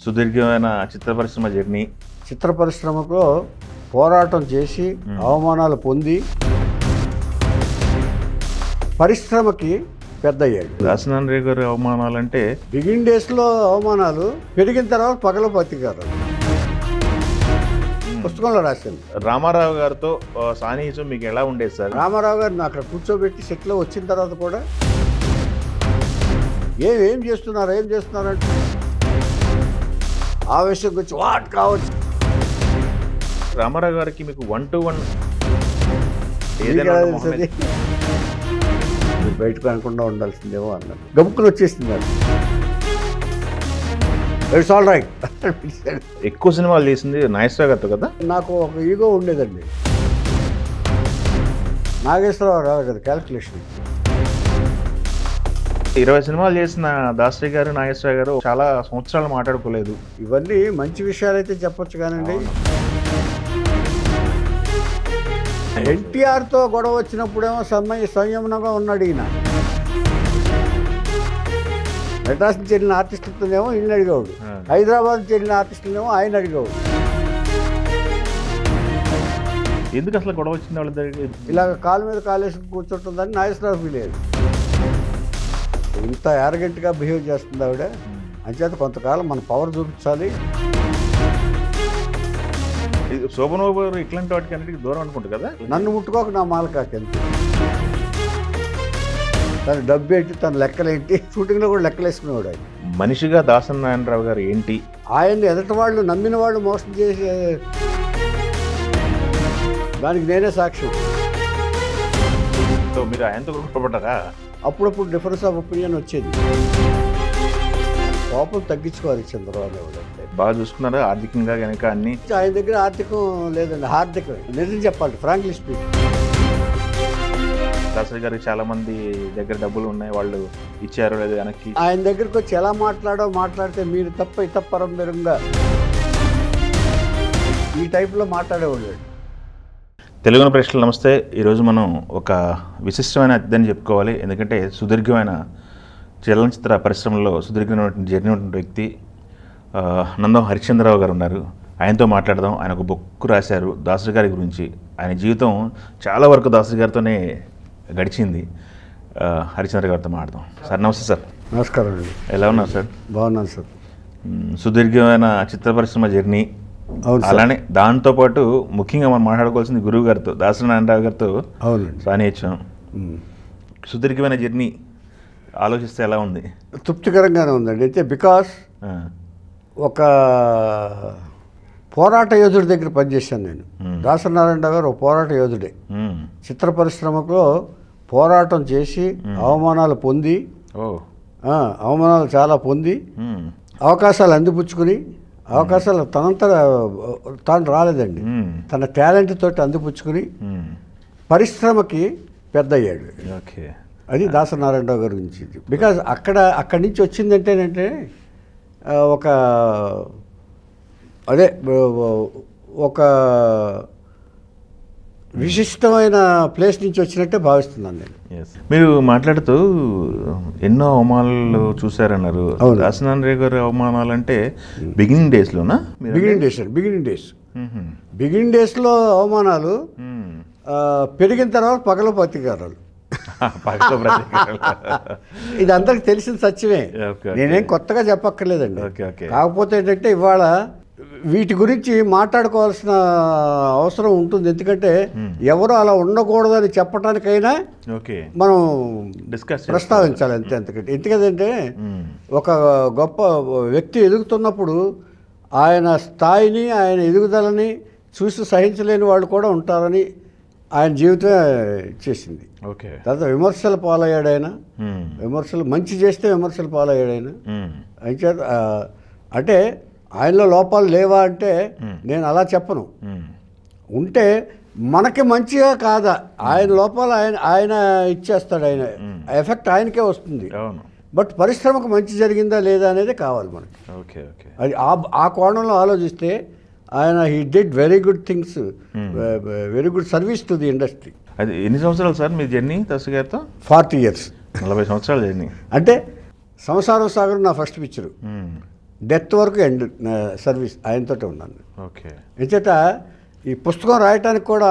సుదీర్ఘమైన చిత్ర పరిశ్రమ జర్నీ. చిత్ర పరిశ్రమలో పోరాటం చేసి అవమానాలు పొంది పరిశ్రమకి పెద్ద అయ్యాడు. దాసనారాయణ గారి అవమానాలంటే బిగిన్ డేస్లో అవమానాలు, పెరిగిన తర్వాత పగల పత్రికారు పుస్తకంలో రాశాను. రామారావు గారితో సాన్నిహిత్యం మీకు ఎలా ఉండేది సార్? రామారావు గారిని అక్కడ కూర్చోబెట్టి సెట్లో వచ్చిన తర్వాత కూడా ఏం చేస్తున్నారంటే ఆవేశం వచ్చి వాట్ కావచ్చు. రామారావు గారికి మీకు 1-to-1 బయటకు అనకుండా ఉండాల్సిందేమో అన్నారు. గబుక్కులు వచ్చేసింది అది. It's all right. ఎక్కువ సినిమాలు చేసింది నాగేశ్వరరావు గారితో కదా? నాకు ఒక ఈగో ఉండేదండి. నాగేశ్వరరావు రావు కదా క్యాల్కులేషన్. 20 సినిమాలు చేసిన దాసరి గారు, నాగేశ్వరరావు గారు చాలా సంవత్సరాలు మాట్లాడుకోలేదు. ఇవన్నీ మంచి విషయాలైతే చెప్పొచ్చు కానండి. ఎన్టీఆర్తో గొడవ వచ్చినప్పుడేమో సంయమనంగా ఉన్నాడు ఈయన. మెడ్రాస్ నుంచి వెళ్ళిన ఆర్టిస్టులతోనేమో ఈయన అడిగేవాడు, హైదరాబాద్ నుంచి వెళ్ళిన ఆర్టిస్టులనేమో ఆయన అడిగేవాడు. ఎందుకు అసలు గొడవ వచ్చింది వాళ్ళ దగ్గర? ఇలాగ కాలు మీద కాలేసి కూర్చుంటుందని నాగేశ్వరరావు ఫీల్ అయ్యాడు. ఇంత యారగెంట్గా బిహేవ్ చేస్తుంది ఆవిడ, అంచేత కొంతకాలం మన పవర్ చూపించాలి. శోభనబాబు గారు ఇట్లాంటి వాటికి అన్నిటికీ దూరం అనుకుంటారు కదా. నన్ను ముట్టుకోక నా మాలకాకెంత తన డబ్బు ఏంటి, తన లెక్కలేంటి, షూటింగ్లో కూడా లెక్కలేసుకునేవాడు ఆయన. మనిషిగా దాసనారాయణరావు గారు ఏంటి? ఆయన్ని ఎదటి వాళ్ళు నమ్మిన వాళ్ళు మోసం చేసే దానికి నేనే సాక్ష్యం. సో మీరు ఆయనతో గొడవపడ్డారా? అప్పుడప్పుడు డిఫరెన్స్ ఆఫ్ ఒపీనియన్ వచ్చేది. కోపం తగ్గించుకోవాలి చంద్రబాబు నాయుడు అంటే. బాగా చూసుకున్నారా ఆర్థికంగా కనుక అన్ని? ఆయన దగ్గర ఆర్థికం లేదండి, హార్దికం. నిజం చెప్పాలి, ఫ్రాంక్లీ స్పీక్. దాసరి గారికి చాలా మంది దగ్గర డబ్బులు ఉన్నాయి, వాళ్ళు ఇచ్చారో లేదు వెనక్కి. ఆయన దగ్గరికి వచ్చి ఎలా మాట్లాడితే మీరు తప్ప ఇతప్పరం మెరుగ్గా ఈ టైప్లో మాట్లాడేవాళ్ళు. తెలుగు ప్రేక్షకులు నమస్తే. ఈరోజు మనం ఒక విశిష్టమైన అతిథిని చెప్పుకోవాలి. ఎందుకంటే సుదీర్ఘమైన చలనచిత్ర పరిశ్రమలో సుదీర్ఘమైన జర్నీ ఉన్న వ్యక్తి నందం హరిశ్చంద్రరావు గారు ఉన్నారు. ఆయనతో మాట్లాడదాం. ఆయన ఒక బుక్ రాశారు దాసరి గారి గురించి. ఆయన జీవితం చాలా వరకు దాసరి గారితోనే గడిచింది. హరిశ్చంద్ర గారితో మాట్లాడదాం. సార్ నమస్తే. సార్ నమస్కారం అండి. ఎలా ఉన్నారు సార్? బాగున్నాను సార్. సుదీర్ఘమైన చిత్ర పరిశ్రమ జర్నీ, అలానే దాంతోపాటు ముఖ్యంగా మనం మాట్లాడుకోవాల్సింది గురువు గారితో, దాసనారాయణరావు గారితో సాన్నిహిత్యం. సుదీర్ఘమైన జర్నీ ఆలోచిస్తే ఎలా ఉంది? తృప్తికరంగానే ఉందండి. అయితే బికాస్ ఒక పోరాట యోధుడి దగ్గర పనిచేశాను నేను. దాసనారాయణరావు గారు ఒక పోరాట యోధుడే. చిత్ర పరిశ్రమలో పోరాటం చేసి అవమానాలు పొంది, అవమానాలు చాలా పొంది, అవకాశాలు అందిపుచ్చుకుని, అవకాశాలు తాను రాలేదండి, తన టాలెంట్ తోటి అందిపుచ్చుకుని పరిశ్రమకి పెద్ద అయ్యాడు. అది దాసనారాయణరావు గారి గురించి. బికాజ్ అక్కడి నుంచి వచ్చిందంటేనంటే ఒక విశిష్టమైన ప్లేస్ నుంచి వచ్చినట్టే భావిస్తున్నాను నేను. మీరు మాట్లాడుతూ ఎన్నో అవమానాలు చూశారన్నారు. దాసనారాయణ గారి అవమానాలు అంటే బిగినింగ్ డేస్లోనా? బిగినింగ్ డేస్లో అవమానాలు, పెరిగిన తర్వాత పగల పత్రికారాలు. ఇది అందరికి తెలిసిన సత్యమే, నేనేం కొత్తగా చెప్పక్కర్లేదండి. కాకపోతే ఏంటంటే ఇవాళ వీటి గురించి మాట్లాడుకోవాల్సిన అవసరం ఉంటుంది. ఎందుకంటే ఎవరు అలా ఉండకూడదని చెప్పడానికైనా మనం ప్రస్తావించాలి అంతే. ఎందుకంటే ఒక గొప్ప వ్యక్తి ఎదుగుతున్నప్పుడు ఆయన స్థాయిని, ఆయన ఎదుగుదలని చూసి సహించలేని వాళ్ళు కూడా ఉంటారని ఆయన జీవితం చేసింది. తర్వాత విమర్శల పాలయ్యాడు ఆయన. విమర్శలు మంచి చేస్తే విమర్శల పాలయ్యాడు ఆయన. అంటే ఆయనలో లోపాలు లేవా అంటే నేను అలా చెప్పను. ఉంటే మనకి మంచిగా కాదా, ఆయన లోపాలు ఆయన ఇచ్చేస్తాడు, ఆయన ఎఫెక్ట్ ఆయనకే వస్తుంది. బట్ పరిశ్రమకు మంచి జరిగిందా లేదా అనేది కావాలి మనకి. అది ఆ కోణంలో ఆలోచిస్తే ఆయన he did very good things, very good service to the industry. అది ఎన్ని సంవత్సరాలు సార్ మీ జర్నీ దాసరి గారితో? 40 years. 40 సంవత్సరాల జర్నీ. అంటే సంసారం సాగర్ నా ఫస్ట్ పిక్చరు. డెత్ వరకు ఎండ్ సర్వీస్ ఆయనతోటే ఉన్నాను. ఓకే. ఎంచేత ఈ పుస్తకం రాయటానికి కూడా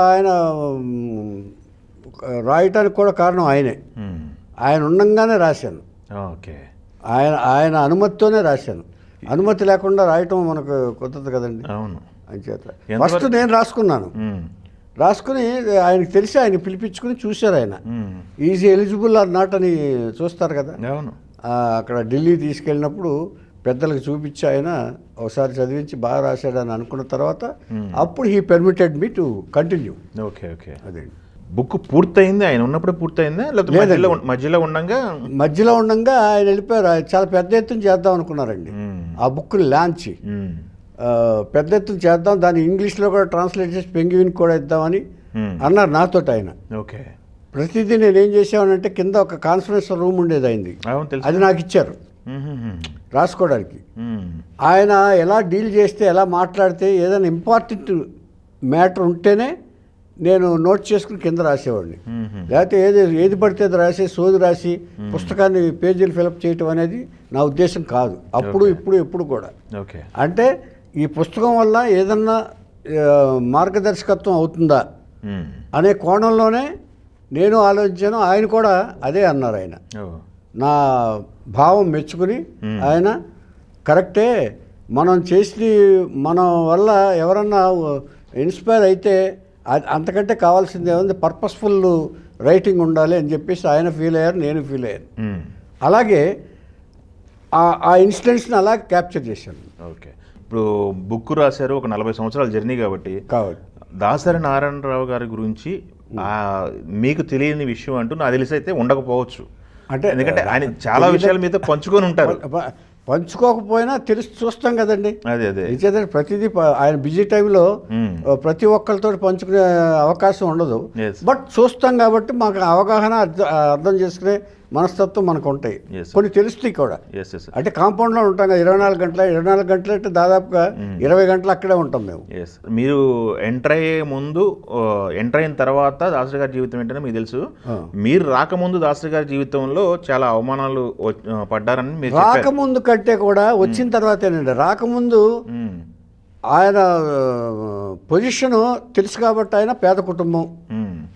రాయటానికి కూడా కారణం ఆయనే. ఆయన ఉండంగానే రాశాను. ఓకే. ఆయన అనుమతితోనే రాశాను. అనుమతి లేకుండా రాయటం మనకు కుదరదు కదండి. అవును. అంచేత ఫస్ట్ నేను రాసుకున్నాను. రాసుకుని ఆయనకి తెలిసి ఆయన పిలిపించుకుని చూశారు. ఆయన ఈజీ ఎలిజిబుల్ ఆర్ నాట్ అని చూస్తారు కదా. అవును. అక్కడ ఢిల్లీ తీసుకెళ్ళినప్పుడు పెద్దలకు చూపించి ఆయన ఒకసారి చదివించి బాగా రాశాడని అనుకున్న తర్వాత అప్పుడు he permitted me to continue. Okay. Okay. అదే బుక్ పూర్తయింది ఆయన ఉన్నప్పుడే పూర్తయిందా లేకపోతే మధ్యలో ఉండంగా ఆయన వెళ్ళిపోయారు. చాలా పెద్ద ఎత్తున చేద్దాం అనుకున్నారండి ఆ బుక్ని లాంచ్. పెద్ద ఎత్తున చేద్దాం, దాన్ని ఇంగ్లీష్లో కూడా ట్రాన్స్లేట్ చేసి పెంగ్విన్ కూడా ఇద్దామని అన్నారు నాతోటి ఆయన. ఓకే. ప్రతిదీ నేను ఏం చేసామనంటే కింద ఒక కాన్ఫరెన్స్ రూమ్ ఉండేది అయింది, అది నాకు ఇచ్చారు రాసుకోవడానికి. ఆయన ఎలా డీల్ చేస్తే ఎలా మాట్లాడితే ఏదైనా ఇంపార్టెంట్ మ్యాటర్ ఉంటేనే నేను నోట్ చేసుకుని కింద రాసేవాడిని. లేకపోతే ఏది పడితే అది రాసి సోది రాసి పుస్తకాన్ని పేజీలు ఫిలప్ చేయటం అనేది నా ఉద్దేశం కాదు అప్పుడు ఎప్పుడు కూడా. అంటే ఈ పుస్తకం వల్ల ఏదన్నా మార్గదర్శకత్వం అవుతుందా అనే కోణంలోనే నేను ఆలోచించాను. ఆయన కూడా అదే అన్నారు. ఆయన నా భావం మెచ్చుకుని ఆయన కరెక్టే, మనం చేసి మన వల్ల ఎవరన్నా ఇన్స్పైర్ అయితే అంతకంటే కావాల్సింది ఏముంది, పర్పస్ఫుల్ రైటింగ్ ఉండాలి అని చెప్పేసి ఆయన ఫీల్ అయ్యారు, నేను ఫీల్ అయ్యాను. అలాగే ఆ ఇన్సిడెంట్స్ని అలా క్యాప్చర్ చేశాను. ఓకే. ఇప్పుడు బుక్ రాశారు, ఒక 40 సంవత్సరాల జర్నీ కాబట్టి దాసరి నారాయణరావు గారి గురించి మీకు తెలియని విషయం అంటూ నాకు తెలిసి అయితే ఉండకపోవచ్చు. అంటే ఎందుకంటే ఆయన చాలా విషయాలు మీతో పంచుకొని ఉంటారు. పంచుకోకపోయినా తెలిసి చూస్తాం కదండి. అదే ఇచ్చేదంటే ప్రతిదీ ఆయన బిజీ టైంలో ప్రతి ఒక్కరితో పంచుకునే అవకాశం ఉండదు. బట్ చూస్తాం కాబట్టి మాకు అవగాహన అర్థం చేసుకునే మనస్తత్వం మనకు ఉంటాయి, కొన్ని తెలుస్తాయి కూడా. అంటే కాంపౌండ్లో ఉంటాం కదా 24 గంటలు అంటే దాదాపుగా 20 గంటలు అక్కడే ఉంటాం మేము. మీరు ఎంటర్ అయిన తర్వాత దాసరి గారి జీవితం ఏంటంటే మీకు తెలుసు. మీరు రాకముందు దాసరి గారి జీవితంలో చాలా అవమానాలు పడ్డారని మీరు రాకముందు కంటే కూడా వచ్చిన తర్వాతేనండి. రాకముందు ఆయన పొజిషను తెలుసు కాబట్టి ఆయన పేద కుటుంబం,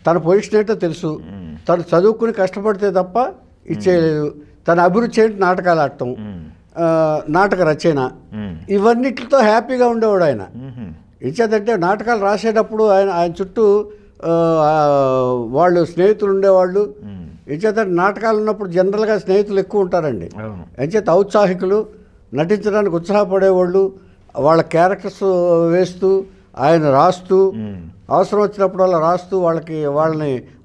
తన పొజిషన్ ఏంటో తెలుసు, తను చదువుకుని కష్టపడితే తప్ప ఇచ్చేయలేదు. తన అభిరుచి ఏంటి నాటకాలు ఆడటం, నాటక రచన, ఇవన్నిటితో హ్యాపీగా ఉండేవాడు ఆయన. ఇచ్చేదంటే నాటకాలు రాసేటప్పుడు ఆయన చుట్టూ వాళ్ళు స్నేహితులు ఉండేవాళ్ళు. ఇచ్చేదంటే నాటకాలు ఉన్నప్పుడు జనరల్గా స్నేహితులు ఎక్కువ ఉంటారండి. ఎంచేత ఔత్సాహికులు, నటించడానికి ఉత్సాహపడేవాళ్ళు, వాళ్ళ క్యారెక్టర్స్ వేస్తూ ఆయన రాస్తూ అవసరం వచ్చినప్పుడు అలా రాస్తూ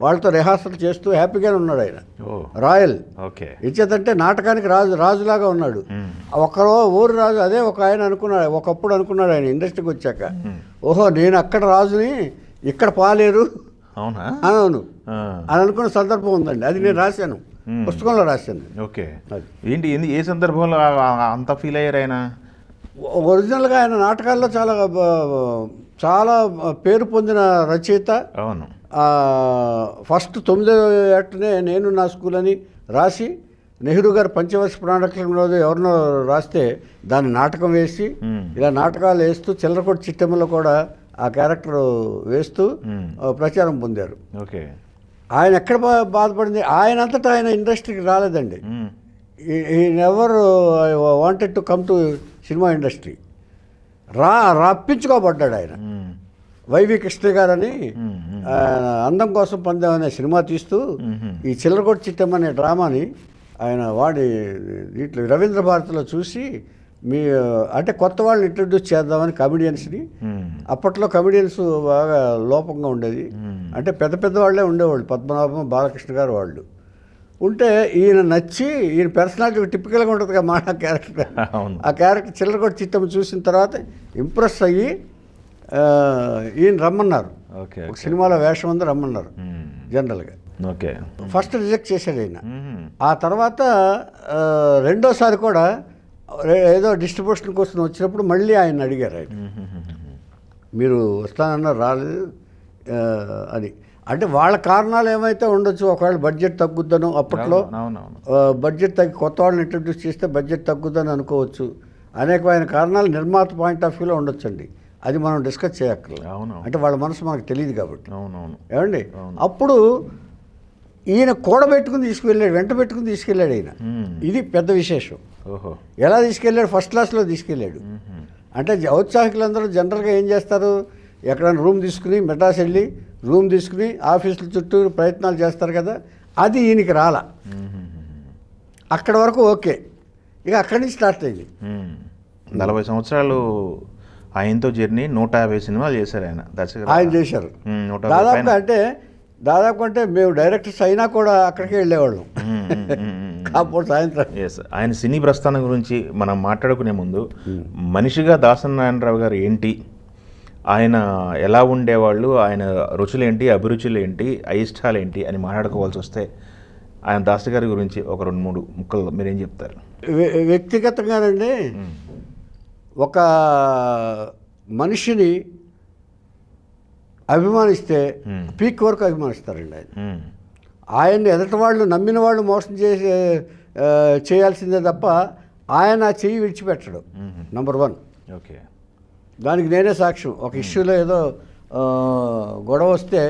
వాళ్ళతో రిహార్సల్ చేస్తూ హ్యాపీగానే ఉన్నాడు ఆయన. రాయల్ ఇచ్చేదంటే నాటకానికి రాజులాగా ఉన్నాడు. ఊరు రాజు. అదే ఒక ఆయన అనుకున్నాడు, ఒకప్పుడు అనుకున్నాడు ఆయన ఇండస్ట్రీకి వచ్చాక, ఓహో నేను అక్కడ రాజుని ఇక్కడ పాలేరు అవును అని అనుకున్న సందర్భం ఉందండి. అది నేను రాశాను, పుస్తకంలో రాశాను. ఏంటి ఏ సందర్భంలో అంత ఫీల్ అయ్యారు ఆయన? ఒరిజినల్గా ఆయన నాటకాల్లో చాలా పేరు పొందిన రచయిత. అవును. ఫస్ట్ 9వ ఏటనే నేను నా స్కూల్ అని రాసి నెహ్రూ గారు పంచవర్ష ప్రణాళికలో ఎవరినో రాస్తే దాన్ని నాటకం వేసి ఇలా నాటకాలు వేస్తూ చిల్లరకొట్టు చిట్టెమ్మలో కూడా ఆ క్యారెక్టర్ వేస్తూ ప్రచారం పొందారు. ఆయన ఎక్కడ బాధపడింది, ఆయన అంతటా ఆయన ఇండస్ట్రీకి రాలేదండి. He never wanted to come to cinema industry. రప్పించుకోబడ్డాడు ఆయన. వైవి కృష్ణ గారని అందం కోసం పందెం అనే సినిమా తీస్తూ ఈ చిల్లరకొట్టు చిట్టెమ్మ డ్రామాని ఆయన దీంట్లో రవీంద్ర భారతిలో చూసి అంటే కొత్త వాళ్ళని ఇంట్రడ్యూస్ చేద్దామని కమెడియన్స్ని. అప్పట్లో కమెడియన్స్ బాగా లోపంగా ఉండేది. అంటే పెద్ద వాళ్ళే ఉండేవాళ్ళు, పద్మనాభం, బాలకృష్ణ గారు వాళ్ళు ఉంటే ఈయన నచ్చి, ఈయన పర్సనాలిటీ టిపికల్గా ఉంటుంది కదా మాట క్యారెక్టర్. ఆ క్యారెక్టర్ చిల్లరకొట్టు చిట్టెమ్మ చూసిన తర్వాత ఇంప్రెస్ అయ్యి ఈయన రమ్మన్నారు. ఒక సినిమాలో వేషం ఉంది రమ్మన్నారు జనరల్గా. ఫస్ట్ రిజెక్ట్ చేశాడు ఆయన. ఆ తర్వాత రెండోసారి కూడా ఏదో డిస్ట్రిబ్యూషన్ కోసం వచ్చినప్పుడు మళ్ళీ ఆయన అడిగారు, ఆయన మీరు వస్తానన్నారు రాలేదు అని. అంటే వాళ్ళ కారణాలు ఏమైతే ఉండొచ్చు, ఒకవేళ బడ్జెట్ తగ్గుద్దను, అప్పట్లో బడ్జెట్ తగ్గి కొత్త వాళ్ళని ఇంట్రడ్యూస్ చేస్తే బడ్జెట్ తగ్గుద్దని అనుకోవచ్చు. అనేకమైన కారణాలు నిర్మాత పాయింట్ ఆఫ్ వ్యూలో ఉండొచ్చండి. అది మనం డిస్కస్ చేయక్కర్లేదు. అవును. అంటే వాళ్ళ మనసు మనకు తెలియదు కాబట్టి. అవునవును. ఏమండి, అప్పుడు ఈయన కూడబెట్టుకుని తీసుకువెళ్ళాడు, వెంట పెట్టుకుని తీసుకెళ్ళాడు ఈయన. ఇది పెద్ద విశేషం. ఓహో. ఎలా తీసుకెళ్ళాడు? ఫస్ట్ క్లాస్లో తీసుకెళ్ళాడు. అంటే ఔత్సాహికులందరూ జనరల్గా ఏం చేస్తారు, ఎక్కడైనా రూమ్ తీసుకుని మెడ్రాస్ వెళ్ళి రూమ్ తీసుకుని ఆఫీసుల చుట్టూ ప్రయత్నాలు చేస్తారు కదా, అది ఈయనకి రాలా. అక్కడ వరకు ఓకే, ఇక అక్కడి నుంచి స్టార్ట్ అయింది. 40 సంవత్సరాలు ఆయనతో జర్నీ, 150 సినిమాలు చేశారు ఆయన దర్శకుడు. ఆయన చేశారు దాదాపు అంటే మేము డైరెక్టర్స్ అయినా కూడా అక్కడికే వెళ్ళేవాళ్ళం. కాకపోతే సాయంత్రం. ఆయన సినీ ప్రస్థానం గురించి మనం మాట్లాడుకునే ముందు మనిషిగా దాసరి నారాయణరావు గారు ఏంటి, ఆయన ఎలా ఉండేవాళ్ళు, ఆయన రుచులేంటి, అభిరుచులు ఏంటి, అయిష్టాలు ఏంటి అని మాట్లాడుకోవాల్సి వస్తే ఆయన దాసరి గారి గురించి ఒక 2-3 ముక్కలు మీరేం చెప్తారు? వ్యక్తిగతంగానండి, ఒక మనిషిని అభిమానిస్తే పీక్ వరకు అభిమానిస్తారండి. ఆయన్ని ఎదటి వాళ్ళు నమ్మిన వాళ్ళు మోసం చేయాల్సిందే తప్ప ఆయన చెయ్యి విడిచిపెట్టడు. నంబర్ 1. ఓకే. దానికి నేనే సాక్ష్యం. ఒక ఇష్యూలో ఏదో గొడవ వస్తే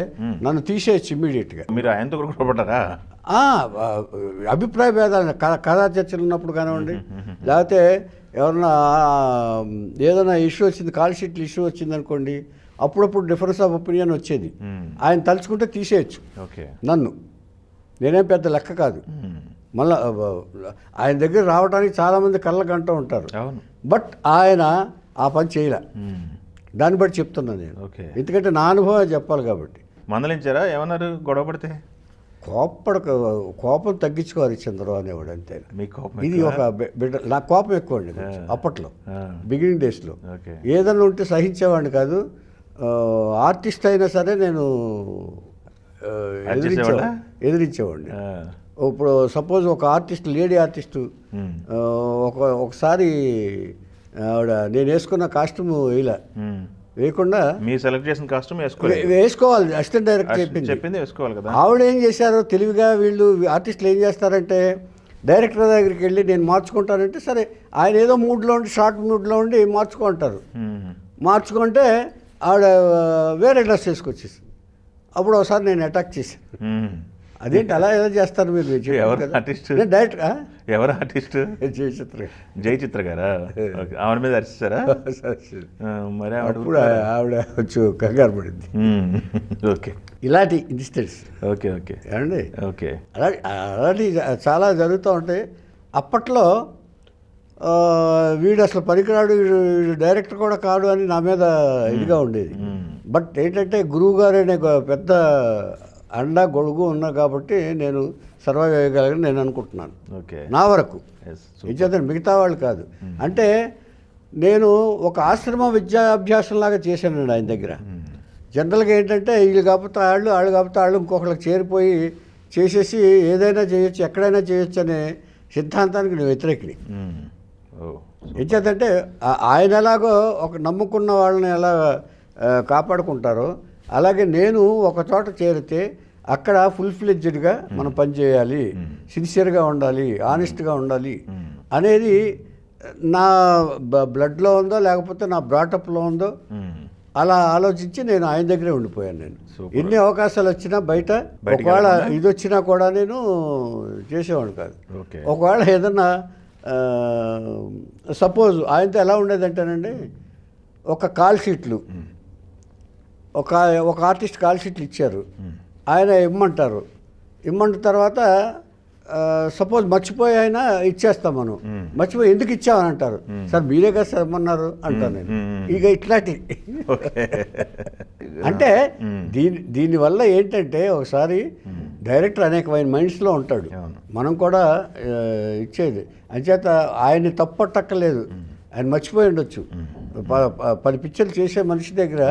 నన్ను తీసేయచ్చు ఇమ్మీడియట్గా. మీరు ఆయనతో కూడా గొడవపడ్డారా? అభిప్రాయ భేదాలు కథా చర్చలు ఉన్నప్పుడు కానివ్వండి, లేకపోతే ఎవరన్నా ఏదైనా ఇష్యూ వచ్చింది, కాల్ షీట్లు ఇష్యూ వచ్చింది అనుకోండి, అప్పుడప్పుడు డిఫరెన్స్ ఆఫ్ ఒపీనియన్ వచ్చేది. ఆయన తలుచుకుంటే తీసేయచ్చు నన్ను. నేనేం పెద్ద లెక్క కాదు. మళ్ళా ఆయన దగ్గర రావడానికి చాలామంది కళ్ళ గంట ఉంటారు. బట్ ఆయన ఆ పని చేయలే. దాన్ని బట్టి చెప్తున్నాను నేను, ఎందుకంటే నా అనుభవం చెప్పాలి కాబట్టి. మందలించారా? ఏమన్నారు గొడవ పడితే? కోపం తగ్గించుకోవాలి చంద్రబాబు అనేవాడు అంతే. ఇది ఒక బిడ్డ. నాకు కోపం ఎక్కువ అండి అప్పట్లో, బిగినింగ్ డేస్లో. ఏదన్నా ఉంటే సహించేవాడిని కాదు. ఆర్టిస్ట్ అయినా సరే నేను ఎదిరించేవాడిని. ఇప్పుడు సపోజ్ ఒక ఆర్టిస్ట్, లేడీ ఆర్టిస్టు ఒకసారి ఆవిడ నేను వేసుకున్న కాస్ట్యూమ్ వేయకుండా, మీరు సెలెక్ట్ చేసిన కాస్ట్యూమ్ వేసుకోవాలి, అసిస్టెంట్ డైరెక్టర్ చెప్పింది వేసుకోవాలి కదా. ఆవిడ ఏం చేశారో తెలివిగా, వీళ్ళు ఆర్టిస్టులు ఏం చేస్తారంటే డైరెక్టర్ దగ్గరికి వెళ్ళి నేను మార్చుకుంటానంటే సరే, ఆయన ఏదో మూడ్లో ఉండి, షార్ట్ మూడ్లో ఉండి మార్చుకుంటారు. మార్చుకుంటే ఆవిడ వేరే డ్రెస్ వేసుకొచ్చేసి, అప్పుడు ఒకసారి నేను అటాక్ చేశాను. అదేంటి అలా ఎలా చేస్తారు మీరు? డైరెక్టర్ ఎవరు ఆర్టిస్ట్? జయచిత్ర గారా? ఆవిడ మీద అరిస్తారా? మరి ఆవిడ వచ్చి కంగారు పడింది. ఓకే. ఇలాంటి ఇన్సిడెంట్స్ అండి. అలాంటి చాలా జరుగుతూ ఉంటాయి. అప్పట్లో వీడు అసలు పనికిరాడు, వీడు డైరెక్టర్ కూడా కాడు అని నా మీద ఇదిగా ఉండేది. బట్ ఏంటంటే గురువు గారు అనే పెద్ద అండా గొడుగు ఉన్నా కాబట్టి నేను సర్వైవ్ అయ్యగలని నేను అనుకుంటున్నాను. నా వరకు ఇచ్చేత మిగతా వాళ్ళు కాదు. అంటే నేను ఒక ఆశ్రమ విద్యాభ్యాసంలాగా చేశానండి ఆయన దగ్గర. జనరల్గా ఏంటంటే వీళ్ళు కాకపోతే వాళ్ళు, వాళ్ళు కాకపోతే వాళ్ళు ఇంకొకళ్ళకి చేరిపోయి చేసేసి ఏదైనా చేయొచ్చు, ఎక్కడైనా చేయొచ్చు అనే సిద్ధాంతానికి నేను వ్యతిరేకిని. ఇచ్చేదంటే ఆయన ఎలాగో ఒక నమ్ముకున్న వాళ్ళని ఎలా కాపాడుకుంటారో, అలాగే నేను ఒక చోట చేరితే అక్కడ ఫుల్ ఫ్లెడ్జ్డ్గా మనం పనిచేయాలి, సిన్సియర్గా ఉండాలి, ఆనెస్ట్గా ఉండాలి అనేది నా బ్లడ్లో ఉందో లేకపోతే నా బ్రాటప్లో ఉందో అలా ఆలోచించి నేను ఆయన దగ్గరే ఉండిపోయాను. నేను ఎన్ని అవకాశాలు వచ్చినా బయట ఒకవేళ ఇది వచ్చినా కూడా నేను చేసేవాడు కాదు. ఒకవేళ ఏదన్నా సపోజ్ ఆయనతో ఎలా ఉండేదంటేనండి, ఒక కాల్ షీట్లు ఒక ఆర్టిస్ట్ కాల్ షీట్లు ఇచ్చారు, ఆయన ఇమ్మంట తర్వాత సపోజ్ మర్చిపోయి ఆయన ఇచ్చేస్తాం మనం, మర్చిపోయి ఎందుకు ఇచ్చామని అంటారు. సార్ మీరే కదా సార్ ఇమ్మన్నారు అంటాను నేను. ఇక ఇట్లాంటి అంటే దీనివల్ల ఏంటంటే ఒకసారి డైరెక్టర్ అనేకమైన మైండ్స్లో ఉంటాడు, మనం కూడా ఇచ్చేది. అంచేత ఆయన్ని తప్పట్టక్కర్లేదు, ఆయన మర్చిపోయి ఉండొచ్చు. 10 పిక్చర్లు చేసే మనిషి దగ్గర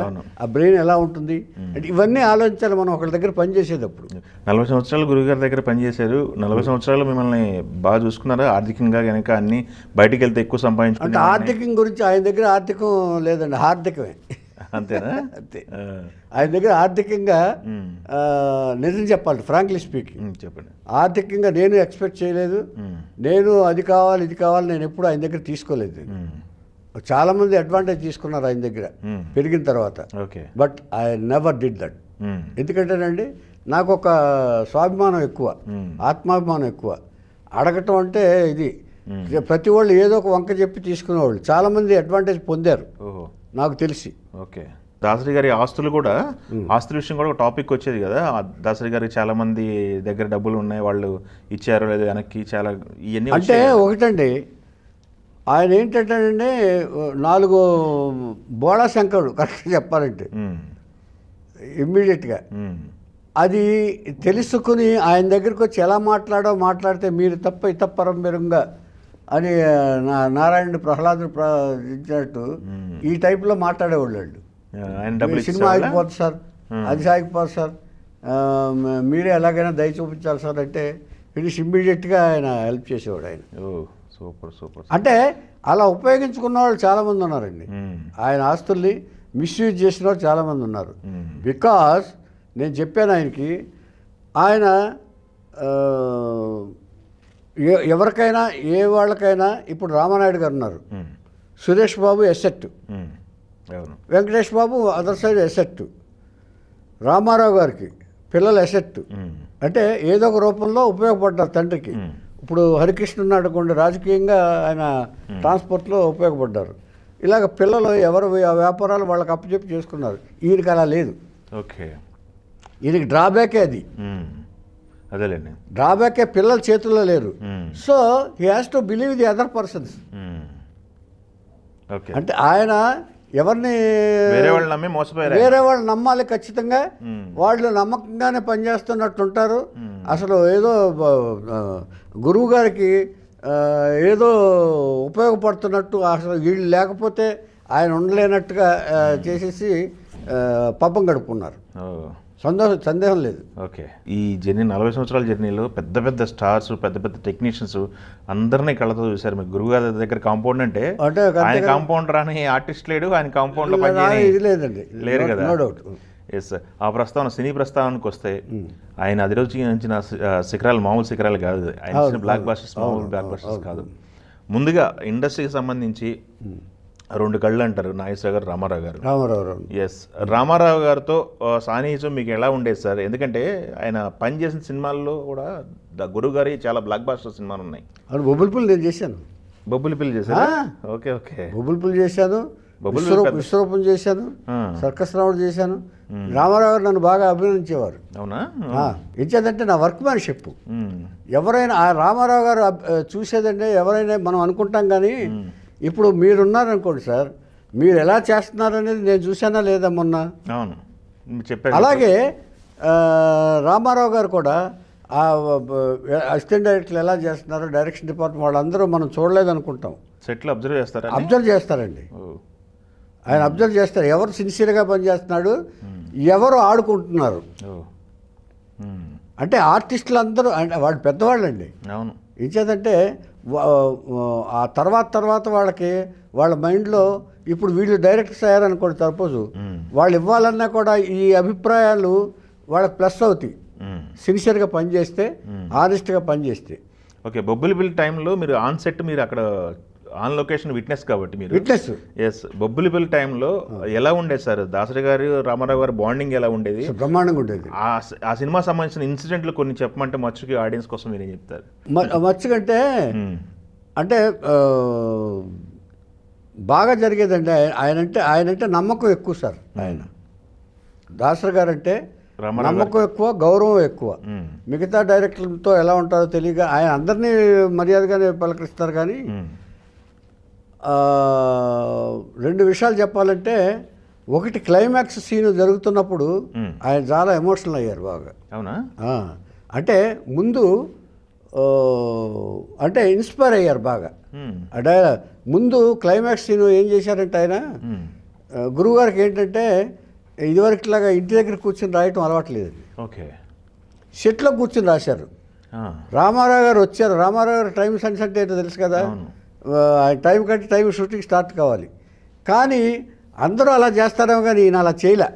ఆ బ్రెయిన్ ఎలా ఉంటుంది అంటే ఇవన్నీ ఆలోచించాలి మనం ఒకరి దగ్గర పనిచేసేటప్పుడు. 40 సంవత్సరాలు గురుగారి దగ్గర పనిచేశారు. 40 సంవత్సరాలు మిమ్మల్ని బాగా చూసుకున్నారా? ఆర్థికంగా కనుక అన్ని బయటికి వెళ్తే ఎక్కువ సంపాదించుకుంటే? అంటే ఆర్థికం గురించి ఆయన దగ్గర ఆర్థికం లేదండి, ఆర్థికమే. అంతేనా? అంతే. ఆయన దగ్గర ఆర్థికంగా నిజం చెప్పాలి, ఫ్రాంక్లీ స్పీకింగ్ చెప్పండి, ఆర్థికంగా నేను ఎక్స్పెక్ట్ చేయలేదు. నేను అది కావాలి ఇది కావాలి నేను ఎప్పుడు ఆయన దగ్గర తీసుకోలేదు. చాలామంది అడ్వాంటేజ్ తీసుకున్నారు ఆయన దగ్గర పెరిగిన తర్వాత. Okay. But I never did that. ఎందుకంటేనండి నాకు ఒక స్వాభిమానం ఎక్కువ, ఆత్మాభిమానం ఎక్కువ. అడగటం అంటే ఇది ప్రతి వాళ్ళు ఏదో ఒక వంక చెప్పి తీసుకునేవాళ్ళు. చాలామంది అడ్వాంటేజ్ పొందారు నాకు తెలిసి. ఓకే. దాసరి గారి ఆస్తులు కూడా, ఆస్తుల విషయం కూడా ఒక టాపిక్ వచ్చేది కదా. దాసరి గారికి చాలా మంది దగ్గర డబ్బులు ఉన్నాయి, వాళ్ళు ఇచ్చారో లేదో వెనక్కి, చాలా ఇవన్నీ. అంటే ఒకటండి, ఆయన ఏంటంటేనండి 4 బోళా శంకరుడు కరెక్ట్గా చెప్పాలంటే ఇమ్మీడియట్గా అది తెలుసుకుని ఆయన దగ్గరికి వచ్చి ఎలా మాట్లాడితే మీరు తప్ప ఇతప్పరం మెరుంగా అని నారాయణుడు ప్రహ్లాదుడు ఇచ్చినట్టు ఈ టైప్లో మాట్లాడేవాళ్ళు. సినిమా ఆగిపోతుంది సార్, అది సాగిపోతుంది సార్, మీరే ఎలాగైనా దయ చూపించాలి సార్ అంటే ఫినిష్ ఇమ్మీడియట్గా ఆయన హెల్ప్ చేసేవాడు ఆయన. Super super. అంటే అలా ఉపయోగించుకున్న వాళ్ళు చాలామంది ఉన్నారండి. ఆయన ఆస్తుల్ని మిస్యూజ్ చేసిన వాళ్ళు చాలామంది ఉన్నారు. బికాస్ నేను చెప్పాను ఆయనకి, ఆయన ఎవరికైనా ఏ వాళ్ళకైనా, ఇప్పుడు రామానాయుడు గారు ఉన్నారు, సురేష్ బాబు ఎసెట్, వెంకటేష్ బాబు అదర్ సైడ్ ఎసెట్, రామారావు గారికి పిల్లలు ఎసెట్. అంటే ఏదో ఒక రూపంలో ఉపయోగపడ్డారు తండ్రికి. ఇప్పుడు హరికృష్ణ ఉన్నాడు అనుకోండి, రాజకీయంగా ఆయన ట్రాన్స్పోర్ట్లో ఉపయోగపడ్డారు. ఇలాగ పిల్లలు ఎవరు వ్యాపారాలు వాళ్ళకి అప్పచెప్పి చేసుకున్నారు. ఈయనకి అలా లేదు. ఓకే. ఈయనకి డ్రాబ్యాకే అది. అదేలేండి, డ్రాబ్యాకే పిల్లల చేతుల్లో లేరు. So he has to believe the other persons. అంటే ఆయన ఎవరిని వేరే వాళ్ళు నమ్మి మోసపోయారు, వేరే వాళ్ళు నమ్మాలి ఖచ్చితంగా. వాళ్ళు నమ్మకంగానే పనిచేస్తున్నట్టుంటారు. అసలు ఏదో గురువు గారికి ఏదో ఉపయోగపడుతున్నట్టు, అసలు వీళ్ళు లేకపోతే ఆయన ఉండలేనట్టుగా చేసేసి పబ్బం గడుపుకున్నారు. సందేహం లేదు. ఓకే. ఈ జర్నీ 40 సంవత్సరాల జర్నీలో పెద్ద పెద్ద స్టార్స్, పెద్ద పెద్ద టెక్నీషియన్స్ అందరినీ కళ్ళతో చూశారు. మీకు గురువుగారి దగ్గర కాంపౌండ్ అంటే ఆయన కాంపౌండర్ అని ఆర్టిస్ట్ లేడు, ఆయన కాంపౌండ్లో లేదండి, లేరు కదా. ఎస్. ఆ ప్రస్తావన, సినీ ప్రస్తావనకు వస్తే ఆయన అధిరోచించిన శిఖరాలు మామూలు శిఖరాలు కాదు. ఆయన బ్లాక్ బాస్టర్స్ మామూలు బ్లాక్ బాస్టర్స్ కాదు. ముందుగా ఇండస్ట్రీకి సంబంధించి 2 కళ్ళు అంటారు, నాగేశ్వర గారు, రామారావు గారు. ఎస్. రామారావు గారితో సాన్నిహిత్యం మీకు ఎలా ఉండేది సార్? ఎందుకంటే ఆయన పనిచేసిన సినిమాల్లో కూడా గురువు గారి చాలా బ్లాక్ బాస్టర్ సినిమాలు ఉన్నాయి. బొబ్బులిపుల్లి నేను చేశాను. బొబ్బులిపుల్లి చేశాను. Okay okay. బొబ్బులిపుల్లి చేశాను, విశ్వరూపం చేశాను, సర్కస్ రావుడు చేశాను. రామారావు గారు నన్ను బాగా అభినందించేవారు. అవునా? ఇచ్చేదంటే నా వర్క్ మ్యాన్షిప్. ఎవరైనా ఆ రామారావు గారు చూసేదంటే ఎవరైనా మనం అనుకుంటాం, కానీ ఇప్పుడు మీరున్నారనుకోండి సార్, మీరు ఎలా చేస్తున్నారనేది నేను చూసానా లేదా మొన్న. అవును, చెప్పారు. అలాగే రామారావు గారు కూడా ఆ అసిస్టెంట్ డైరెక్టర్లు ఎలా చేస్తున్నారో, డైరెక్షన్ డిపార్ట్మెంట్ వాళ్ళందరూ మనం చూడలేదనుకుంటాం. సెట్లు అబ్జర్వ్ చేస్తారా? అబ్జర్వ్ చేస్తారండి. ఆయన అబ్జర్వ్ చేస్తారు, ఎవరు సిన్సియర్గా పనిచేస్తున్నాడు, ఎవరు ఆడుకుంటున్నారు. అంటే ఆర్టిస్టులు అందరూ అంటే వాళ్ళు పెద్దవాళ్ళండి. అవును. ఇచ్చేదంటే ఆ తర్వాత వాళ్ళకి వాళ్ళ మైండ్లో ఇప్పుడు వీళ్ళు డైరెక్టర్స్ అయ్యారనుకోండి, సపోజ్ వాళ్ళు ఇవ్వాలన్నా కూడా ఈ అభిప్రాయాలు వాళ్ళకి ప్లస్ అవుతాయి సిన్సియర్గా పనిచేస్తే, ఆనెస్ట్గా పనిచేస్తే. ఓకే. బొబ్బిలిపల్లి టైంలో మీరు ఆన్ సెట్, మీరు అక్కడ ఆన్ లొకేషన్ విట్నెస్ కాబట్టి మీరు విట్నెస్. ఎస్. బొబ్బిలిపల్లి టైంలో ఎలా ఉండేది సార్? దాసరి గారు, రామారావు గారు బాండింగ్ ఎలా ఉండేది? బ్రహ్మాండంగా ఉండేది. ఆ సినిమా సంబంధించిన ఇన్సిడెంట్లు కొన్ని చెప్పమంటే మచ్చుకి ఆడియన్స్ కోసం మీరేం చెప్తారు? మచ్చుకంటే అంటే బాగా జరిగేదండి. ఆయనంటే నమ్మకం ఎక్కువ సార్. ఆయన దాసరి గారు అంటే నమ్మకం ఎక్కువ, గౌరవం ఎక్కువ. మిగతా డైరెక్టర్లతో ఎలా ఉంటారో తెలియక ఆయన అందరినీ మర్యాదగానే పలకరిస్తారు. కానీ 2 విషయాలు చెప్పాలంటే, ఒకటి క్లైమాక్స్ సీన్ జరుగుతున్నప్పుడు ఆయన చాలా ఎమోషనల్ అయ్యారు బాగా. అవునా? అంటే ముందు అంటే ఇన్స్పైర్ అయ్యారు బాగా. ముందు క్లైమాక్స్ సీన్ ఏం చేశారంటే, ఆయన గురువుగారికి ఏంటంటే ఇదివరకులాగా ఇంటి దగ్గర కూర్చొని రాయటం అలవాట్లేదండి. ఓకే. సెట్లో కూర్చొని రాశారు. రామారావు గారు వచ్చారు. రామారావు గారు టైం సెన్స్ అంటే ఏంటో తెలుసు కదా, టైం కంటే టైం షూటింగ్ స్టార్ట్ కావాలి. కానీ అందరూ అలా చేస్తారేమో, కానీ ఈయన అలా చేయలే.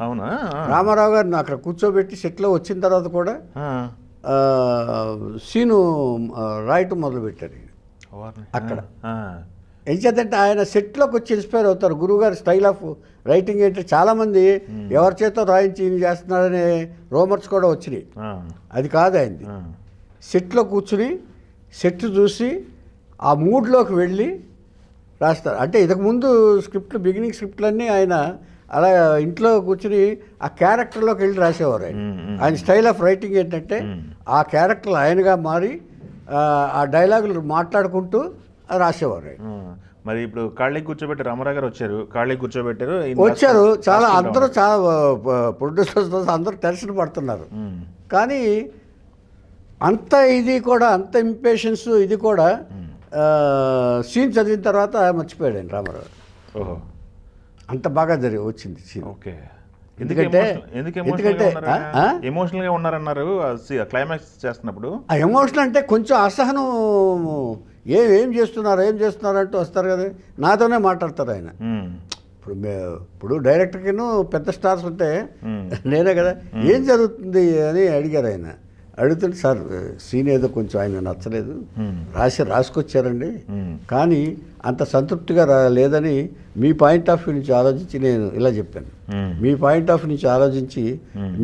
అవునా? రామారావు గారిని అక్కడ కూర్చోబెట్టి సెట్లో వచ్చిన తర్వాత కూడా సీను రాయటం మొదలుపెట్టారు అక్కడ. ఏం చేద్దంటే ఆయన సెట్లోకి వచ్చి ఇన్స్పైర్ అవుతారు. గురువుగారి స్టైల్ ఆఫ్ రైటింగ్ ఏంటంటే చాలామంది ఎవరి చేతో రాయించి ఈయన చేస్తున్నారనే రోమర్స్ కూడా వచ్చినాయి. అది కాదు ఆయనది. సెట్లో కూర్చుని సెట్ చూసి ఆ మూడ్లోకి వెళ్ళి రాస్తారు. అంటే ఇంతకుముందు స్క్రిప్ట్లు బిగినింగ్ స్క్రిప్ట్లన్నీ ఆయన అలా ఇంట్లో కూర్చుని ఆ క్యారెక్టర్లోకి వెళ్ళి రాసేవారు. ఆయన స్టైల్ ఆఫ్ రైటింగ్ ఏంటంటే ఆ క్యారెక్టర్లు ఆయనగా మారి ఆ డైలాగులు మాట్లాడుకుంటూ రాసేవారు. మరి ఇప్పుడు ఖాళీ కూర్చోబెట్టి రామారావు గారు వచ్చారు. చాలా అందరూ చాలా ప్రొడ్యూసర్స్ అందరూ టెన్షన్ పడుతున్నారు. కానీ అంత ఇది కూడా అంత ఇంపేషన్స్ ఇది కూడా సీన్ చదివిన తర్వాత మర్చిపోయాడు ఆయన రామారావు. ఓహో, అంత బాగా వచ్చింది సీన్. ఓకే. ఎందుకంటే ఎమోషనల్గా ఉన్నారన్నారు క్లైమాక్స్ చేస్తున్నప్పుడు. ఆ ఎమోషన్ అంటే కొంచెం అసహనం, ఏం చేస్తున్నారు అంటూ వస్తారు కదా, నాతోనే మాట్లాడతారు ఆయన. ఇప్పుడు డైరెక్టర్కిను పెద్ద స్టార్స్ ఉంటే నేనే కదా ఏం జరుగుతుంది అని అడిగారు ఆయన. అడుగుతుంటే సార్ సీన్ ఏదో కొంచెం ఆయన నచ్చలేదు, రాసుకొచ్చారండి, కానీ అంత సంతృప్తిగా లేదని మీ పాయింట్ ఆఫ్ వ్యూ నుంచి ఆలోచించి నేను ఇలా చెప్పాను. మీ పాయింట్ ఆఫ్ వ్యూ నుంచి ఆలోచించి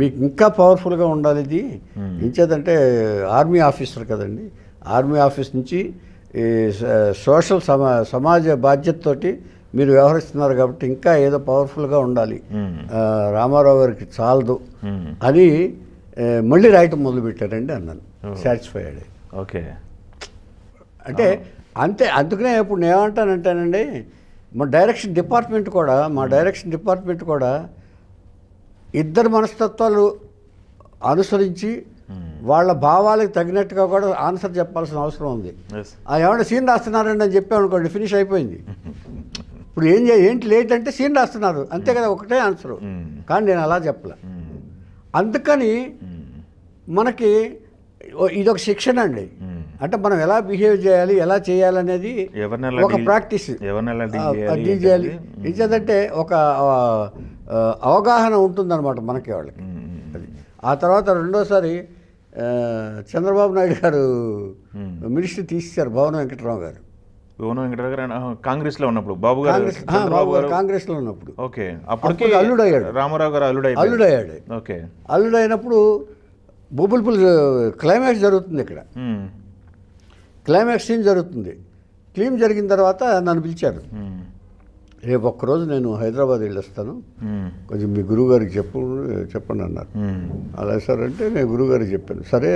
మీకు ఇంకా పవర్ఫుల్గా ఉండాలి ఇది. ఇంచేదంటే ఆర్మీ ఆఫీసర్ కదండి, ఆర్మీ ఆఫీస్ నుంచి సోషల్ సమాజ బాధ్యతతోటి మీరు వ్యవహరిస్తున్నారు కాబట్టి ఇంకా ఏదో పవర్ఫుల్గా ఉండాలి, రామారావు గారికి చాలదు అని మళ్ళీ రాయటం మొదలుపెట్టారండి అన్నాను. సాటిస్ఫై అయ్యాడు. ఓకే. అంటే అంతే. అందుకనే ఇప్పుడు నేను ఏమంటానంటేనండి, మా డైరెక్షన్ డిపార్ట్మెంట్ కూడా ఇద్దరు మనస్తత్వాలు అనుసరించి వాళ్ళ భావాలకు తగినట్టుగా కూడా ఆన్సర్ చెప్పాల్సిన అవసరం ఉంది. ఏమన్నా సీన్ రాస్తున్నారండి అని చెప్పామనుకోండి, ఫినిష్ అయిపోయింది. ఇప్పుడు ఏంటి లేట్ అంటే సీన్ రాస్తున్నారు అంతే కదా, ఒకటే ఆన్సరు. కానీ నేను అలా చెప్పలే. అందుకని మనకి ఇదొక శిక్షణ అండి. అంటే మనం ఎలా బిహేవ్ చేయాలి, ఎలా చేయాలనేది ఒక ప్రాక్టీస్ డీల్ చేయాలి. ఇచ్చేదంటే ఒక అవగాహన ఉంటుందన్నమాట మనకి వాళ్ళకి. అది ఆ తర్వాత రెండోసారి చంద్రబాబు నాయుడు గారు మినిస్ట్రీ తీసేశారు, భవన వెంకటరావు గారు. కాంగ్రెస్లో ఉన్నప్పుడు బాబు గారు కాంగ్రెస్లో ఉన్నప్పుడు ఓకే, అప్పుడు అల్లుడయ్యాడు. రామారావు గారు అల్లుడయ్యాడు. ఓకే. అల్లుడైనప్పుడు బొబ్బులపుల్ క్లైమాక్స్ జరుగుతుంది. ఇక్కడ క్లైమాక్స్ సీన్ జరుగుతుంది. క్లీన్ జరిగిన తర్వాత నన్ను పిలిచారు. రేపు ఒక్కరోజు నేను హైదరాబాద్ వెళ్ళొస్తాను, కొంచెం మీ గురువుగారికి చెప్పండి అన్నారు. అలా సార్ అంటే నేను గురువుగారికి చెప్పాను. సరే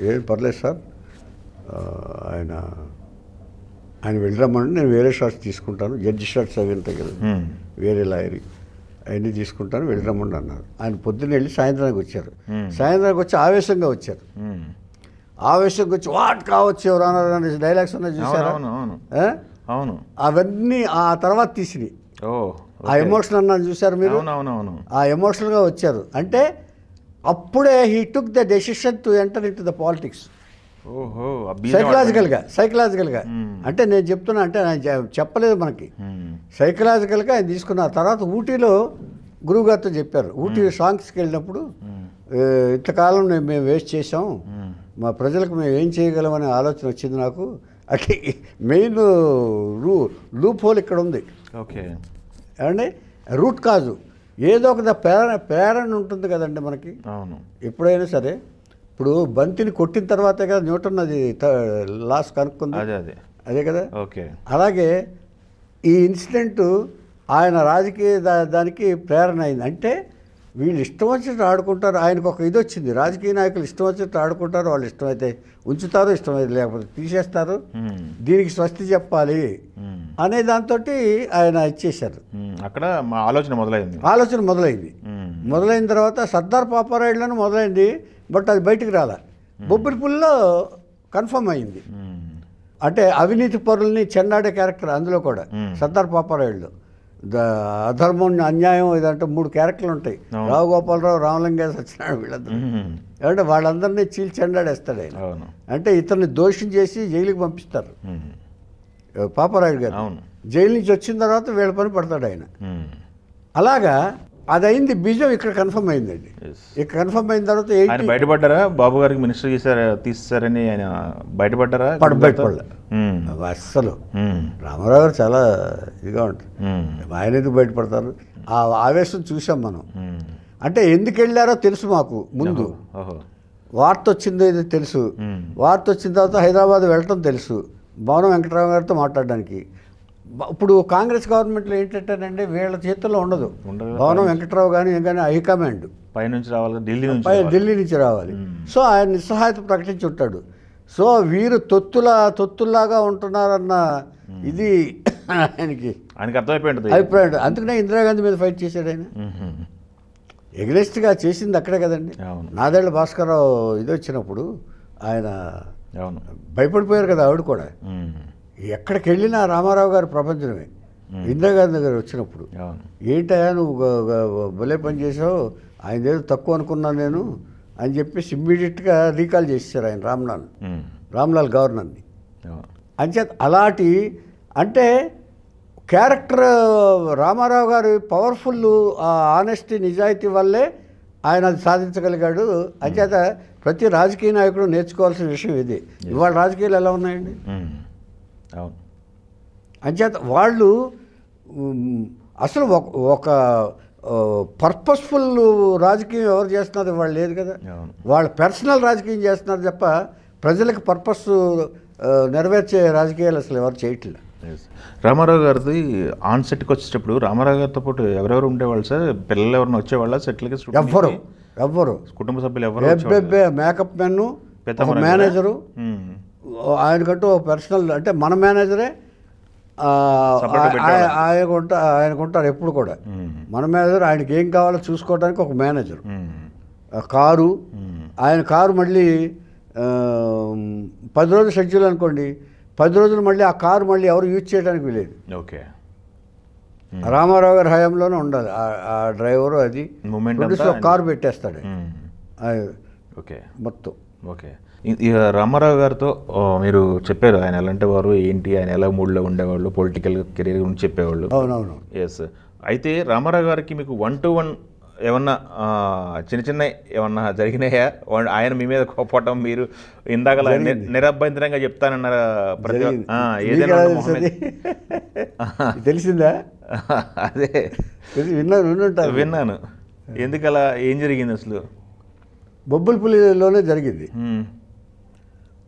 ఏం పర్లేదు సార్, ఆయన వెళ్ళరమ్మంటే నేను వేరే షార్ట్స్ తీసుకుంటాను, జడ్జి షార్ట్స్ అవి ఉంటాయి కదా, వేరే లాయరీ అవన్నీ తీసుకుంటాను, వెళ్ళరమ్మండి అన్నారు. ఆయన పొద్దున్న వెళ్ళి సాయంత్రానికి వచ్చారు. సాయంత్రానికి వచ్చి ఆవేశంగా వచ్చారు. ఆవేశంగా వచ్చి వాట్ కావచ్చు ఎవరన్నా డైలాగ్స్ ఉన్నాయి చూసారా, అవును, అవన్నీ ఆ తర్వాత తీసినాయి. ఆ ఎమోషన్ అన్నాను చూసారు మీరు, ఆ ఎమోషనల్గా వచ్చారు. అంటే అప్పుడే he took the decision to enter in to the politics. సైకలాజికల్గా అంటే నేను చెప్తున్నా, అంటే ఆయన చెప్పలేదు మనకి, సైకలాజికల్గా ఆయన తీసుకున్న తర్వాత ఊటీలో గురువుగారితో చెప్పారు. ఊటీ సాంగ్స్కి వెళ్ళినప్పుడు ఇంతకాలం మేము వేస్ట్ చేసాం, మా ప్రజలకు మేము ఏం చేయగలమనే ఆలోచన వచ్చింది నాకు. అంటే మెయిన్ లూప్ హోల్ ఇక్కడ ఉంది. ఓకే. ఏమండి, రూట్ కాజు ఏదో ఒక ప్రేరణ ఉంటుంది కదండి మనకి. అవును, ఎప్పుడైనా సరే. ఇప్పుడు బంతిని కొట్టిన తర్వాతే కదా న్యూటన్ అది లాస్ కనుక్కుంది, అదే కదా. ఓకే. అలాగే ఈ ఇన్సిడెంట్ ఆయన రాజకీయ దానికి ప్రేరణ అయింది. అంటే వీళ్ళు ఇష్టం వచ్చినట్టు ఆడుకుంటారు. ఆయనకు ఒక ఇది వచ్చింది, రాజకీయ నాయకులు ఇష్టం వచ్చినట్టు ఆడుకుంటారు, వాళ్ళు ఇష్టమైతే ఉంచుతారు, ఇష్టమైతే లేకపోతే తీసేస్తారు, దీనికి స్వస్తి చెప్పాలి అనే దాంతో ఆయన ఇచ్చేశారు. అక్కడ ఆలోచన మొదలైంది. మొదలైన తర్వాత సర్దార్ పాపారాయుడులను మొదలైంది, బట్ అది బయటికి రాలే. బొబ్బిలిపుల్లో కన్ఫర్మ్ అయింది. అంటే అవినీతి పరుల్ని చెన్నాడే క్యారెక్టర్ అందులో కూడా సర్దార్ పాపారాయుడులో. అధర్మం, అన్యాయం ఇదంటే 3 క్యారెక్టర్లు ఉంటాయి. రావు గోపాలరావు, రామలింగయ్య, సత్యనారాయణ, వీళ్ళందరూ. ఏమంటే వాళ్ళందరినీ చీల్చి చెండాడేస్తాడు ఆయన. అంటే ఇతన్ని దోషం చేసి జైలుకి పంపిస్తారు పాపారాయుడు గారు. జైలు నుంచి వచ్చిన తర్వాత వీళ్ళ పని పడతాడు ఆయన. అలాగా అది అయింది, బీజం ఇక్కడ కన్ఫర్మ్ అయిందండి. ఇక్కడ కన్ఫర్మ్ అయిన తర్వాత ఆయన బయటపడ్డారా? బాబు గారికి మినిస్టర్ తీసారని ఆయన బయటపడ్డారా? బయటపడలే అస్సలు. రామారావు గారు చాలా ఇదిగా ఉంటారు, ఆయన ఎందుకు బయటపడతారు? ఆ ఆవేశం చూసాం మనం. అంటే ఎందుకు వెళ్ళారో తెలుసు మాకు ముందు, వార్త వచ్చిందో ఇది తెలుసు. వార్త వచ్చిన తర్వాత హైదరాబాద్ వెళ్ళటం తెలుసు, భవనం వెంకటరావు గారితో మాట్లాడడానికి. ఇప్పుడు కాంగ్రెస్ గవర్నమెంట్లో ఏంటంటేనండి వీళ్ళ చేతుల్లో ఉండదు. భవనం వెంకటరావు కానీ హైకమాండ్ పైనుంచి రావాలి, ఢిల్లీ నుంచి రావాలి. సో ఆయన నిస్సహాయత ప్రకటించి ఉంటాడు. సో వీరు తొత్తుల్లాగా ఉంటున్నారన్న ఇది ఆయనకి అభిప్రాయం. అందుకనే ఇందిరాగాంధీ మీద ఫైట్ చేశాడు ఆయన. ఎగ్నెస్ట్గా చేసింది అక్కడే కదండి. నాదేళ్ల భాస్కరరావు ఇది వచ్చినప్పుడు ఆయన భయపడిపోయారు కదా ఆవిడ కూడా. ఎక్కడికి వెళ్ళినా రామారావు గారి ప్రపంచమే. ఇందిరాగాంధీ గారు వచ్చినప్పుడు ఏంటయ్యా నువ్వు భలే పని చేసావు, ఆయన ఏదో తక్కువ అనుకున్నాను నేను అని చెప్పేసి ఇమ్మీడియట్గా రీకాల్ చేశారు ఆయన రామ్లాల్ గవర్నర్ని. అంచేత అలాంటి అంటే క్యారెక్టర్ రామారావు గారి పవర్ఫుల్ ఆనెస్టీ నిజాయితీ వల్లే ఆయన అది సాధించగలిగాడు. అంచేత ప్రతి రాజకీయ నాయకుడు నేర్చుకోవాల్సిన విషయం ఇది. ఇవాళ రాజకీయాలు ఎలా ఉన్నాయండి? అంచేత వాళ్ళు అసలు ఒక పర్పస్ఫుల్ రాజకీయం ఎవరు చేస్తున్నారు వాళ్ళు లేదు కదా. వాళ్ళు పర్సనల్ రాజకీయం చేస్తున్నారు తప్ప ప్రజలకు పర్పస్ నెరవేర్చే రాజకీయాలు అసలు ఎవరు చేయట్లేదు. రామారావు గారిది ఆన్ సెట్కి వచ్చేటప్పుడు రామారావు గారితో పాటు ఎవరెవరు ఉండేవాళ్ళు సార్? పిల్లలు ఎవరైనా వచ్చేవాళ్ళ సెట్లకి? ఎవ్వరు కుటుంబ సభ్యులు ఎవరు? మేకప్ మెన్, మేనేజరు, ఆయనకంటూ పర్సనల్ అంటే మన మేనేజరే ఆయనకుంటారు ఎప్పుడు కూడా. మన మేనేజర్ ఆయనకి ఏం కావాలో చూసుకోవడానికి ఒక మేనేజరు, కారు, ఆయన కారు మళ్ళీ 10 రోజులు షెడ్యూల్ అనుకోండి, 10 రోజులు మళ్ళీ ఆ కారు మళ్ళీ ఎవరు యూజ్ చేయడానికి వీలేదు. ఓకే, రామారావు గారి హయాంలోనే ఉండాలి ఆ డ్రైవరు. అది కారు పెట్టేస్తాడు ఓకే మొత్తం. ఓకే, రామారావు గారితో మీరు చెప్పారు ఆయన ఎలాంటి వారు ఏంటి, ఆయన ఎలా మూడ్లో ఉండేవాళ్ళు, పొలిటికల్ కెరీర్ గురించి చెప్పేవాళ్ళు. అవునవును. ఎస్. అయితే రామారావు గారికి మీకు 1-to-1 ఏమన్నా చిన్న ఏమన్నా జరిగినాయా? ఆయన మీ మీద కోపడటం, మీరు ఇందాక నిరభ్యంతరంగా చెప్తానన్నారా? తెలిసిందా? అదే విన్నాను. ఎందుకలా, ఏం జరిగింది అసలు? బొబ్బిలిపుల్లిలోనే జరిగింది.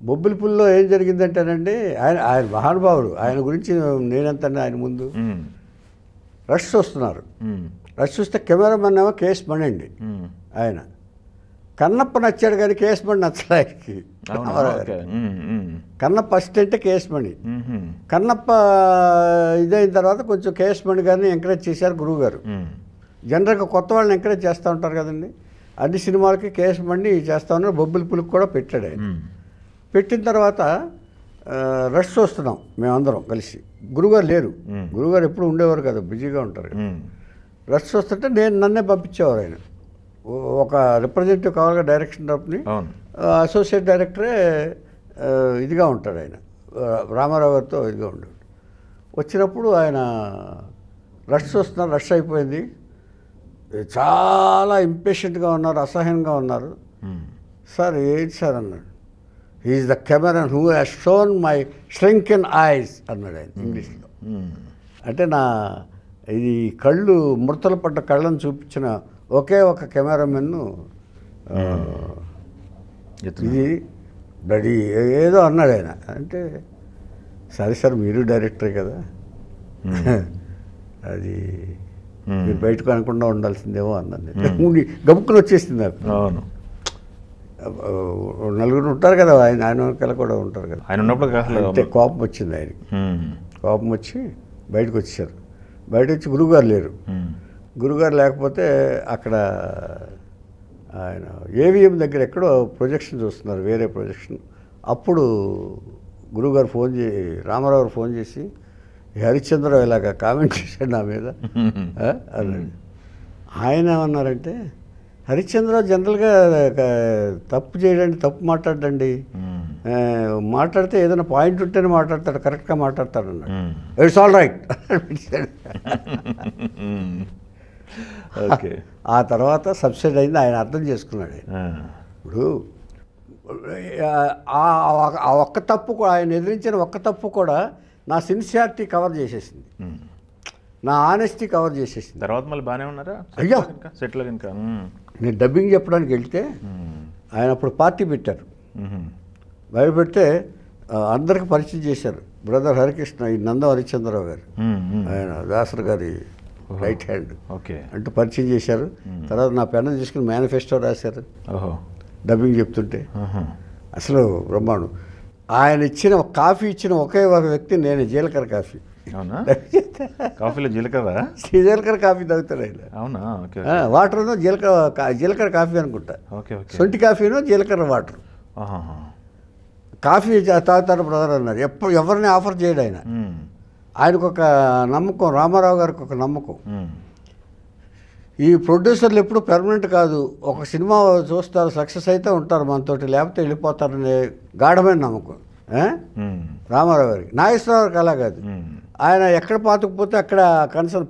బొబ్బిలిపుల్లిలో ఏం జరిగిందంటేనండి, ఆయన మహానుభావుడు, ఆయన గురించి నేనంతా ఆయన ముందు రష్ వస్తున్నారు. రష్ చూస్తే కెమెరామెన్ ఏమో కేఎస్ మణి అండి. ఆయన కన్నప్ప నచ్చాడు కానీ కేఎస్ మణి నచ్చలే ఆయనకి. కన్నప్ప అసిస్టెంటే కేఎస్ మణి. కన్నప్ప ఇదైన తర్వాత కొంచెం కేఎస్ మణి గారిని ఎంకరేజ్ చేశారు గురువు గారు. జనరల్గా కొత్త వాళ్ళని ఎంకరేజ్ చేస్తూ ఉంటారు కదండి. అన్ని సినిమాలకి కేఎస్ మణి చేస్తూ ఉన్నారు. బొబ్బిలిపుల్లికి కూడా పెట్టాడు ఆయన. పెట్టిన తర్వాత రష్ వస్తున్నాం మేమందరం కలిసి. గురువుగారు లేరు, గురువుగారు ఎప్పుడు ఉండేవారు కదా, బిజీగా ఉంటారు. రష్ వస్తుంటే నన్నే పంపించేవారు ఆయన. ఒక రిప్రజెంటేటివ్ కావాలిగా డైరెక్షన్ తరపుని, అసోసియేట్ డైరెక్టరే ఇదిగా ఉంటాడు ఆయన, రామారావు గారితో ఇదిగా ఉండేవాడు. వచ్చినప్పుడు ఆయన రష్ వస్తున్నారు, రష్ అయిపోయింది, చాలా ఇంపేషెంట్గా ఉన్నారు, అసహ్యంగా ఉన్నారు. సార్ ఏంటి సార్ అన్నాడు. He's the cameraman who has shown my shrunken eyes అన్నాడు ఆయన ఇంగ్లీష్లో. అంటే నా ఇది కళ్ళు ముడతలు పడ్డ కళ్ళను చూపించిన ఒకే ఒక కెమెరామెన్ ఇది డీ ఏదో అన్నాడు ఆయన. అంటే సరే సార్ మీరు డైరెక్టరే కదా, అది మీరు బయటకు అనకుండా ఉండాల్సిందేమో అన్నాను. గబుక్కుని వచ్చేసింది నాకు. అవును, నలుగురు ఉంటారు కదా, ఆయన వెనకాల కూడా ఉంటారు కదా. ఆయన ఉన్నప్పుడు అంటే కోపం వచ్చింది ఆయనకి. కోపం వచ్చి బయటకు వచ్చేసారు. బయట వచ్చి గురువుగారు లేరు. గురువుగారు లేకపోతే అక్కడ ఆయన ఏవిఎం దగ్గర ఎక్కడో ప్రొజెక్షన్ చూస్తున్నారు, వేరే ప్రొజెక్షన్. అప్పుడు గురువుగారు రామారావు గారు ఫోన్ చేసి హరిశ్చంద్రరావు ఇలాగ కామెంట్ చేశాడు నా మీద అన్నాడు. ఆయన ఏమన్నారంటే, హరిశ్చంద్రరావు జనరల్గా తప్పు చేయడానికి, తప్పు మాట్లాడండి, మాట్లాడితే ఏదైనా పాయింట్ ఉంటేనే మాట్లాడతాడు, కరెక్ట్గా మాట్లాడతాడు అన్నాడు. It's all right. ఓకే. ఆ తర్వాత సబ్సిడీ అయింది, ఆయన అర్థం చేసుకున్నాడు ఆయన. ఇప్పుడు ఆ ఒక్క తప్పు కూడా, ఆయన ఎదిరించిన ఒక్క తప్పు కూడా నా సిన్సియారిటీ కవర్ చేసేసింది, నా ఆనెస్టీ కవర్ చేసేసింది. తర్వాత మళ్ళీ బాగానే ఉన్నారా? అయ్యో సెటిల్ కనుక నేను డబ్బింగ్ చెప్పడానికి వెళ్తే ఆయన అప్పుడు పార్టీ పెట్టారు. భయపెడితే అందరికి పరిచయం చేశారు. బ్రదర్ హరికృష్ణ, ఈ నందం హరిశ్చంద్రరావు గారు, ఆయన దాసర్ గారి రైట్ హ్యాండ్. ఓకే. అంటూ పరిచయం చేశారు. తర్వాత నా పెన్ను తీసుకుని మేనిఫెస్టో రాశారు డబ్బింగ్ చెప్తుంటే. అసలు బ్రహ్మాండం. ఆయన ఇచ్చిన కాఫీ ఇచ్చిన ఒకే ఒక వ్యక్తి నేను, జీలకర్ర కాఫీ. అవునా? కాఫీలో జీలకర్ర? జీలకర్ర కాఫీ తాగుతాడు ఆయన. అవునా? వాటర్ను జీలకర్ర కాఫీ అనుకుంటా. సొంటి కాఫీను జీలకర్ర వాటర్. కాఫీ తాగుతారు బ్రదర్ అన్నారు. ఎవరిని ఆఫర్ చేయడు ఆయన. ఆయనకు ఒక నమ్మకం, రామారావు గారికి ఒక నమ్మకం, ఈ ప్రొడ్యూసర్లు ఎప్పుడు పెర్మనెంట్ కాదు, ఒక సినిమా చూస్తారు, సక్సెస్ అయితే ఉంటారు మనతోటి, లేకపోతే వెళ్ళిపోతారనే గాఢమైన నమ్మకం రామారావు గారికి. నాగేశ్వరరావు గారికి అలా కాదు. ఆయన ఎక్కడ పాతుకుపోతే అక్కడ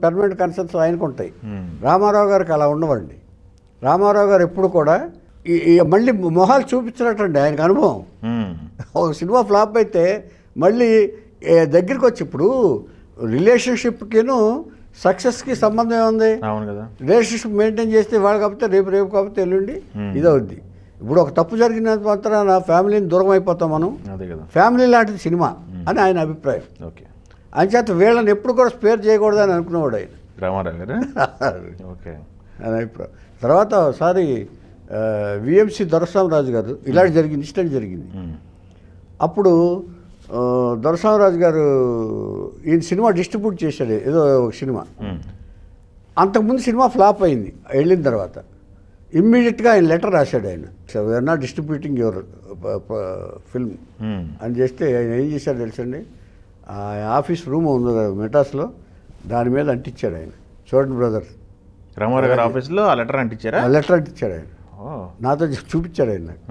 పెర్మనెంట్ కన్సర్న్స్ ఆయనకు ఉంటాయి. రామారావు గారికి అలా ఉండవండి. రామారావు గారు ఎప్పుడు కూడా మళ్ళీ మొహాలు చూపించినట్టండి ఆయనకు అనుభవం. ఒక సినిమా ఫ్లాప్ అయితే మళ్ళీ దగ్గరికి వచ్చి, ఇప్పుడు రిలేషన్షిప్కిను సక్సెస్కి సంబంధం ఏముంది? అవును కదా. రిలేషన్షిప్ మెయింటైన్ చేస్తే వాళ్ళు కాకపోతే రేపు కాకపోతే ఎల్లుండి ఇదవుద్ది. ఇప్పుడు ఒక తప్పు జరిగినంత మాత్రాన ఫ్యామిలీని దూరం అయిపోతాం మనం. అదే కదా, ఫ్యామిలీ లాంటిది సినిమా అని ఆయన అభిప్రాయం. ఓకే. అంచేత వీళ్ళని ఎప్పుడు కూడా స్పేర్ చేయకూడదని అనుకునేవాడు ఆయన, రామారావు గారు. ఓకే. ఆయన అభిప్రాయం. తర్వాత ఒకసారి విఎంసి దొరస్వామిరాజు గారు ఇలాంటి జరిగింది, ఇన్సిడెంట్ జరిగింది. అప్పుడు దొరస్వామిరాజు గారు ఈయన సినిమా డిస్ట్రిబ్యూట్ చేశాడు, ఏదో ఒక సినిమా. అంతకుముందు సినిమా ఫ్లాప్ అయింది. వెళ్ళిన తర్వాత ఇమ్మీడియట్గా ఆయన లెటర్ రాశాడు. ఆయన we are not distributing your film అని చేస్తే ఆయన ఏం చేశాడు తెలుసండి, ఆఫీస్ రూమ్ ఉంది మెటాస్లో, దాని మీద అంటించాడు ఆయన. చూడండి బ్రదర్, రామారావు గారు ఆఫీస్లో ఆ లెటర్ అంటించారా? ఆ లెటర్ అంటించాడు ఆయన, నాతో చూపించాడు ఆయన నాకు.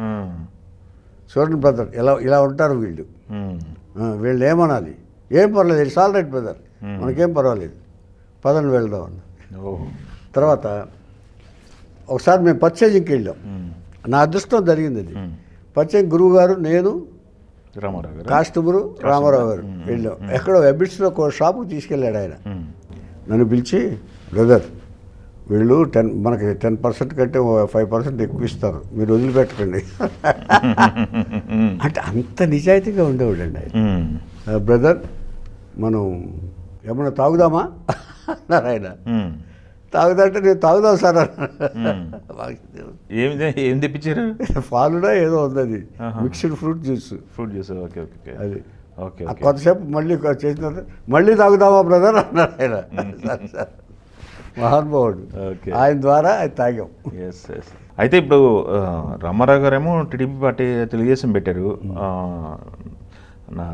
చూడండి బ్రదర్, ఇలా ఉంటారు వీళ్ళు, వీళ్ళు ఏమనాలి, ఏం పర్వాలేదు, ఇట్స్ ఆల్ రైట్ బ్రదర్, మనకేం పర్వాలేదు, పదండి వెళ్దాం అన్న. తర్వాత ఒకసారి మేము పర్చేజింగ్కి వెళ్ళాం. నా అదృష్టం జరిగింది అది. పర్చేజింగ్ గురువు గారు, నేను, రామారావు గారు, కాస్ట్యూమరు రామారావు గారు వెళ్ళాం. ఎక్కడో ఎబిట్స్లో షాపుకి తీసుకెళ్ళాడు ఆయన. నన్ను పిలిచి, బ్రదర్ వీళ్ళు మనకి 10% కంటే 5% ఎక్కువ ఇస్తారు, మీరు వదిలిపెట్టకండి అంటే అంత నిజాయితీగా ఉండేవాడండి ఆయన. బ్రదర్ మనం ఏమన్నా తాగుదామా అన్నారు ఆయన. తాగుదంటే నేను తాగుదాం సార్ ఏం తెప్పించారు? ఫాలుడా ఏదో ఉంది, అది mixed fruit juice. Okay okay. అది ఓకే. కొంతసేపు మళ్ళీ చేసిన తర్వాత మళ్ళీ తాగుదామా బ్రదర్ అన్నారు ఆయన. మహానుభావుడు, ఆయన ద్వారా అది తాగాం. అయితే ఇప్పుడు రామారావు గారేమో టీడీపీ పార్టీ, తెలుగుదేశం పెట్టారు,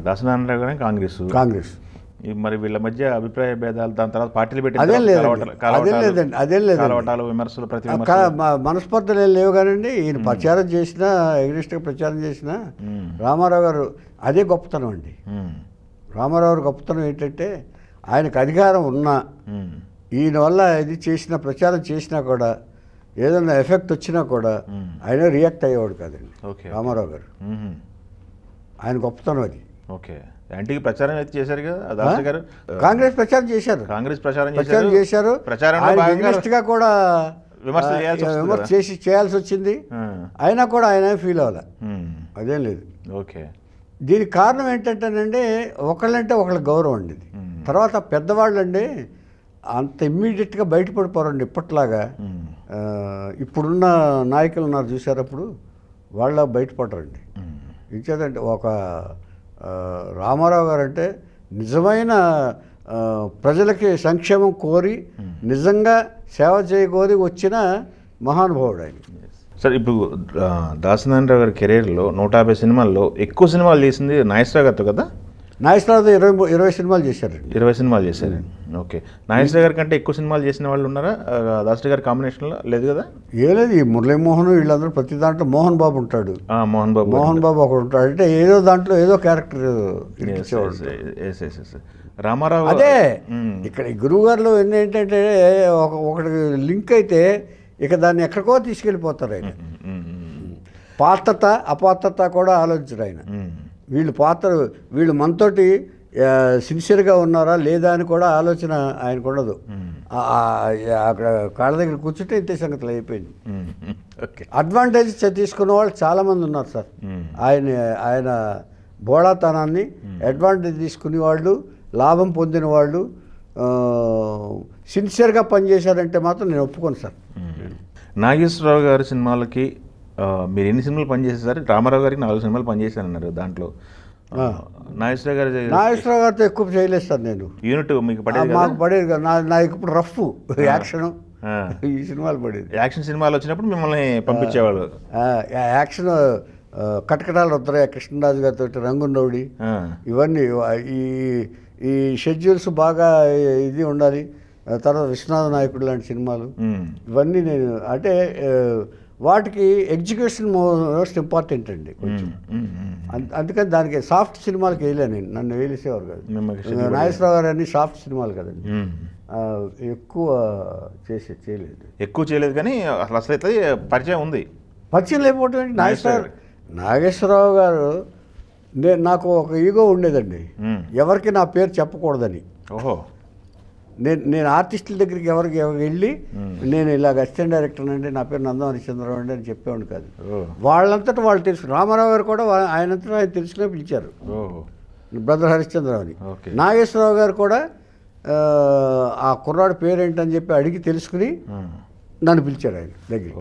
దాసనారాయణరావు గారు కాంగ్రెస్. మరి వీళ్ళ మధ్య అభిప్రాయ భేదాలు, దాని తర్వాత పార్టీలు పెట్టి విమర్శలు, ప్రతి మనస్పర్ధలు లేవు కానండి. ఈయన ప్రచారం చేసినా, ఎగ్నిస్ట్గా ప్రచారం చేసినా రామారావు గారు అదే గొప్పతనం అండి. రామారావు గారు గొప్పతనం ఏంటంటే, ఆయనకు అధికారం ఉన్నా, ఈయన వల్ల ఇది చేసినా, ప్రచారం చేసినా కూడా, ఏదైనా ఎఫెక్ట్ వచ్చినా కూడా ఆయన రియాక్ట్ అయ్యేవాడు కాదండి రామారావు గారు. ఆయన గొప్పతనం అది. ఓకే. యాంటీకి ప్రచారం అయితే చేశారు కదా దాస్ గారు, కాంగ్రెస్ ప్రచారం చేశారు, ప్రచారం కూడా విమర్శ చేయాల్సి వచ్చింది. అయినా కూడా ఆయన ఫీల్ అవ్వాలి, అదేం లేదు. ఓకే. దీనికి కారణం ఏంటంటేనండి, ఒకళ్ళంటే ఒకళ్ళకి గౌరవం అండి. తర్వాత పెద్దవాళ్ళు అండి అంత ఇమ్మీడియట్గా బయటపడిపోరండి ఇప్పట్లాగా. ఇప్పుడున్న నాయకులు ఉన్నారు చూసారు, అప్పుడు వాళ్ళ బయటపడరండి. ఇంకేదంటే ఒక రామారావు గారు అంటే నిజమైన ప్రజలకి సంక్షేమం కోరి, నిజంగా సేవ చేయకోరి వచ్చిన మహానుభావుడు ఆయన. సార్, ఇప్పుడు దాసనారాయణరావు గారి కెరీర్లో 150 సినిమాల్లో ఎక్కువ సినిమాలు చేసింది నాగేశ్వరరావు గారితో కదా? నాగేశ్వరరావుతో 20 సినిమాలు చేశారు. 20 సినిమాలు చేశారు. ఓకే. నాగేశ్వరరావు గారి కంటే ఎక్కువ సినిమాలు చేసిన వాళ్ళు ఉన్నారా దాసరి గారి కాంబినేషన్లో? లేదు కదా? ఏ లేదు, ఈ మురళీమోహన్ వీళ్ళందరూ ప్రతి దాంట్లో మోహన్ బాబు ఉంటాడు. మోహన్ బాబు ఒకడు ఉంటాడు. అంటే ఏదో దాంట్లో ఏదో క్యారెక్టర్. రామారావు అదే ఇక్కడ ఈ గురువుగారిలో ఏంటంటే ఒకటి లింక్ అయితే ఇక దాన్ని ఎక్కడికో తీసుకెళ్ళిపోతారు ఆయన. పాత్రత అపాత్రత కూడా ఆలోచించరు ఆయన. వీళ్ళు మనతోటి సిన్సియర్గా ఉన్నారా లేదా అని కూడా ఆలోచన ఆయనకు ఉండదు. అక్కడ కాళ్ళ దగ్గర కూర్చుంటే ఇంతే సంగతులు అయిపోయింది. అడ్వాంటేజ్ తీసుకున్న వాళ్ళు చాలామంది ఉన్నారు సార్. ఆయన బోళాతనాన్ని అడ్వాంటేజ్ తీసుకునే వాళ్ళు, లాభం పొందిన వాళ్ళు, సిన్సియర్గా పనిచేశారంటే మాత్రం నేను ఒప్పుకోను సార్. నాగేశ్వరరావు గారి సినిమాలకి మీరు ఎన్ని సినిమాలు పనిచేసేసారు? రామారావు గారికి 4 సినిమాలు పనిచేశానన్నారు. దాంట్లో నాగేశ్వరరావు గారితో ఎక్కువ చేయలేదు సార్ నేను. యూనిట్ మీకు పడేది? మాకు పడేది కదా. నాకు ఇప్పుడు రఫ్ యాక్షన్ ఈ సినిమాలు పడేది. యాక్షన్ సినిమాలు వచ్చినప్పుడు మిమ్మల్ని పంపించేవాళ్ళు. యాక్షన్ కటకటాల రుద్రయ్య, కృష్ణరాజు గారితో, రంగున్నౌడి, ఇవన్నీ ఈ షెడ్యూల్స్ బాగా ఇది ఉండాలి. తర్వాత విశ్వనాథ నాయకుడు లాంటి సినిమాలు, ఇవన్నీ నేను అంటే వాటికి ఎగ్జిక్యూషన్ మోస్ట్ ఇంపార్టెంట్ అండి కొంచెం. అందుకని దానికి సాఫ్ట్ సినిమాలకి వేయలే నేను. నన్ను వేసేవారు కాదు. నాగేశ్వరరావు గారు అన్ని సాఫ్ట్ సినిమాలు కదండి. ఎక్కువ చేయలేదు కానీ అసలు అయితే పరిచయం ఉంది. పరిచయం లేకపోవటం ఏంటి? నాగేశ్వరరావు గారు నాకు ఒక ఈగో ఉండేదండి, ఎవరికి నా పేరు చెప్పకూడదని. ఓహో. నేను ఆర్టిస్టుల దగ్గరికి ఎవరికి వెళ్ళి నేను ఇలాగ అసిస్టెంట్ డైరెక్టర్ అండి, నా పేరు నందం హరిశ్చంద్రరావు అండి అని చెప్పేవాడు కాదు. వాళ్ళంతటా వాళ్ళు తెలుసు. రామారావు గారు కూడా ఆయనంతటా ఆయన తెలుసుకునే పిలిచారు, బ్రదర్ హరిశ్చంద్రరావు అని. నాగేశ్వరరావు గారు కూడా ఆ కుర్రాడు పేరేంటని చెప్పి అడిగి తెలుసుకుని నన్ను పిలిచారు ఆయన దగ్గర.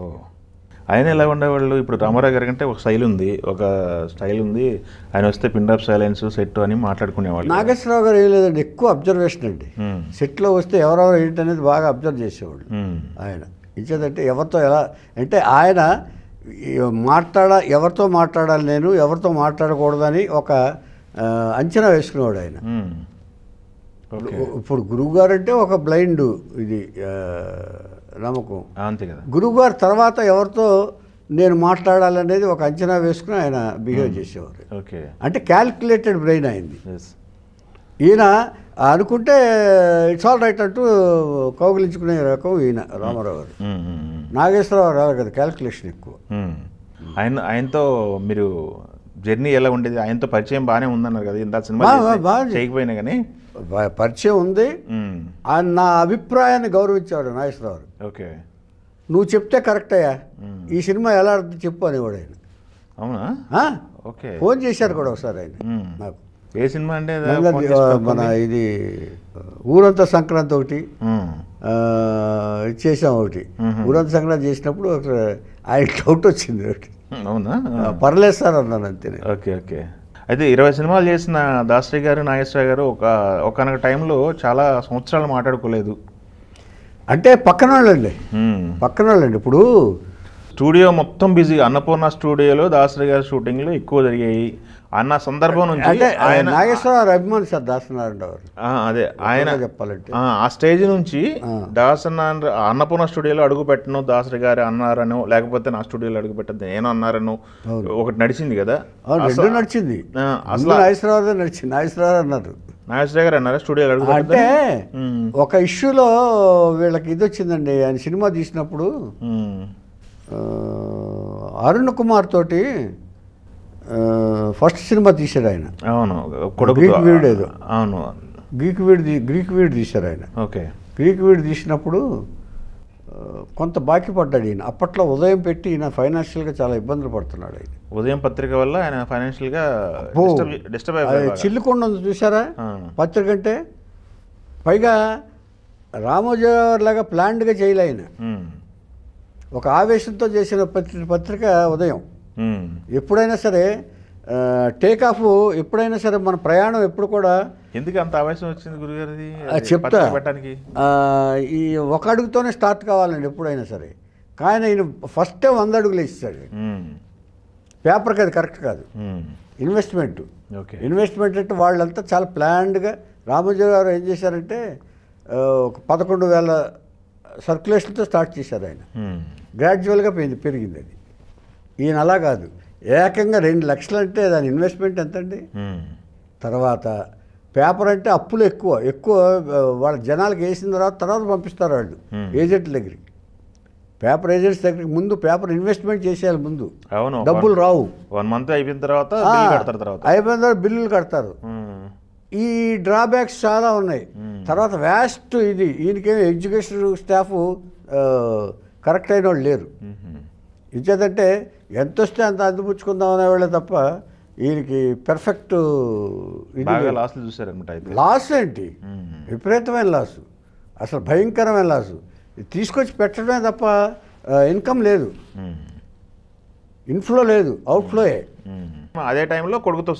ఆయన ఎలా ఉండేవాళ్ళు? ఇప్పుడు రామారావు గారి కంటే ఒక స్టైల్ ఉంది, ఆయన వస్తే పిండ్ ఆఫ్ సైలెన్స్ సెట్ అని మాట్లాడుకునేవాళ్ళు. నాగేశ్వరరావు గారు ఏం లేదండి, ఎక్కువ అబ్జర్వేషన్ అండి. సెట్లో వస్తే ఎవరెవరు ఏంటనేది బాగా అబ్జర్వ్ చేసేవాళ్ళు ఆయన. ఇచ్చేదంటే ఎవరితో ఎలా అంటే ఆయన ఎవరితో మాట్లాడాలి, నేను ఎవరితో మాట్లాడకూడదని ఒక అంచనా వేసుకునేవాడు ఆయన. ఇప్పుడు గురువుగారు అంటే ఒక బ్లైండ్ ఇది నమ్మకం అంతే కదా. గురువుగారు తర్వాత ఎవరితో నేను మాట్లాడాలనేది ఒక అంచనా వేసుకుని ఆయన బిహేవ్ చేసేవారు. అంటే క్యాల్కులేటెడ్ బ్రెయిన్ అయింది. ఈయన అనుకుంటే ఇట్స్ ఆల్ రైట్ అంటూ కౌగిలించుకునే రకం ఈయన రామారావు గారు. నాగేశ్వరరావు రావు కదా, క్యాల్కులేషన్ ఎక్కువ. ఆయనతో మీరు జర్నీ ఎలా ఉండేది? ఆయనతో పరిచయం బాగానే ఉందన్నారు కదా, ఇంత సినిమా చేయకపోయినా కానీ పరిచయం ఉంది. ఆయన నా అభిప్రాయాన్ని గౌరవించేవాడు నాగేశ్వరరావు. ఓకే, నువ్వు చెప్తే కరెక్ట్ అయ్యా, ఈ సినిమా ఎలా అర్థం చెప్పు అనేవాడు ఆయన. అవునా? ఓకే. ఫోన్ చేశారు కూడా ఒకసారి ఆయన నాకు. ఏ సినిమా అంటే? మన ఇది ఊరంతా సంక్రాంతి ఒకటి చేసాం. ఒకటి ఊరంతా సంక్రాంతి చేసినప్పుడు ఆయన డౌట్ వచ్చింది ఒకటి. అవునా? పర్లేదు సార్ అన్నాను అంతే. Okay okay. అయితే 20 సినిమాలు చేసిన దాసరి గారు, నాగేశ్వరరావు గారు ఒకనొక టైంలో చాలా సంవత్సరాలు మాట్లాడుకోలేదు. అంటే పక్కన వాళ్ళండి. ఇప్పుడు స్టూడియో మొత్తం బిజీ. అన్నపూర్ణ స్టూడియోలో దాసరి గారి షూటింగ్లు ఎక్కువ జరిగాయి అన్న సందర్భం నుంచి అంటే ఆయన నాగేశ్వరరావు అభిమాని సార్ దాసనారాయణ గారు. అదే ఆయన చెప్పాలంటే ఆ స్టేజ్ నుంచి అన్నపూర్ణ స్టూడియోలో అడుగు పెట్టను దాసరి గారు అన్నారనో, లేకపోతే నా స్టూడియోలో అడుగు పెట్టద్దు నేను అన్నారనో ఒకటి నడిచింది కదా. నడిచింది అసలు నాగేశ్వరరావు నడిచింది. నాగేశ్వరరావు అన్నారు, నాగేశ్వరరావు గారు అన్నారా స్టూడియోలో అడుగు అంటే ఒక ఇష్యూలో వీళ్ళకి ఇది వచ్చిందండి. ఆయన సినిమా తీసినప్పుడు అరుణ్ కుమార్ తోటి ఫస్ట్ సినిమా తీశారు ఆయన. అవును, గ్రీక్ వీడ్ ఏదో. అవును, గ్రీక్ వీడ్ తీశారు ఆయన. ఓకే. గ్రీక్ వీడ్ తీసినప్పుడు కొంత బాకీ పడ్డాడు ఈయన. అప్పట్లో ఉదయం పెట్టి ఈయన ఫైనాన్షియల్గా చాలా ఇబ్బందులు పడుతున్నాడు ఆయన. ఉదయం పత్రిక వల్ల ఆయన ఫైనాన్షియల్గా చిల్లుకొండ ఉంది చూసారా పత్రిక అంటే. పైగా రామోజీలాగా ప్లాన్డ్గా చేయలే ఆయన, ఒక ఆవేశంతో చేసిన పత్రిక ఉదయం. ఎప్పుడైనా సరే టేక్ ఆఫ్, ఎప్పుడైనా సరే మన ప్రయాణం ఎప్పుడు కూడా. ఎందుకు అంత ఆవేశం వచ్చింది గురుగారిది? చెప్తా. ఈ ఒక అడుగుతోనే స్టార్ట్ కావాలండి ఎప్పుడైనా సరే. కానీ ఆయన ఫస్టే 100 అడుగులు ఇస్తాడు. పేపర్కి అది కరెక్ట్ కాదు. ఇన్వెస్ట్మెంట్ అంటే వాళ్ళంతా చాలా ప్లాన్డ్గా. రామోజీ గారు ఏం చేశారంటే ఒక 11,000 సర్క్యులేషన్తో స్టార్ట్ చేశారు ఆయన. గ్రాడ్యువల్గా పెరిగింది అది. ఈయన అలా కాదు, ఏకంగా 2 లక్షలు అంటే దాని ఇన్వెస్ట్మెంట్ ఎంతండి. తర్వాత పేపర్ అంటే అప్పులు ఎక్కువ వాళ్ళ జనాలకు వేసిన తర్వాత పంపిస్తారు వాళ్ళు ఏజెంట్ల దగ్గరికి. పేపర్ ఏజెంట్స్ దగ్గరికి ముందు పేపర్ ఇన్వెస్ట్మెంట్ చేసేయాలి ముందు, అవును, డబ్బులు రావు. 1 month అయిపోయిన తర్వాత అయిపోయిన తర్వాత బిల్లులు కడతారు. ఈ డ్రాబ్యాక్స్ చాలా ఉన్నాయి. తర్వాత వ్యాస్ట్ ఇది, ఈయనకేమో ఎడ్యుకేషన్ స్టాఫ్ కరెక్ట్ అయిన వాళ్ళు లేరు. ఇచ్చేదంటే ఎంత వస్తే అంత అందిపుచ్చుకుందాం అనేవాళ్ళే తప్ప ఈయనకి పెర్ఫెక్ట్ లాస్ ఏంటి, విపరీతమైన లాసు, అసలు భయంకరమైన లాసు. తీసుకొచ్చి పెట్టడమే తప్ప ఇన్కమ్ లేదు, ఇన్ఫ్లో లేదు, అవుట్ఫ్లోయే. అదే టైంలో కొడుకుతో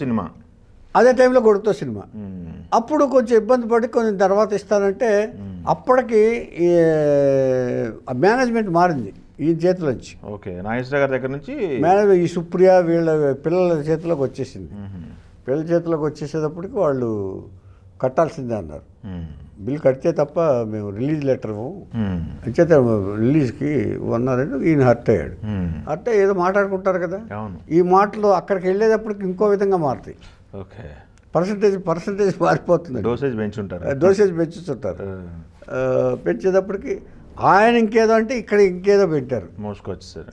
సినిమా అప్పుడు కొంచెం ఇబ్బంది పడి కొంచెం తర్వాత ఇస్తానంటే అప్పటికి మేనేజ్మెంట్ మారింది ఈ చేతిలోంచి. ఓకే, నాగేశ్వర గారి దగ్గర నుంచి మేనేజ్మెంట్ ఈ సుప్రియ వీళ్ళ పిల్లల చేతిలోకి వచ్చేసింది. పిల్లల చేతిలోకి వచ్చేసేటప్పటికి వాళ్ళు కట్టాల్సిందే అన్నారు. బిల్ కడితే తప్ప మేము రిలీజ్ లెటర్ అంచేత రిలీజ్కి ఉన్నారని ఈయన హర్ట్ అయ్యాడు. హర్ట్ ఏదో మాట్లాడుకుంటారు కదా, ఈ మాటలు అక్కడికి వెళ్ళేటప్పటికి ఇంకో విధంగా మారుతాయి. ఓకే, పర్సంటేజ్ మారిపోతుంది. డోసేజ్ పెంచుతుంటారు. పెంచేటప్పటికి ఆయన ఇంకేదో అంటే ఇక్కడ ఇంకేదో పెట్టారు, మోసుకొచ్చేసారు.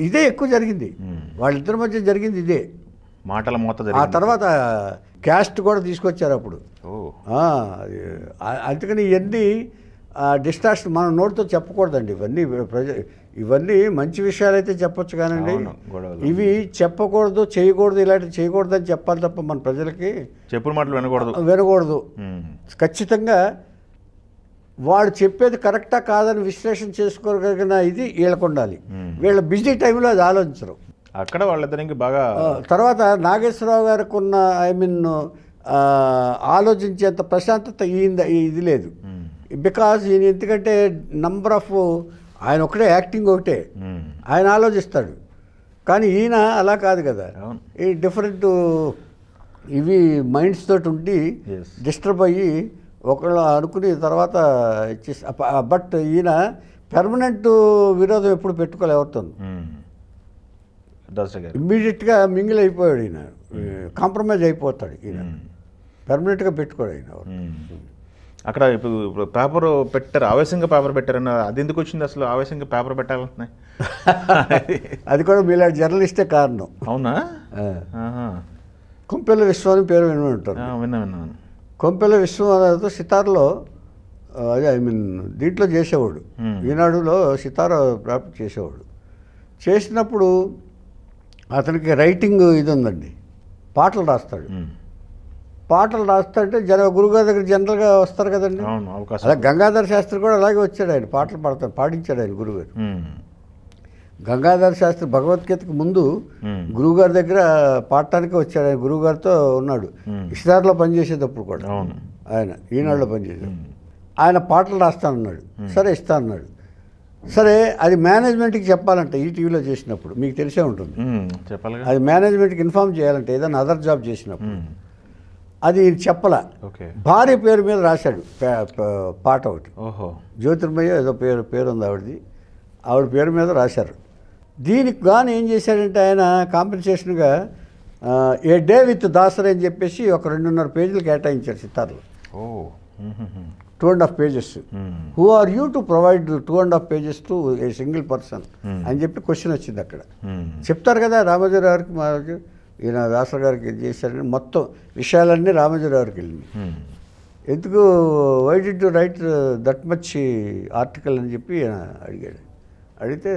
ఇదే ఎక్కువ జరిగింది వాళ్ళిద్దరి మధ్య జరిగింది ఇదే మాటల మొత్తం. ఆ తర్వాత క్యాస్ట్ కూడా తీసుకొచ్చారు అప్పుడు. అందుకని ఇవన్నీ డిస్టార్షన్ మనం నోటితో చెప్పకూడదండి. ఇవన్నీ మంచి విషయాలు అయితే చెప్పొచ్చు కానండి, ఇవి చెప్పకూడదు, చేయకూడదు, ఇలాంటివి చేయకూడదు అని చెప్పాలి తప్ప మన ప్రజలకి చెప్పుడు మాటలు వినకూడదు. ఖచ్చితంగా వాడు చెప్పేది కరెక్టా కాదని విశ్లేషణ చేసుకోగలిగిన ఇది వీళ్ళకు ఉండాలి. వీళ్ళ బిజీ టైంలో అది ఆలోచించరు. అక్కడ వాళ్ళిద్దరికి బాగా తర్వాత నాగేశ్వరరావు గారికి ఉన్న ఆలోచించేంత ప్రశాంతత ఇది లేదు. బికాజ్ ఈయన ఎందుకంటే నంబర్ ఆఫ్ ఆయన ఒకటే యాక్టింగ్ ఒకటే, ఆయన ఆలోచిస్తాడు. కానీ ఈయన అలా కాదు కదా, ఈ డిఫరెంట్ ఇవి మైండ్స్ తోటి ఉండి డిస్టర్బ్ అయ్యి ఒకళ్ళు అనుకుని తర్వాత ఇచ్చేసి. బట్ ఈయన పెర్మనెంట్ విరోధం ఎప్పుడు పెట్టుకోలే ఎవరితో. ఇమ్మీడియట్గా మింగిల్ అయిపోయాడు ఈయన, కాంప్రమైజ్ అయిపోతాడు ఈయన, పెర్మనెంట్గా పెట్టుకోడు ఆయన. అక్కడ ఇప్పుడు పేపర్ పెట్టారు, ఆవేశంగా పేపర్ పెట్టారన్న, అది ఎందుకు వచ్చింది అసలు ఆవేశంగా పేపర్ పెట్టాలంటున్నాయి? అది కూడా మీలాంటి జర్నలిస్టే కారణం. అవునా? కొంపెల్ల విశ్వం అని పేరు విని ఉంటారు. విన్నాను. కొంపెల్ల విశ్వం అనేది సితార్లో అదే దీంట్లో చేసేవాడు, ఈనాడులో సితార ప్రాప్తి చేసేవాడు. చేసినప్పుడు అతనికి రైటింగ్ ఇది ఉందండి, పాటలు రాస్తాడు. పాటలు రాస్తాడంటే గురుగారి దగ్గర జనరల్గా వస్తారు కదండి. అలా గంగాధర శాస్త్రి కూడా అలాగే వచ్చాడు, ఆయన పాటలు పాడించాడు ఆయన గురుగారు. గంగాధర శాస్త్రి భగవద్గీతకు ముందు గురువుగారి దగ్గర పాడటానికి వచ్చాడు. ఆయన గురువుగారితో ఉన్నాడు ఇష్టార్లో పనిచేసేటప్పుడు కూడా, ఆయన ఈనాడులో పనిచేసాడు. ఆయన పాటలు రాస్తానన్నాడు, సరే ఇస్తానన్నాడు. సరే అది మేనేజ్మెంట్కి చెప్పాలంటే ఈ టీవీలో చేసినప్పుడు మీకు తెలిసే ఉంటుంది, అది మేనేజ్మెంట్కి ఇన్ఫార్మ్ చేయాలంటే ఏదైనా అదర్ జాబ్ చేసినప్పుడు అది చెప్పలా. భార్య పేరు మీద రాశాడు పాట ఒకటి, జ్యోతిర్మయ్య ఏదో పేరు ఉంది ఆవిడది, ఆవిడ పేరు మీద రాశారు. దీనికి గాను ఏం చేశాడంటే ఆయన కాంపెన్సేషన్గా ఏ డే విత్ దాసరి అని చెప్పేసి ఒక 2.5 పేజీలు కేటాయించారు సితార్లో. 2.5 pages. Who are you to provide 2.5 pages to a single person అని చెప్పి క్వశ్చన్ వచ్చింది అక్కడ. చెప్తారు కదా రామోజీరావు గారికి, ఈయన దాసరి గారికి ఏం చేశారని మొత్తం విషయాలన్నీ రామోజీరావు గారికి వెళ్ళింది. ఎందుకు why did you write that much article అని చెప్పి ఆయన అడిగాడు. అడిగితే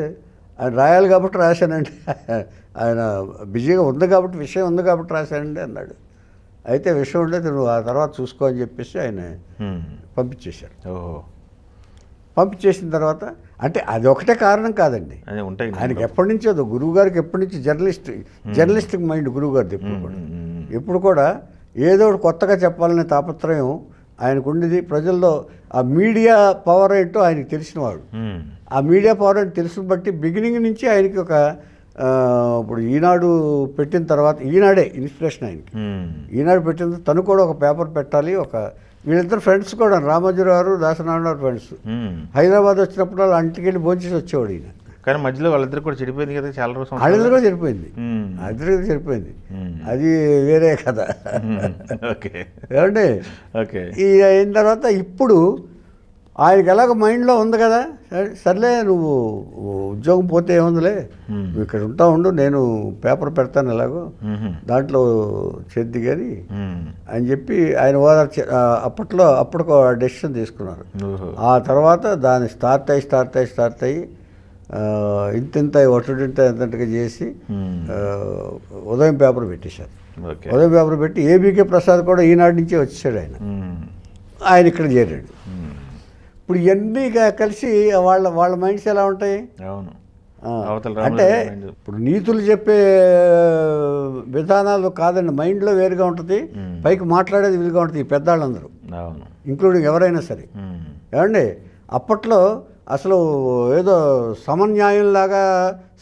ఆయన రాయాలి కాబట్టి రాశానండి, ఆయన బిజీగా ఉంది కాబట్టి విషయం ఉంది కాబట్టి రాశానండి అన్నాడు. అయితే విషయం ఉండేది నువ్వు ఆ తర్వాత చూసుకో అని చెప్పేసి ఆయన పంపించేశారు. పంపించేసిన తర్వాత అంటే అది ఒకటే కారణం కాదండి, ఆయనకి ఎప్పటి నుంచో గురువు గారికి ఎప్పటి నుంచి జర్నలిస్టిక్ మైండ్ గురువు గారిది ఎప్పుడు కూడా ఏదో ఒకటి కొత్తగా చెప్పాలనే తాపత్రయం ఆయనకు ఉండేది. ప్రజల్లో ఆ మీడియా పవర్ ఏంటో ఆయనకు తెలిసినవాడు. ఆ మీడియా పవర్ ఏంటో తెలిసిన బట్టి బిగినింగ్ నుంచి ఆయనకి ఒక ఇప్పుడు ఈనాడు పెట్టిన తర్వాత ఈనాడే ఇన్స్పిరేషన్ ఆయనకి. ఈనాడు పెట్టిన తను కూడా ఒక పేపర్ పెట్టాలి. వీళ్ళిద్దరు ఫ్రెండ్స్ కూడా రామోజీరావు గారు దాసనారాయణ గారు ఫ్రెండ్స్. హైదరాబాద్ వచ్చినప్పుడు వాళ్ళు ఇంటికి వెళ్ళి భోంచేసి వచ్చేవాడు ఈయన. కానీ మధ్యలో వాళ్ళిద్దరు కూడా చెడిపోయింది కదా చాలా రోజులు. వాళ్ళిద్దరు కూడా చెడిపోయింది, వాళ్ళిద్దరు చెడిపోయింది. అది వేరే కదా. ఓకే ఏమండి. ఓకే. ఈ అయిన తర్వాత ఇప్పుడు ఆయనకి ఎలాగ మైండ్లో ఉంది కదా, సర్లే నువ్వు ఉద్యోగం పోతే ఏముందిలే, నువ్వు ఇక్కడ ఉంటా ఉండు, నేను పేపర్ పెడతాను ఎలాగో దాంట్లో చేద్ది కానీ అని చెప్పి ఆయన అప్పటికో డెసిషన్ తీసుకున్నారు. ఆ తర్వాత దాన్ని స్టార్ట్ అయ్యి ఇంత ఒట్టుడింతగా చేసి ఉదయం పేపర్ పెట్టేశారు. ఉదయం పేపర్ పెట్టి ఏబీకే ప్రసాద్ కూడా ఈనాడు నుంచే వచ్చేసాడు. ఆయన ఇక్కడ చేరాడు. ఇప్పుడు ఇవన్నీ కలిసి వాళ్ళ మైండ్స్ ఎలా ఉంటాయి? అంటే ఇప్పుడు నీతులు చెప్పే విధానాలు కాదండి, మైండ్లో వేరుగా ఉంటుంది, పైకి మాట్లాడేది వీలుగా ఉంటుంది. ఈ పెద్దవాళ్ళందరూ ఇంక్లూడింగ్ ఎవరైనా సరే. ఏమండి, అప్పట్లో అసలు ఏదో సమన్యాయంలాగా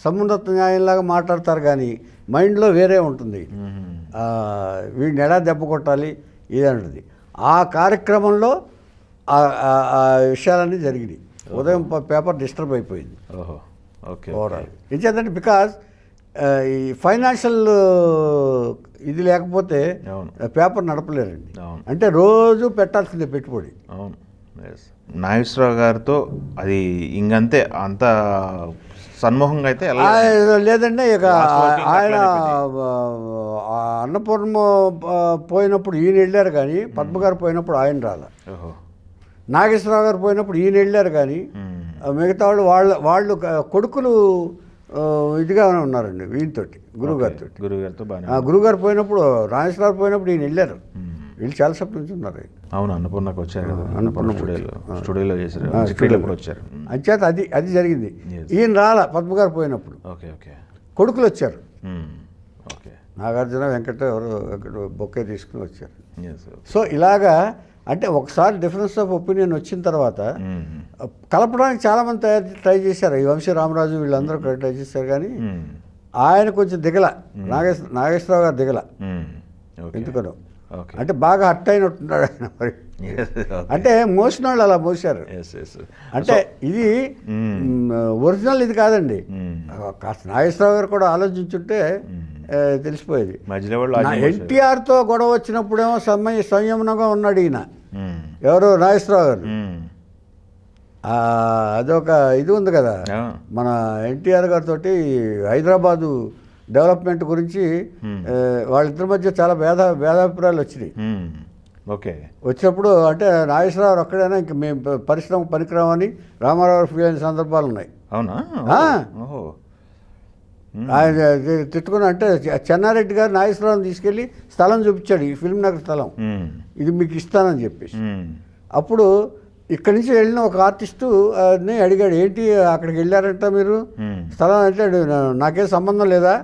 సమున్నత న్యాయంలాగా మాట్లాడతారు కానీ మైండ్లో వేరే ఉంటుంది. వీడిని ఎలా దెబ్బ కొట్టాలి ఇదన్నది. ఆ కార్యక్రమంలో ఆ విషయాలన్నీ జరిగినాయి. ఉదయం పేపర్ డిస్టర్బ్ అయిపోయింది ఓవరాల్. ఏంటంటే బికాజ్ ఈ ఫైనాన్షియల్ ఇది లేకపోతే పేపర్ నడపలేరండి. అంటే రోజు పెట్టాల్సిందే పెట్టుబడి. నాగేశ్వరరావు గారితో అది ఇంకంతే, అంత సన్ముఖంగా అయితే లేదండి. ఇక ఆయన అన్నపూర్ణ పోయినప్పుడు ఈయన వెళ్ళారు కానీ పద్మ గారు పోయినప్పుడు ఆయన రాల. నాగేశ్వరరావు గారు పోయినప్పుడు ఈయన వెళ్ళారు కానీ మిగతా వాళ్ళు కొడుకులు ఇదిగానే ఉన్నారండి వీళ్ళతోటి, గురువుగారు పోయినప్పుడు, నాగేశ్వరరావు పోయినప్పుడు ఈయన వెళ్ళారు. వీళ్ళు చాలా సేపు నుంచి ఉన్నారు. అవును, అన్నపూర్ణకు వచ్చారు కదా, అన్నపూర్ణ స్టూడియోలో చేశారు, వచ్చారు. అంచేత అది జరిగింది. ఈయన రాల పద్మగారు పోయినప్పుడు, కొడుకులు వచ్చారు. నాగార్జున వెంకట బొక్కే తీసుకుని వచ్చారు. సో ఇలాగా అంటే ఒకసారి డిఫరెన్స్ ఆఫ్ ఒపీనియన్ వచ్చిన తర్వాత కలపడానికి చాలామంది ట్రై చేశారు. ఈ వంశీ రామరాజు వీళ్ళందరూ ట్రై చేశారు కానీ ఆయన కొంచెం దిగల, నాగేశ్వరరావు గారు దిగల. ఎందుకనో అంటే బాగా హర్ట్ అయినట్టున్నాడు ఆయన. మరి అంటే మోసిన వాళ్ళు అలా మోసారు. అంటే ఇది ఒరిజినల్ ఇది కాదండి. కాస్త నాగేశ్వరరావు గారు కూడా ఆలోచించుంటే తెలిసిపోయేది. ఎన్టీఆర్తో గొడవ వచ్చినప్పుడేమో సంయమనంగా ఉన్నాడు ఈయన, ఎవరు నాగేశ్వరరావు గారు. అదొక ఇది ఉంది కదా, మన ఎన్టీఆర్ గారితో హైదరాబాదు డెవలప్మెంట్ గురించి వాళ్ళిద్దరి మధ్య చాలా భేదాభిప్రాయాలు వచ్చినాయి. వచ్చినప్పుడు అంటే నాగేశ్వరరావు ఒక్కడైనా ఇంక మేము పరిశ్రమ పనికిరామని రామారావు ఫీల్ అయిన సందర్భాలు ఉన్నాయి. ఆయన తిట్టుకుని అంటే చెన్నారెడ్డి గారు నాగేశ్వరరావుని తీసుకెళ్ళి స్థలం చూపించాడు, ఈ ఫిల్మ్ నగర్ స్థలం, ఇది మీకు ఇస్తానని చెప్పేసి. అప్పుడు ఇక్కడి నుంచి వెళ్ళిన ఒక ఆర్టిస్టు ని అడిగాడు, ఏంటి అక్కడికి వెళ్ళారంట మీరు స్థలం అంటే, నాకేం సంబంధం లేదా,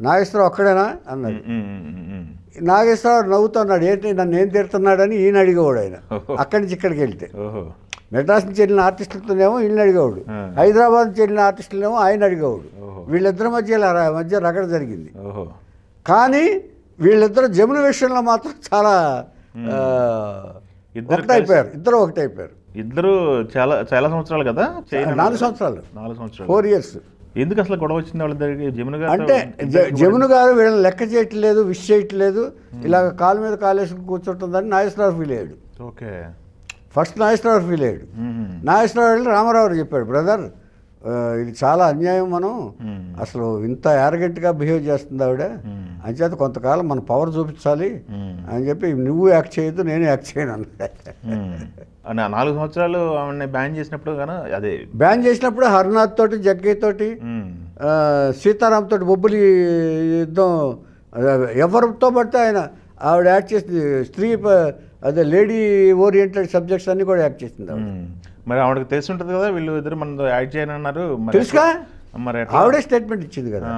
నాగేశ్వరరావు ఒక్కడేనా అన్నాడు. నాగేశ్వరరావు నవ్వుతున్నాడు, ఏంటి నన్ను ఏం తిడుతున్నాడని ఈయన అడిగేవాడు. ఆయన అక్కడి నుంచి ఇక్కడికి వెళ్తే మెడ్రాస్ నుంచి వెళ్ళిన ఆర్టిస్టులతోనేమో ఈయన అడిగేవాడు, హైదరాబాద్ నుంచి వెళ్ళిన ఆర్టిస్టులనేమో ఆయన అడిగేవాడు. వీళ్ళిద్దరి మధ్య రగడ జరిగింది. కానీ వీళ్ళిద్దరు జమున విషయంలో మాత్రం చాలా ఒకటైపోయారు. ఇద్దరు చాలా సంవత్సరాలు కదా, 4 సంవత్సరాలు 4 years. ఎందుకు అసలు గొడవ వచ్చింది వాళ్ళ దగ్గర? జమున గారు అంటే జమున గారు వీళ్ళని లెక్క చేయట్లేదు, విష్ చేయట్లేదు, ఇలాగ కాలు మీద కాలేసుకుని కూర్చుంటుందని నాగేశ్వరరావు ఫీల్ అయ్యాడు. ఫస్ట్ నాగేశ్వరరావు ఫీల్ అయ్యాడు. నాగేశ్వరరావు వెళ్ళి రామారావు చెప్పాడు, బ్రదర్ ఇది చాలా అన్యాయం, మనం అసలు ఇంత యారగెంట్గా బిహేవ్ చేస్తుంది ఆవిడ, అంచేత కొంతకాలం మన పవర్ చూపించాలి అని చెప్పి నువ్వు యాక్ట్ చేయొద్దు, నేను యాక్ట్ చేయను అన్న. 4 సంవత్సరాలు ఆమె బ్యాన్ చేసినప్పుడు అదే బ్యాన్ చేసినప్పుడు హర్నాథ్ తోటి, జగ్గయ్య తోటి, సీతారాం తోటి బొబ్బులి యుద్ధం, ఎవరితో పడితే ఆయన ఆవిడ యాక్ట్ చేసింది. స్త్రీ అదే లేడీ ఓరియంటెడ్ సబ్జెక్ట్స్ అన్ని కూడా యాక్ట్ చేసింది ఆవిడ. మరి ఆవిడకి తెలిసి ఉంటుంది కదా వీళ్ళు ఇద్దరు మన యాక్ట్ చేయనన్నారు, తెలుసుగా, మరి ఆవిడే స్టేట్మెంట్ ఇచ్చింది కదా,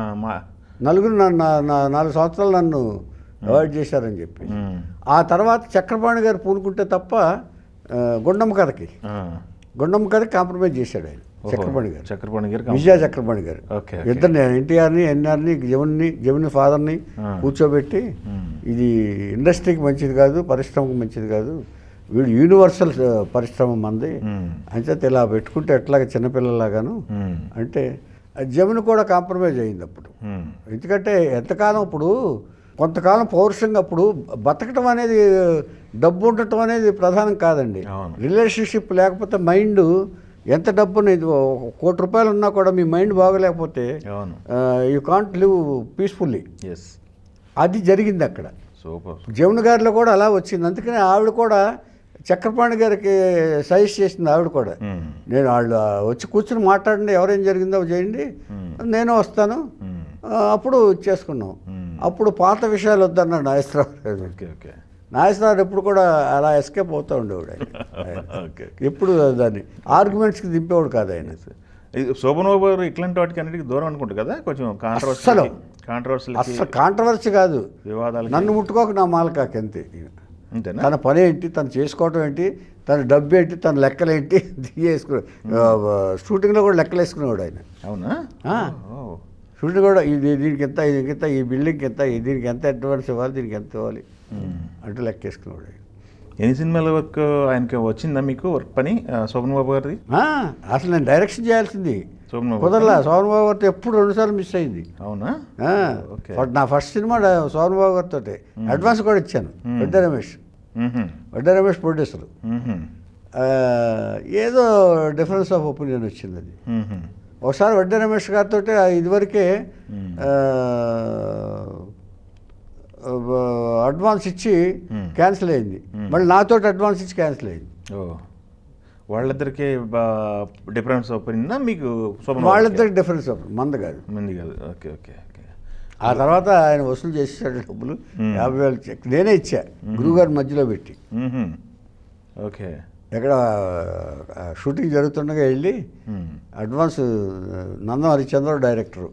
నలుగురు 4 సంవత్సరాలు నన్ను అవాయిడ్ చేశారని చెప్పి. ఆ తర్వాత చక్రపాణి గారు పూనుకుంటే తప్ప గుండమ్మ కథకి కాంప్రమైజ్ చేశాడు ఆయన. చక్రపాణి గారు, విజయ చక్రపాణి గారు ఇద్దరిని, ఎన్టీఆర్ని, ఎన్ఆర్ని, జముని ఫాదర్ని కూర్చోబెట్టి ఇది ఇండస్ట్రీకి మంచిది కాదు, పరిశ్రమకు మంచిది కాదు, వీడు యూనివర్సల్ పరిశ్రమ మంది అంచేత ఇలా పెట్టుకుంటే ఎట్లాగ చిన్నపిల్లలాగాను అంటే జమున కూడా కాంప్రమైజ్ అయింది అప్పుడు. ఎందుకంటే ఎంతకాలం ఇప్పుడు కొంతకాలం పౌరుషంగా అప్పుడు బతకటం అనేది డబ్బు ఉండటం అనేది ప్రధానం కాదండి. రిలేషన్షిప్ లేకపోతే మైండ్ ఎంత డబ్బుని ₹1,00,00,000 ఉన్నా కూడా మీ మైండ్ బాగోలేకపోతే యూ కాంట్ లివ్ పీస్ఫుల్లీ. అది జరిగింది అక్కడ. జమున గారిలో కూడా అలా వచ్చింది. అందుకని ఆవిడ కూడా చక్రపాణి గారికి సజెస్ట్ చేసింది. ఆవిడ కూడా నేను వాళ్ళు వచ్చి కూర్చుని మాట్లాడండి, ఎవరేం జరిగిందో చేయండి, నేను వస్తాను, అప్పుడు చేసుకున్నాం. అప్పుడు పాత విషయాలు వద్దన్నాడు నాగేశ్వరరావు. నాగేశ్వరరావు ఎప్పుడు కూడా అలా ఎస్కేప్ అవుతూ ఉండేవాడు. ఎప్పుడు దాన్ని ఆర్గ్యుమెంట్స్కి దింపేవాడు కాదు ఆయన. శోభన్ బాబు గారు ఇట్లాంటి వాటికి అన్నిటికీ దూరం అనుకుంటారు కదా, కొంచెం అసలు కాంట్రవర్సీ కాదు, వివాదాలు. నన్ను ముట్టుకోక నా మాలకాకి అంతే. తన పని ఏంటి, తను చేసుకోవటం ఏంటి, తన డబ్బు ఏంటి, తన లెక్కలేంటి వేసుకునే షూటింగ్లో కూడా లెక్కలు వేసుకునేవాడు ఆయన. అవునా? షూటింగ్ కూడా దీనికి ఎంత, దీనికి ఎంత, ఈ బిల్డింగ్కి ఎంత, దీనికి ఎంత అడ్వాన్స్ ఇవ్వాలి, దీనికి ఎంత ఇవ్వాలి అంటూ లెక్క వేసుకునేవాడు ఆయన. ఎన్ని సినిమాల వర్క్ ఆయనకి వచ్చిందా మీకు వర్క్ పని శోభన్ బాబు గారిది? అసలు నేను డైరెక్షన్ చేయాల్సింది కుదరలా. శోభన్ బాబు గారితో ఎప్పుడు 2 సార్లు మిస్ అయింది. అవునా? నా ఫస్ట్ సినిమా శోభన్ బాబు గారితో అడ్వాన్స్ కూడా ఇచ్చాను. వడ్డే రమేష్ ప్రొడ్యూసర్. ఏదో డిఫరెన్స్ ఆఫ్ ఒపీనియన్ వచ్చింది అది. ఒకసారి వడ్డే రమేష్ గారితో ఇదివరకే అడ్వాన్స్ ఇచ్చి క్యాన్సిల్ అయింది, మళ్ళీ నాతో అడ్వాన్స్ ఇచ్చి క్యాన్సిల్ అయింది. వాళ్ళిద్దరికి డిఫరెన్స్ ఒపీనియన్ మీకు? వాళ్ళిద్దరికి డిఫరెన్స్ మంది కాదు. Okay okay okay. ఆ తర్వాత ఆయన వసూలు చేసేసాడు డబ్బులు. 50,000 చెక్ నేనే ఇచ్చా గురువుగారి మధ్యలో పెట్టి. ఓకే. ఎక్కడ షూటింగ్ జరుగుతుండగా వెళ్ళి అడ్వాన్స్ నందం హరిశ్చంద్ర డైరెక్టరు,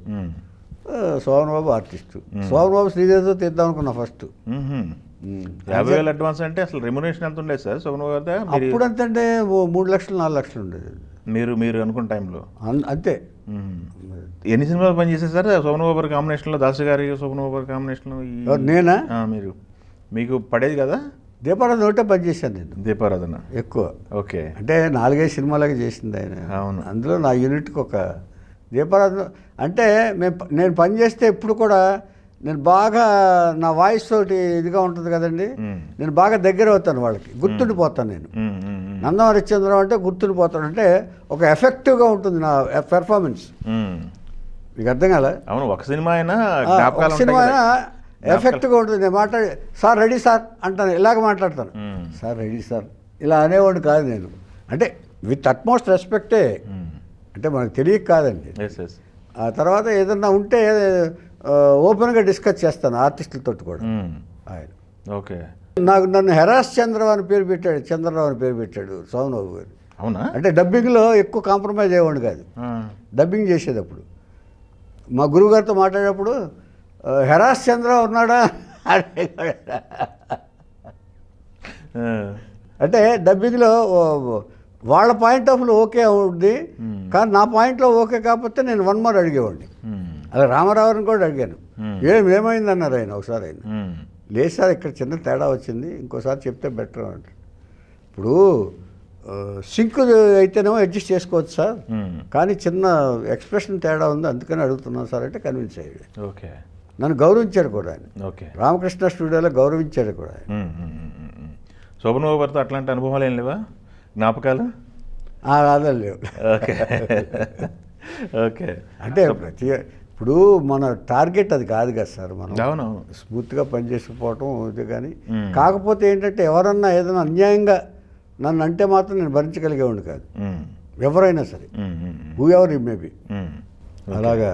శోభన్ బాబు ఆర్టిస్టు. శోభన్ బాబు శ్రీదేవితో తీద్దాం అనుకున్నా ఫస్ట్. 50,000 అడ్వాన్స్ అంటే అసలు రెమ్యునరేషన్ ఎంత ఉండేది సార్ శోభన్ బాబు గారు? అప్పుడు అంటే 3 లక్షలు 4 లక్షలు ఉండేది మీరు అనుకున్న టైంలో. అంతే. ఎన్ని సినిమాలు పనిచేసారు సార్ శోభన్ బాబు గారి కాంబినేషన్లో? దాసు గారి శోభన్ బాబు గారి కాంబినేషన్లో నేనా? మీకు పడేది కదా? దీపారాధన ఒకటే పనిచేశాను నేను. దీపారాధన ఎక్కువ? ఓకే. అంటే 4-5 సినిమాలకి చేసింది ఆయన. అవును. అందులో నా యూనిట్కి ఒక దీపారాధన అంటే నేను పనిచేస్తే ఎప్పుడు కూడా నేను బాగా నా వాయిస్ తోటి ఇదిగా ఉంటుంది కదండి, నేను బాగా దగ్గర అవుతాను వాళ్ళకి, గుర్తుండిపోతాను నేను. నందం హరిశ్చంద్రం అంటే గుర్తుండిపోతాను, అంటే ఒక ఎఫెక్టివ్గా ఉంటుంది నా పెర్ఫార్మెన్స్. మీకు అర్థం కాలే? అవును. ఒక సినిమా అయినా ఎఫెక్ట్గా ఉంటుంది. నేను మాట్లాడి సార్ రెడీ సార్ అంటాను, ఇలాగ మాట్లాడతాను, సార్ రెడీ సార్ ఇలా అనేవాడు కాదు నేను. అంటే విత్ అట్మోస్ట్ రెస్పెక్టే, అంటే మనకు తెలియక కాదండి. ఆ తర్వాత ఏదన్నా ఉంటే ఓపెన్గా డిస్కస్ చేస్తాను ఆర్టిస్టులతో కూడా ఆయన. ఓకే. నన్ను హెరాస్ చంద్రరావు అని పేరు పెట్టాడు, చంద్రరావు అని పేరు పెట్టాడు శోభన్ బాబు గారు. అవునా? అంటే డబ్బింగ్లో ఎక్కువ కాంప్రమైజ్ అయ్యేవాడు కాదు. డబ్బింగ్ చేసేటప్పుడు మా గురువుగారితో మాట్లాడేటప్పుడు హెరాస్ చంద్రరావు ఉన్నాడా అంటే డబ్బింగ్లో వాళ్ళ పాయింట్ ఆఫ్ వ్యూ ఓకే అవుద్ది, కానీ నా పాయింట్లో ఓకే కాకపోతే నేను 1 more అడిగేవాడిని. అలా రామారావుని కూడా అడిగాను, ఏమైంది అన్నారు ఆయన ఒకసారి. ఆయన లేదు సార్ ఇక్కడ చిన్న తేడా వచ్చింది, ఇంకోసారి చెప్తే బెటర్ అంట. ఇప్పుడు సింక్ అయితేనేమో అడ్జస్ట్ చేసుకోవచ్చు సార్, కానీ చిన్న ఎక్స్ప్రెషన్ తేడా ఉంది అందుకని అడుగుతున్నాను సార్ అంటే కన్విన్స్ అయ్యాడు. ఓకే. నన్ను గౌరవించాడు కూడా ఆయన. ఓకే. రామకృష్ణ స్టూడియోలో గౌరవించాడు కూడా ఆయన. శోభన్ బాబు గారితో అట్లాంటి అనుభవాలు ఏం లేవా, జ్ఞాపకాలు? అదే లేవు. Okay okay. అంటే ఇప్పుడు మన టార్గెట్ అది కాదు కదా సార్, మనం స్మూత్గా పనిచేసిపోవటం ఇది. కానీ కాకపోతే ఏంటంటే ఎవరన్నా ఏదైనా అన్యాయంగా నన్ను అంటే మాత్రం నేను భరించగలిగేవాడిని కాదు, ఎవరైనా సరే, హూ ఎవర్ ఇట్ మేబీ. అలాగా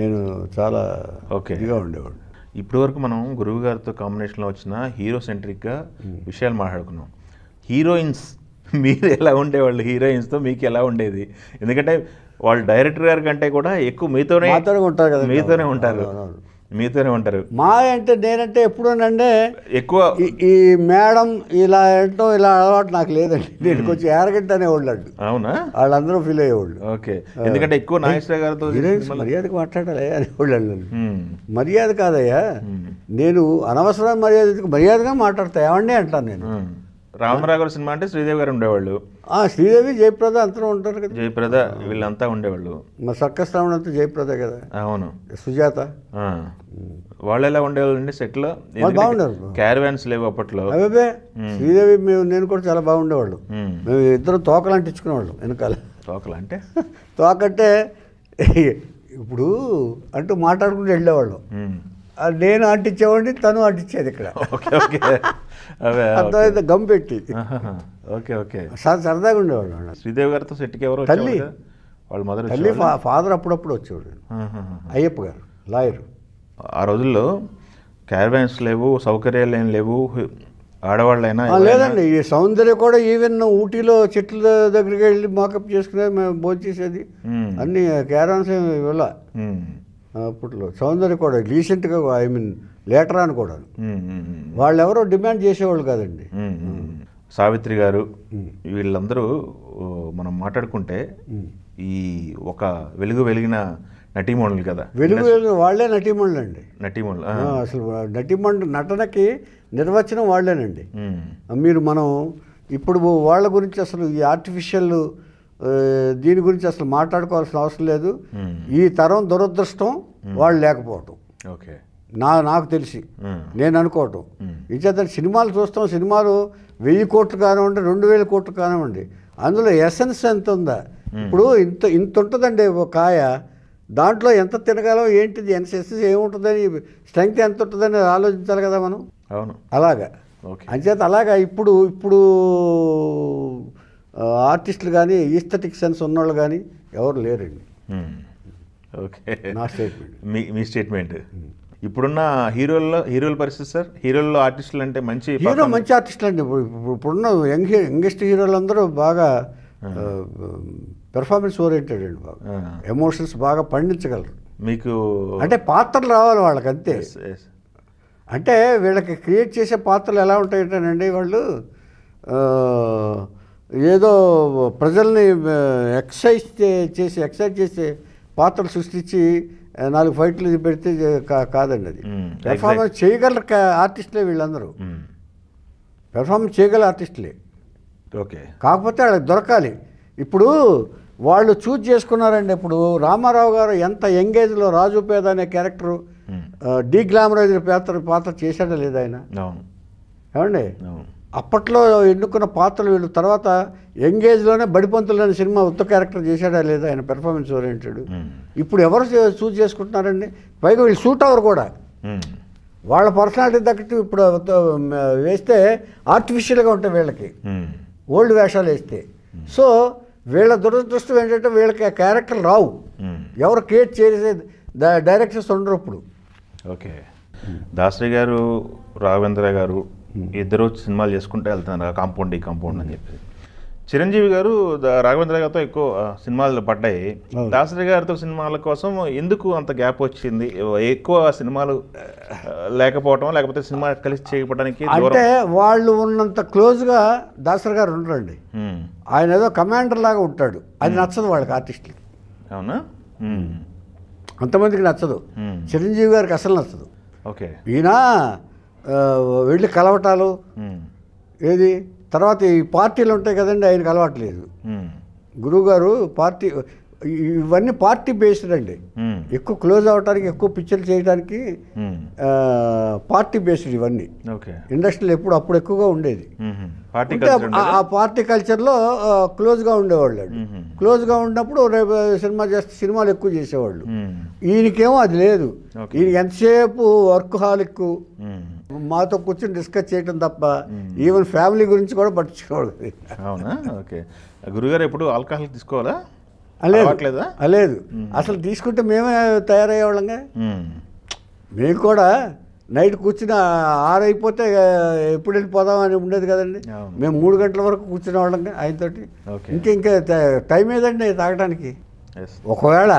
నేను చాలా ఇదిగా ఉండేవాడిని. ఇప్పటి వరకు మనం గురువు గారితో కాంబినేషన్లో వచ్చిన హీరో సెంట్రిక్గా విషయాలు మాట్లాడుకున్నాం. హీరోయిన్స్ మీరు ఎలా ఉండేవాళ్ళు, హీరోయిన్స్తో మీకు ఎలా ఉండేది? ఎందుకంటే వాళ్ళు డైరెక్టర్ గారి కంటే కూడా ఎక్కువ మీతోనే ఉంటారు కదా, మీతోనే ఉంటారు. మా అంటే నేనంటే ఎప్పుడూనంటే ఎక్కువ ఈ మేడం ఇలా ఏంటో ఇలా అలవాటు నాకు లేదండి. నేను కొంచెం యారగెంట్ అనేవాళ్ళు. అవునా? వాళ్ళందరూ ఫీల్ అయ్యేవాళ్ళు. ఓకే. ఎందుకంటే ఎక్కువ నాగేశ్వర గారితో మర్యాదకు మాట్లాడాలి అనేవాళ్ళు. మర్యాద కాదయ్యా, నేను అనవసరం మర్యాదగా మాట్లాడతా, ఏమండి అంటాను నేను. రామరావు గారు సినిమా అంటే శ్రీదేవి గారు ఉండేవాళ్ళు, శ్రీదేవి జయప్రద అంతా ఉంటారు కదా, జయప్రద వీళ్ళంతా ఉండేవాళ్ళు. మా సర్కస్ రావణ అంతా జయప్రద కదా. అవును, సుజాత వాళ్ళు ఎలా ఉండేవాళ్ళు అండి సెట్లో? బాగుండేవారు, క్యారవాన్స్ లేవు అప్పట్లో. అవే శ్రీదేవి నేను కూడా చాలా బాగుండేవాళ్ళు. మేము ఇద్దరు తోకలు అంటించుకునేవాళ్ళు వెనకాల. తోకలు అంటే తోకంటే ఇప్పుడు అంటూ మాట్లాడుకుంటూ వెళ్ళేవాళ్ళం. నేను అంటించేవాడిని, తను అంటించేది ఇక్కడ. అర్థమైతే గమ్ పెట్టి. ఓకే ఓకే, సరదాగా ఉండేవాళ్ళు. శ్రీదేవి గారితో సెట్కి ఎవరు? తల్లి, వాళ్ళ మదర్. తల్లి, ఫాదర్ అప్పుడప్పుడు వచ్చేవాడు. అయ్యప్ప గారు లాయర్. ఆ రోజుల్లో క్యారవాన్స్ లేవు, సౌకర్యాలు ఏం లేవు, ఆడవాళ్ళైనా లేదండి. ఈ సౌందర్య కూడా ఈవెన్ ఊటీలో చెట్ల దగ్గరికి వెళ్ళి మాకప్ చేసుకునేది, మేము భోజనం చేసేది అన్ని క్యారవాన్స్ ఇవ్వాల అప్పట్లో. సౌందర్య కూడా రీసెంట్గా, ఐ మీన్ లేటర్ అని కూడా వాళ్ళు ఎవరో డిమాండ్ చేసేవాళ్ళు కాదండి. సావిత్రి గారు వీళ్ళందరూ మనం మాట్లాడుకుంటే ఈ ఒక వెలిగిన నటీమణులు కదా. వాళ్ళే నటీమణులు అండి. నటీమణులు అసలు నటీమణులు నటనకి నిర్వచనం వాళ్ళేనండి. మనం ఇప్పుడు వాళ్ళ గురించి అసలు ఈ ఆర్టిఫిషియల్ దీని గురించి అసలు మాట్లాడుకోవాల్సిన అవసరం లేదు. ఈ తరం దురదృష్టం వాళ్ళు లేకపోవటం. ఓకే, నాకు తెలిసి నేను అనుకోవటం. ఇచ్చేత సినిమాలు చూస్తాం, సినిమాలు 1000 కోట్లు కానివ్వండి, 2000 కోట్లు కానివ్వండి, అందులో ఎసెన్స్ ఎంత ఉందా? ఇప్పుడు ఇంత ఉంటుందండి ఒక కాయ, దాంట్లో ఎంత తినగలం, ఏంటిది ఎన్సెస్ ఏముంటుందని, స్ట్రెంగ్త్ ఎంత ఉంటుందని ఆలోచించాలి కదా మనం. అవును, అలాగా. అంచేత అలాగా ఇప్పుడు ఆర్టిస్టులు కానీ ఈస్థెటిక్ సెన్స్ ఉన్నవాళ్ళు కానీ ఎవరు లేరండి. ఓకే, నా స్టేట్మెంట్. మీ స్టేట్మెంట్. ఇప్పుడున్న హీరోల పరిస్థితి సార్, హీరోల్లో ఆర్టిస్టులు అంటే మంచి ఆర్టిస్టులు అండి. ఇప్పుడున్న యంగెస్ట్ హీరోలు అందరూ బాగా పెర్ఫార్మెన్స్ ఓరియంటెడ్ అండి. బాగా ఎమోషన్స్ బాగా పండించగలరు. మీకు అంటే పాత్రలు రావాలి వాళ్ళకి, అంతే. అంటే వీళ్ళకి క్రియేట్ చేసే పాత్రలు ఎలా ఉంటాయంటేనండి, వాళ్ళు ఏదో ప్రజల్ని ఎక్సైట్ చేసే పాత్రలు సృష్టించి 4 ఫైట్లు పెడితే కాదండి అది. పెర్ఫార్మెన్స్ చేయగల ఆర్టిస్టులే వీళ్ళందరూ, పెర్ఫార్మెన్స్ చేయగల ఆర్టిస్టులే. ఓకే, కాకపోతే వాళ్ళకి దొరకాలి. ఇప్పుడు వాళ్ళు చూజ్ చేసుకున్నారండి. ఇప్పుడు రామారావు గారు ఎంత యంగేజ్లో రాజు పేద అనే క్యారెక్టరు డీగ్లామరైజ్డ్ పాత్ర చేశాడా లేదా ఆయన? ఏమండి, అప్పట్లో ఎన్నుకున్న పాత్రలు వీళ్ళు తర్వాత యంగేజ్లోనే బడిపంతులు అనే సినిమా ఉత్త క్యారెక్టర్ చేశాడా లేదా ఆయన? Performance oriented. ఇప్పుడు ఎవరు చూజ్ చేసుకుంటున్నారండి? పైగా వీళ్ళు సూట్ అవర్ కూడా వాళ్ళ పర్సనాలిటీ తగ్గట్టు ఇప్పుడు వేస్తే ఆర్టిఫిషియల్గా ఉంటాయి వీళ్ళకి, ఓల్డ్ వేషాలు వేస్తే. సో వీళ్ళ దురదృష్టం ఏంటంటే వీళ్ళకి ఆ క్యారెక్టర్ రావు, ఎవరు క్రియేట్ చేసే డైరెక్టర్స్ ఉండరు ఇప్పుడు. ఓకే, దాసరి గారు, రాఘవేంద్ర గారు ఇద్దరు సినిమాలు చేసుకుంటే వెళ్తున్నారు, కాంపౌండ్ అని చెప్పి. చిరంజీవి గారు రాఘవేంద్ర గారితో ఎక్కువ సినిమాలు పడ్డాయి. దాసరి గారితో సినిమాల కోసం ఎందుకు అంత గ్యాప్ వచ్చింది? ఎక్కువ సినిమాలు లేకపోవటం, లేకపోతే సినిమా కలిసి చేయకపోవడానికి? అంటే వాళ్ళు ఉన్నంత క్లోజ్గా దాసరి గారు ఉండరండి. ఆయన ఏదో కమాండర్ లాగా ఉంటాడు, అది నచ్చదు వాళ్ళకి, ఆర్టిస్టులకి. అవునా? అంతమందికి నచ్చదు. చిరంజీవి గారికి అసలు నచ్చదు. ఓకే, ఈయన వెళ్ళి కలవటాలు ఏది, తర్వాత ఈ పార్టీలు ఉంటాయి కదండి, ఆయనకు అలవాట్లేదు. గురువుగారు పార్టీ, ఇవన్నీ పార్టీ బేస్డ్ అండి. ఎక్కువ క్లోజ్ అవ్వడానికి, ఎక్కువ పిక్చర్లు చేయడానికి పార్టీ బేస్డ్ ఇవన్నీ. ఇండస్ట్రీలో అప్పుడు ఎక్కువగా ఉండేది. ఆ పార్టీ కల్చర్లో క్లోజ్గా ఉండేవాళ్ళు. క్లోజ్గా ఉన్నప్పుడు రేపు సినిమా చేస్తే సినిమాలు ఎక్కువ చేసేవాళ్ళు. ఈయనకేమో అది లేదు. ఈయన ఎంతసేపు వర్క్ హాలిక్, మాతో కూర్చొని డిస్కస్ చేయటం తప్ప ఈవెన్ ఫ్యామిలీ గురించి కూడా పట్టించుకోవాలి. అవునా? ఓకే, గురుగారు ఎప్పుడు ఆల్కహాల్ తీసుకోవాలా? లేదు, అసలు తీసుకుంటే మేమే తయారయ్యేవాళ్ళంగా. మేము కూడా నైట్ కూర్చుని 6 అయిపోతే ఎప్పుడు వెళ్ళిపోదాం అని ఉండేది కదండి. మేము 3 గంటల వరకు కూర్చునే వాళ్ళంగా ఆయనతోటి. ఇంకా టైం ఏదండి తాగడానికి. ఒకవేళ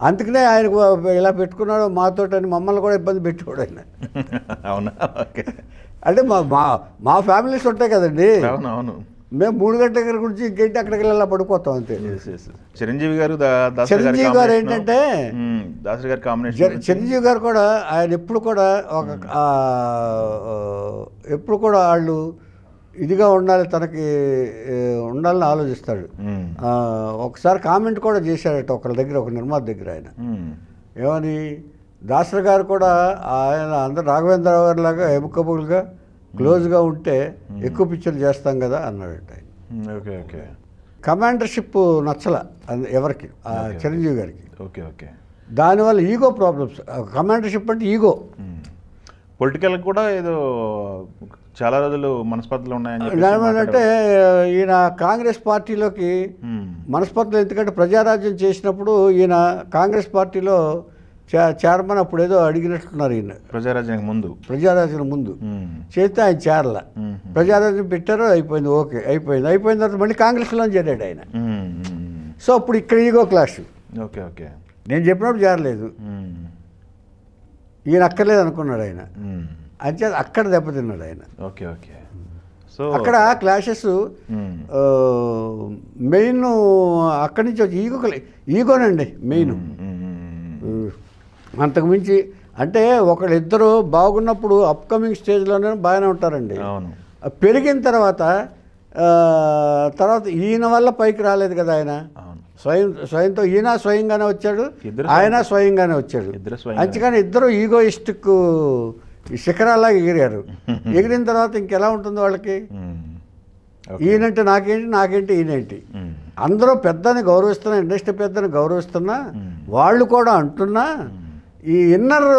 అందుకనే ఆయనకు ఇలా పెట్టుకున్నాడు మాతోటని, మమ్మల్ని కూడా ఇబ్బంది పెట్టేవాడు ఆయన. అవునా? ఓకే, అంటే మా ఫ్యామిలీస్ ఉంటాయి కదండి. అవును, మేము 3 గంటల దగ్గర గురించి ఇంకేంటి అక్కడికి వెళ్ళి పడిపోతాం అంతే. చిరంజీవి గారు ఏంటంటే దాసరి గారి కాంబినేషన్. చిరంజీవి గారు కూడా ఆయన ఎప్పుడు కూడా వాళ్ళు ఇదిగా ఉండాలి, తనకి ఉండాలని ఆలోచిస్తాడు. ఒకసారి కామెంట్ కూడా చేశాడట ఒకళ్ళ దగ్గర, ఒక నిర్మాత దగ్గర. ఆయన ఏమని, దాసరి గారు కూడా ఆయన అందరు రాఘవేంద్రరావు గారి లాగా ఎముకబుల్గా క్లోజ్గా ఉంటే ఎక్కువ పిక్చర్లు చేస్తాం కదా అన్నాడట ఆయన. Okay okay. కమాండర్షిప్ నచ్చల ఎవరికి, చిరంజీవి గారికి. Okay okay. దానివల్ల ఈగో ప్రాబ్లమ్స్. కమాండర్షిప్ అంటే ఈగో. పొలిటికల్ కూడా ఏదో చాలా రోజులు మనస్పర్ధలు ఉన్నాయని అంటే ఈయన కాంగ్రెస్ పార్టీలోకి మనస్పర్ధలు, ఎందుకంటే ప్రజారాజ్యం చేసినప్పుడు ఈయన కాంగ్రెస్ పార్టీలో చేరమని అప్పుడు ఏదో అడిగినట్టున్నారు. ఈయన ప్రజారాజ్యం ముందు చేస్తే ఆయన చేరల. ప్రజారాజ్యం పెట్టారు, అయిపోయింది, ఓకే అయిపోయిన తర్వాత మళ్ళీ కాంగ్రెస్లో చేరాడు ఆయన. సో అప్పుడు ఇక్కడ ఈగో క్లాష్. Okay okay. నేను చెప్పినప్పుడు చేరలేదు, ఈయన అక్కర్లేదు అనుకున్నాడు ఆయన. అంతే అక్కడ దెబ్బతిన్నాడు ఆయన. Okay okay. సో అక్కడ క్లాషెస్ మెయిన్ అక్కడి నుంచి వచ్చి ఈగోనండి మెయిన్. అంతకుమించి అంటే ఒకళ్ళిద్దరూ బాగున్నప్పుడు అప్కమింగ్ స్టేజ్లోనే బాగానే ఉంటారండి. పెరిగిన తర్వాత ఈయన వల్ల పైకి రాలేదు కదా ఆయన. స్వయంతో ఈయన స్వయంగానే వచ్చాడు, ఆయన స్వయంగానే వచ్చాడు. అందుకని ఇద్దరు ఈగోయిస్టిక్ శిఖరాల్లాగా ఎగిరారు. ఎగిరిన తర్వాత ఇంకెలా ఉంటుంది వాళ్ళకి? ఈయనంటే నాకేంటి ఈయనేంటి. అందరూ పెద్దని గౌరవిస్తున్నా, ఇండస్ట్రీ పెద్దని గౌరవిస్తున్నా, వాళ్ళు కూడా అంటున్నా ఈ ఇన్నర్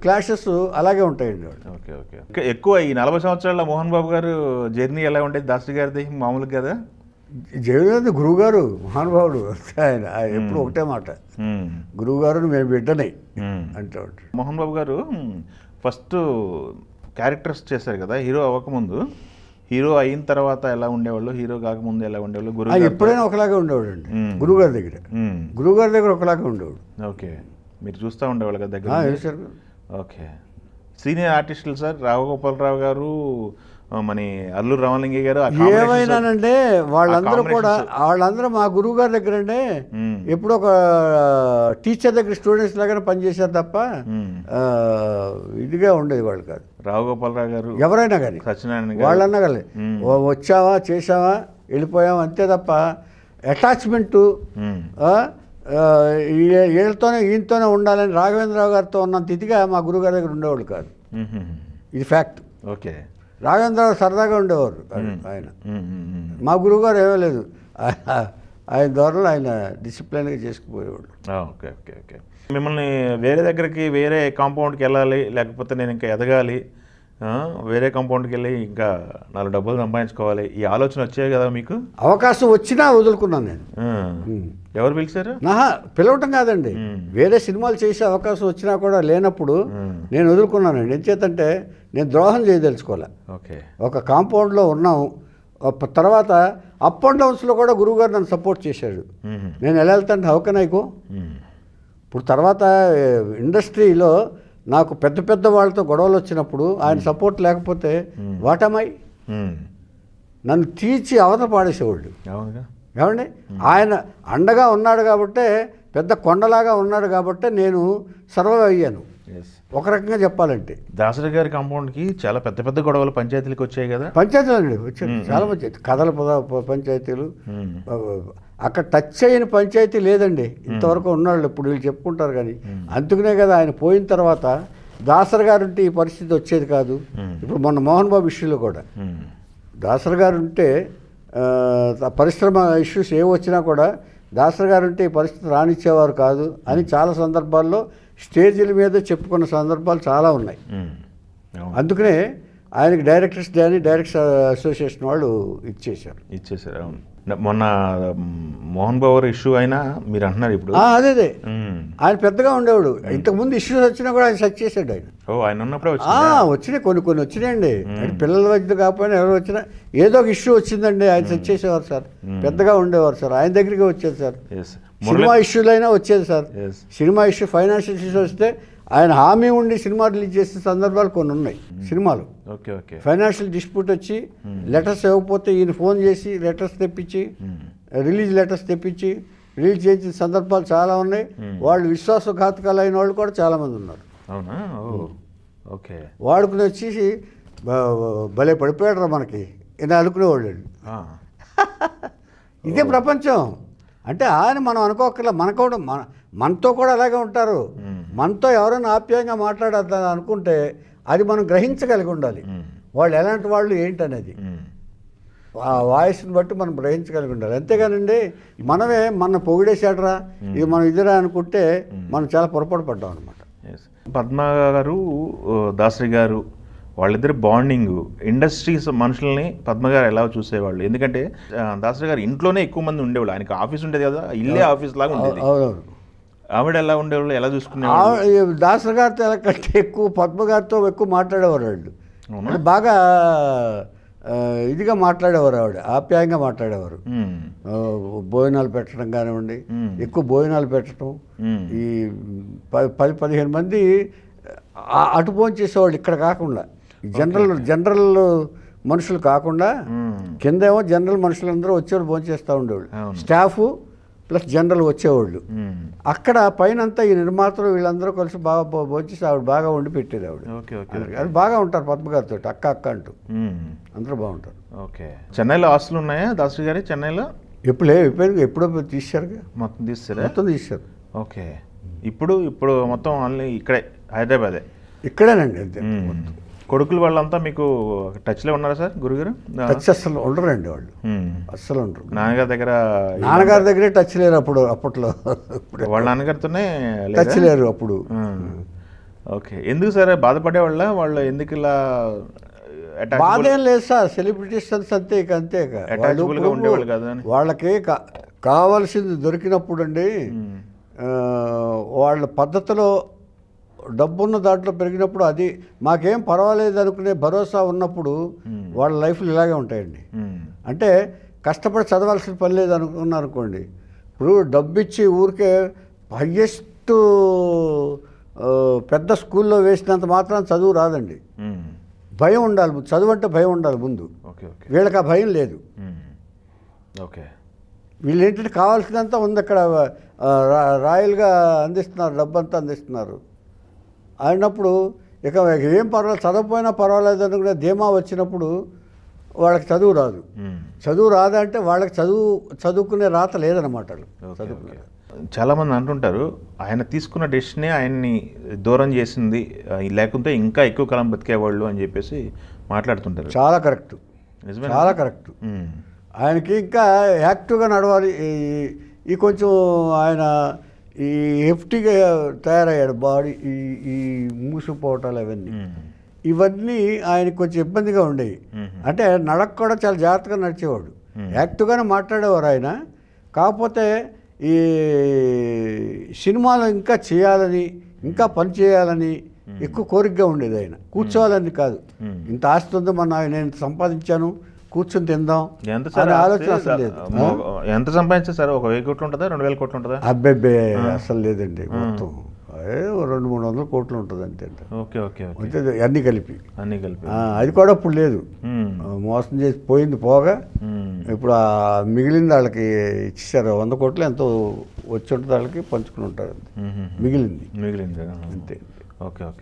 క్లాషెస్ అలాగే ఉంటాయండి. Okay okay. ఎక్కువ ఈ 40 సంవత్సరాల మోహన్ బాబు గారు జర్నీ ఎలా ఉండేది దాసరి గారిది? మామూలుగా కదా జగన్ గురువుగారు మహానుభావుడు. ఆయన ఎప్పుడు ఒకటే మాట, గురువుగారు మేము బిడ్డనే అంటే ఉంటాడు. మోహన్ బాబు గారు ఫస్ట్ క్యారెక్టర్స్ చేశారు కదా హీరో అవ్వకముందు. హీరో అయిన తర్వాత ఎలా ఉండేవాళ్ళు, హీరో కాకముందు ఎలా ఉండేవాళ్ళు? గురువు ఎప్పుడైనా ఒకలాగే ఉండేవాడు అండి. గురువుగారి దగ్గర ఒకలాగే ఉండేవాడు. ఓకే. మీరు చూస్తూ ఉండేవాళ్ళు కదా దగ్గర? ఓకే. సీనియర్ ఆర్టిస్టులు సార్ రావుగోపాలరావు గారు, మన అల్లూరు రామలింగయ్య గారు, ఏమైనానంటే వాళ్ళందరూ మా గురువు గారి దగ్గర అంటే ఎప్పుడు ఒక టీచర్ దగ్గర స్టూడెంట్స్ లాగానే పనిచేశారు తప్ప ఇదిగా ఉండేది వాళ్ళు కాదు. రావుగోపాలరావు గారు ఎవరైనా కానీ, సత్యనారాయణ వాళ్ళన్నా కానీ వచ్చావా చేసావా వెళ్ళిపోయావా అంతే తప్ప అటాచ్మెంటు వీళ్ళతోనే ఈయనతోనే ఉండాలని రాఘవేంద్రరావు గారితో ఉన్నంత ఇదిగా మా గురువుగారి దగ్గర ఉండేవాళ్ళు కాదు. ఇది ఫ్యాక్ట్. ఓకే. రాఘవేంద్రరావు సరదాగా ఉండేవారు ఆయన. మా గురువుగారు ఏమీ లేదు, ఆయన ధోరణిలో ఆయన డిసిప్లిన్గా చేసుకుపోయేవాడు. Okay okay okay. మిమ్మల్ని వేరే దగ్గరికి, వేరే కాంపౌండ్కి వెళ్ళాలి, లేకపోతే నేను ఇంకా ఎదగాలి, వేరే కాంపౌండ్కి వెళ్ళి ఇంకా 4 డబ్బులు సంపాదించుకోవాలి, ఈ ఆలోచన వచ్చాయి కదా మీకు? అవకాశం వచ్చినా వదులుకున్నాను నేను. ఎవరు పిలిచారు? పిలవటం కాదండి, వేరే సినిమాలు చేసే అవకాశం వచ్చినా కూడా లేనప్పుడు నేను వదులుకున్నానండి. ఎంచేతంటే నేను ద్రోహం చేయదలుచుకోలే. ఓకే. ఒక కాంపౌండ్లో ఉన్నాం, తర్వాత అప్ అండ్ డౌన్స్లో కూడా గురువుగారు నన్ను సపోర్ట్ చేశాడు. నేను ఎలా వెళ్తాను హౌకనైకో. ఇప్పుడు తర్వాత ఇండస్ట్రీలో నాకు పెద్ద వాళ్ళతో గొడవలు వచ్చినప్పుడు ఆయన సపోర్ట్ లేకపోతే వాటమై నన్ను తీర్చి అవతల పాడేసేవాళ్ళు. ఏమండి, ఆయన అండగా ఉన్నాడు కాబట్టే, పెద్ద కొండలాగా ఉన్నాడు కాబట్టే నేను సర్వైవ్ అయ్యాను. ఒక రకంగా చెప్పాలంటే దాసరి గారి కాంపౌండ్కి చాలా పెద్ద గొడవలు పంచాయతీలకు వచ్చాయి కదా? పంచాయతీలు అండి వచ్చాయి, చాలా పంచాయతీ, కథల పంచాయతీలు. అక్కడ టచ్ అయిన పంచాయతీ లేదండి ఇంతవరకు ఉన్నాళ్ళు. ఇప్పుడు వీళ్ళు చెప్పుకుంటారు కానీ, అందుకనే కదా ఆయన పోయిన తర్వాత దాసరి గారు ఉంటే ఈ పరిస్థితి వచ్చేది కాదు. ఇప్పుడు మొన్న మోహన్ బాబు ఇష్యూలో కూడా దాసరి గారు ఉంటే పరిశ్రమ ఇష్యూస్ ఏ వచ్చినా కూడా దాసరి గారు ఉంటే ఈ పరిస్థితి రానిచ్చేవారు కాదు అని చాలా సందర్భాల్లో స్టేజీల మీద చెప్పుకున్న సందర్భాలు చాలా ఉన్నాయి. అందుకనే ఆయనకి డైరెక్టర్స్ డే అని డైరెక్టర్స్ అసోసియేషన్ వాళ్ళు ఇచ్చేశారు. అవును. మొన్న మోహన్ బాబు ఇష్యూ అయినా మీరు అంటున్నారు ఇప్పుడు. అదే ఆయన పెద్దగా ఉండేవాడు. ఇంతకుముందు ఇష్యూస్ వచ్చినా కూడా ఆయన సెట్ చేశాడు ఆయన. ఆయన ఉన్నప్పుడే వచ్చినాయి, కొన్ని వచ్చినాయండి. పిల్లల మధ్య కాకపోయినా ఎవరు వచ్చినా ఏదో ఒక ఇష్యూ వచ్చిందండి, ఆయన సెట్ చేసేవారు సార్. పెద్దగా ఉండేవారు సార్, ఆయన దగ్గరికి వచ్చేది సార్. సినిమా ఇష్యూలు అయినా వచ్చేది sir. Cinema issue, financial issues వస్తే ఆయన హామీ ఉండి సినిమా రిలీజ్ చేసే సందర్భాలు కొన్ని ఉన్నాయి సినిమాలు. ఫైనాన్షియల్ డిస్ప్యూట్ వచ్చి లెటర్స్ ఇవ్వకపోతే ఈయన ఫోన్ చేసి లెటర్స్ తెప్పించి, రిలీజ్ లెటర్స్ తెప్పించి రిలీజ్ చేసిన సందర్భాలు చాలా ఉన్నాయి. వాళ్ళు విశ్వాసఘాతకాలు అయిన వాళ్ళు కూడా చాలామంది ఉన్నారు. ఓకే. వాడుకుని వచ్చేసి భలే పడిపోయాడు రా మనకి ఇలా అనుకునేవాళ్ళు. ఇదే ప్రపంచం అంటే ఆయన మనం అనుకోకర్లా. మనతో కూడా అలాగే ఉంటారు. మనతో ఎవరైనా ఆప్యాయంగా మాట్లాడద్దని అనుకుంటే అది మనం గ్రహించగలిగి ఉండాలి. వాళ్ళు ఎలాంటి వాళ్ళు ఏంటనేది ఆ వాయిస్ని బట్టి మనం గ్రహించగలిగి ఉండాలి. అంతేగానండి మనమే మన పొగిడేసాడరా ఇది మనం ఇదిరా అనుకుంటే మనం చాలా పొరపాటు పడ్డాం అనమాట. పద్మ గారు, దాసరి గారు వాళ్ళిద్దరు బాండింగ్ ఇండస్ట్రీస్ మనుషుల్ని పద్మ గారు ఎలా చూసేవాళ్ళు? ఎందుకంటే దాసరి గారు ఇంట్లోనే ఎక్కువ మంది ఉండేవాళ్ళు. ఆయనకి ఆఫీస్ ఉండేది కదా, ఇల్లే ఆఫీస్ లాగా ఉండేది. ఆవిడ ఎలా ఉండేవాళ్ళు, ఎలా చూసుకునేవాళ్ళు? దాసరి గారితో ఎలా కంటే ఎక్కువ పద్మ గారితో ఎక్కువ మాట్లాడేవారు వాళ్ళు. అంటే బాగా ఇదిగా మాట్లాడేవారు, ఆవిడ ఆప్యాయంగా మాట్లాడేవారు. భోజనాలు పెట్టడం కానివ్వండి, ఎక్కువ భోజనాలు పెట్టడం. ఈ 10-15 మంది అటు భోజనం చేసేవాళ్ళు ఇక్కడ కాకుండా, జనరల్ మనుషులు కాకుండా కిందేమో జనరల్ మనుషులందరూ వచ్చేవాళ్ళు భోజనం చేస్తూ ఉండేవాళ్ళు. స్టాఫ్ ప్లస్ జనరల్ వచ్చేవాళ్ళు. అక్కడ పైనంతా ఈ నిర్మాతలు వీళ్ళందరూ కలిసి బాగా భోంచేసి ఆవిడ బాగా వండి పెట్టేది ఆవిడ. అది బాగా ఉంటారు పద్మగారితో అక్క అంటూ అందరూ బాగుంటారు. ఓకే. చెన్నైలో హాస్టల్ ఉన్నాయా దాసరి గారి? చెన్నైలో ఎప్పుడో తీశారు, మొత్తం తీశారు. ఓకే. ఇప్పుడు మొత్తం ఓన్లీ ఇక్కడే హైదరాబాదే? ఇక్కడేనండి అంతే. కొడుకులు వాళ్ళంతా మీకు టచ్లో ఉన్నారా సార్ గురుగారు? టచ్ అస్సలు ఉండరండి వాళ్ళు, అస్సలు ఉండరు. నాన్నగారి దగ్గరే టచ్ లేరు అప్పట్లో. వాళ్ళ నాన్నగారితోనే టచ్ లేరు అప్పుడు. ఓకే. ఎందుకు సార్ బాధపడేవాళ్ళ వాళ్ళు? ఎందుకు ఇలా? బాధ ఏం లేదు సార్, సెలబ్రిటీస్ అంతే ఉండేవాళ్ళు కదా. వాళ్ళకి కావాల్సింది దొరికినప్పుడు అండి వాళ్ళ పద్ధతిలో డబ్బున్న దాంట్లో పెరిగినప్పుడు అది మాకేం పర్వాలేదు అనుకునే భరోసా ఉన్నప్పుడు వాళ్ళ లైఫ్లు ఇలాగే ఉంటాయండి. అంటే కష్టపడి చదవాల్సిన పని లేదు అనుకోండి. ఇప్పుడు డబ్బు ఇచ్చి ఊరికే హయ్యెస్ట్ పెద్ద స్కూల్లో వేసినంత మాత్రం చదువు రాదండి. భయం ఉండాలి, చదువు అంటే భయం ఉండాలి ముందు. వీళ్ళకి ఆ భయం లేదు. ఓకే. వీళ్ళు ఏంటంటే కావాల్సినంత ఉంది అక్కడ, రాయల్గా అందిస్తున్నారు, డబ్బంతా అందిస్తున్నారు. అయినప్పుడు ఇక ఏం పర్వాలేదు, చదవకపోయినా పర్వాలేదు అనుకునే ధీమా వచ్చినప్పుడు వాళ్ళకి చదువు రాదు. చదువు రాదంటే వాళ్ళకి చదువుకునే రాత లేదన్నమాట. చాలామంది అంటుంటారు ఆయన తీసుకున్న డెసిషనే ఆయన్ని దూరం చేసింది, లేకుంటే ఇంకా ఎక్కువ కాలం బతికేవాళ్ళు అని చెప్పేసి మాట్లాడుతుంటారు. చాలా కరెక్ట్, చాలా కరెక్ట్. ఆయనకి ఇంకా యాక్టివ్గా నడవాలి. ఈ కొంచెం ఆయన ఈ హెఫ్టీగా తయారయ్యాడు బాడీ, ఈ మూసుకుపోవటాలు ఇవన్నీ ఆయనకు కొంచెం ఇబ్బందిగా ఉండేవి. అంటే నడక కూడా చాలా జాగ్రత్తగా నడిచేవాడు, యాక్టివ్గానే మాట్లాడేవారు ఆయన. కాకపోతే ఈ సినిమాలో ఇంకా చేయాలని, ఇంకా పని చేయాలని ఎక్కువ కోరికగా ఉండేది. ఆయన కూర్చోవాలని కాదు, ఇంత ఆస్తి ఉంది నేను సంపాదించాను, కూర్చొని తిందాం అనే ఆలోచన అసలు లేదు. ఎంత సంపాదించారు సార్? 1000 కోట్లు ఉంటుందా, 2000 కోట్లు ఉంటుందా? అబ్బాయి అసలు లేదండి, మొత్తం 200-300 కోట్లు ఉంటుంది అంతే. అన్నీ కలిపి అది కూడా ఇప్పుడు లేదు. మోసం చేసి పోయింది పోగా ఇప్పుడు మిగిలింది వాళ్ళకి ఇచ్చేసారు. 100 కోట్లు ఎంతో వచ్చి ఉంటుంది, వాళ్ళకి పంచుకుని ఉంటారు. మిగిలింది అంతే.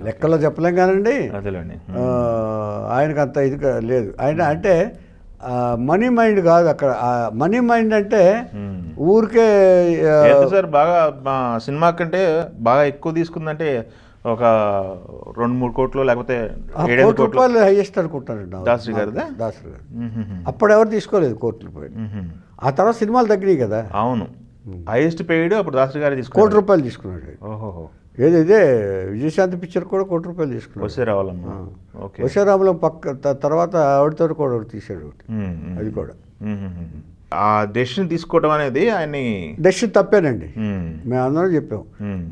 లెక్కలో చెప్పలేం కానండి. ఆయనకు అంత ఇది లేదు. ఆయన అంటే మనీ మైండ్ కాదు అక్కడ. మనీ మైండ్ అంటే ఊరికే సార్ బాగా సినిమా కంటే బాగా ఎక్కువ తీసుకుందంటే ఒక 2-3 కోట్లు లేకపోతే 7 రూపాయలు హైయెస్ట్ అనుకుంటానండి దాసరి గారు. అప్పుడు ఎవరు తీసుకోలేదు కోట్లు పోయి. ఆ తర్వాత సినిమాలు తగ్గినాయి కదా. అవును, హైయెస్ట్ పెయిడ్ అప్పుడు దాసరి గారు ₹1 కోటి తీసుకున్నాడు. ఓహో. ఇదే విజయశాంతి పిక్చర్ కూడా ₹1 కోటి తీసుకున్నాడు. వశరామలం పక్క తర్వాత ఆవిడతో కూడా తీసాడు, అది కూడా. ఆ డెసిషన్ తీసుకోవడం అనేది ఆయన్ని డెసిషన్ తప్పేనండి, మేము అందరం చెప్పాం.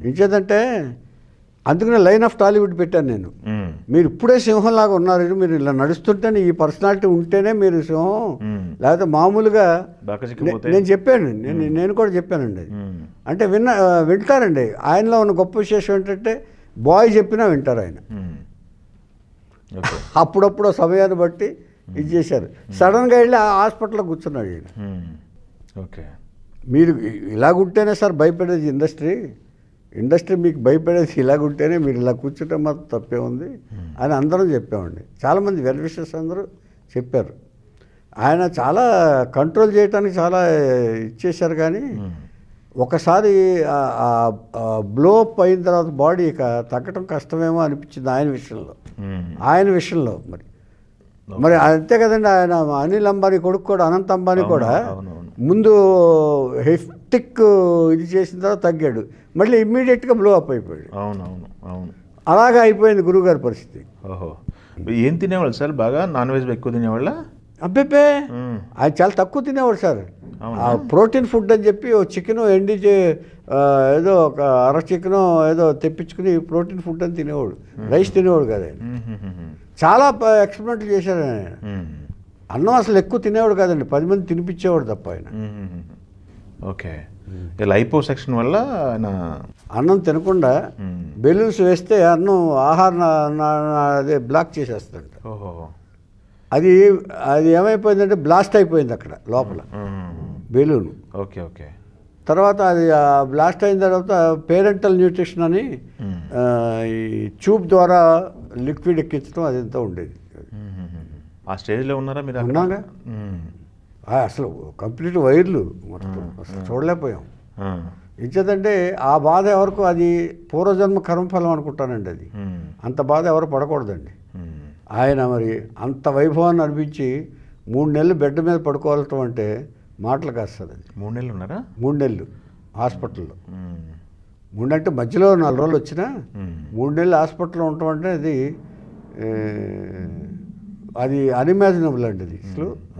ఇంకేదంటే అందుకనే లైన్ ఆఫ్ టాలీవుడ్ పెట్టాను నేను. మీరు ఇప్పుడే సింహంలాగా ఉన్నారు, మీరు ఇలా నడుస్తుంటేనే ఈ పర్సనాలిటీ ఉంటేనే మీరు సింహం, లేకపోతే మామూలుగా నేను చెప్పాను, నేను కూడా చెప్పానండి. అంటే వింటారండి. ఆయనలో ఉన్న గొప్ప విశేషం ఏంటంటే బాయ్ చెప్పినా వింటారు ఆయన. అప్పుడప్పుడు సమయాన్ని బట్టి ఇది చేశారు. సడన్గా వెళ్ళి ఆ హాస్పిటల్లో కూర్చున్నాడు ఈయన. ఓకే. మీరు ఇలాగుంటేనే సార్ భయపడేది ఇండస్ట్రీ, ఇండస్ట్రీ మీకు భయపడేది ఇలాగుంటేనే మీరు ఇలా కూర్చుంటే మాత్రం తప్పే ఉంది అని అందరం చెప్పామండి. చాలామంది వెల్ విషర్స్ అందరూ చెప్పారు. ఆయన చాలా కంట్రోల్ చేయడానికి చాలా ఇచ్చేశారు, కానీ ఒకసారి బ్లో అప్ అయిన తర్వాత బాడీ ఇక తగ్గటం కష్టమేమో అనిపించింది ఆయన విషయంలో. మరి అంతే కదండి, ఆయన అనిల్ అంబానీ కొడుకు కూడా, అనంత్ అంబానీ కూడా ముందు హెఫ్టిక్ ఇది చేసిన తర్వాత తగ్గాడు, మళ్ళీ ఇమ్మీడియట్గా బ్లో అప్ అయిపోయాడు. అలాగే అయిపోయింది గురువుగారి పరిస్థితి. ఓహో, ఏం తినేవాళ్ళు సార్? బాగా నాన్ వెజ్ ఎక్కువ తినేవాళ్ళ? అబ్బే ఆయన చాలా తక్కువ తినేవాడు సార్. ప్రోటీన్ ఫుడ్ అని చెప్పి ఓ చికెను ఏదో ఒక అర చికెను ఏదో తెప్పించుకుని ప్రోటీన్ ఫుడ్ అని తినేవాడు, రైస్ తినేవాడు కదా. చాలా ఎక్స్పెరిమెంట్లు చేశారు ఆయన. అన్నం అసలు ఎక్కువ తినేవాడు కాదండి, 10 మంది తినిపించేవాడు తప్ప ఆయన. ఓకే, లైపోసెక్షన్ వల్ల ఆయన అన్నం తినకుండా బెలూన్స్ వేస్తే అన్నం అదే బ్లాక్ చేసేస్తాడు. అది ఏమైపోయిందంటే బ్లాస్ట్ అయిపోయింది అక్కడ లోపల బెలూన్. Okay okay. తర్వాత అది బ్లాస్ట్ అయిన తర్వాత పేరెంటల్ న్యూట్రిషన్ అని ఈ ట్యూబ్ ద్వారా లిక్విడ్ ఎక్కించడం అదంతా ఉండేది. ఆ స్టేజ్లో ఉన్నారా మీరు? ఉన్నాగా, అసలు కంప్లీట్ వైర్లు మొత్తం అసలు చూడలేకపోయాం. ఇచ్చేదంటే ఆ బాధ ఎవరికి, అది పూర్వజన్మ కర్మఫలం అనుకుంటానండి. అది అంత బాధ ఎవరు పడకూడదండి. ఆయన మరి అంత వైభవాన్ని అనిపించి 3 నెలలు బెడ్ మీద పడుకోవాలటం అంటే మాటలు కాస్తుంది. అది 3 నెలలు ఉన్నారా? 3 నెలలు హాస్పిటల్లో. 3 అంటే మధ్యలో 4 రోజులు వచ్చినా 3 నెలలు హాస్పిటల్లో ఉండటం అంటే అది అన్ఇమాజినబుల్ అండి. అది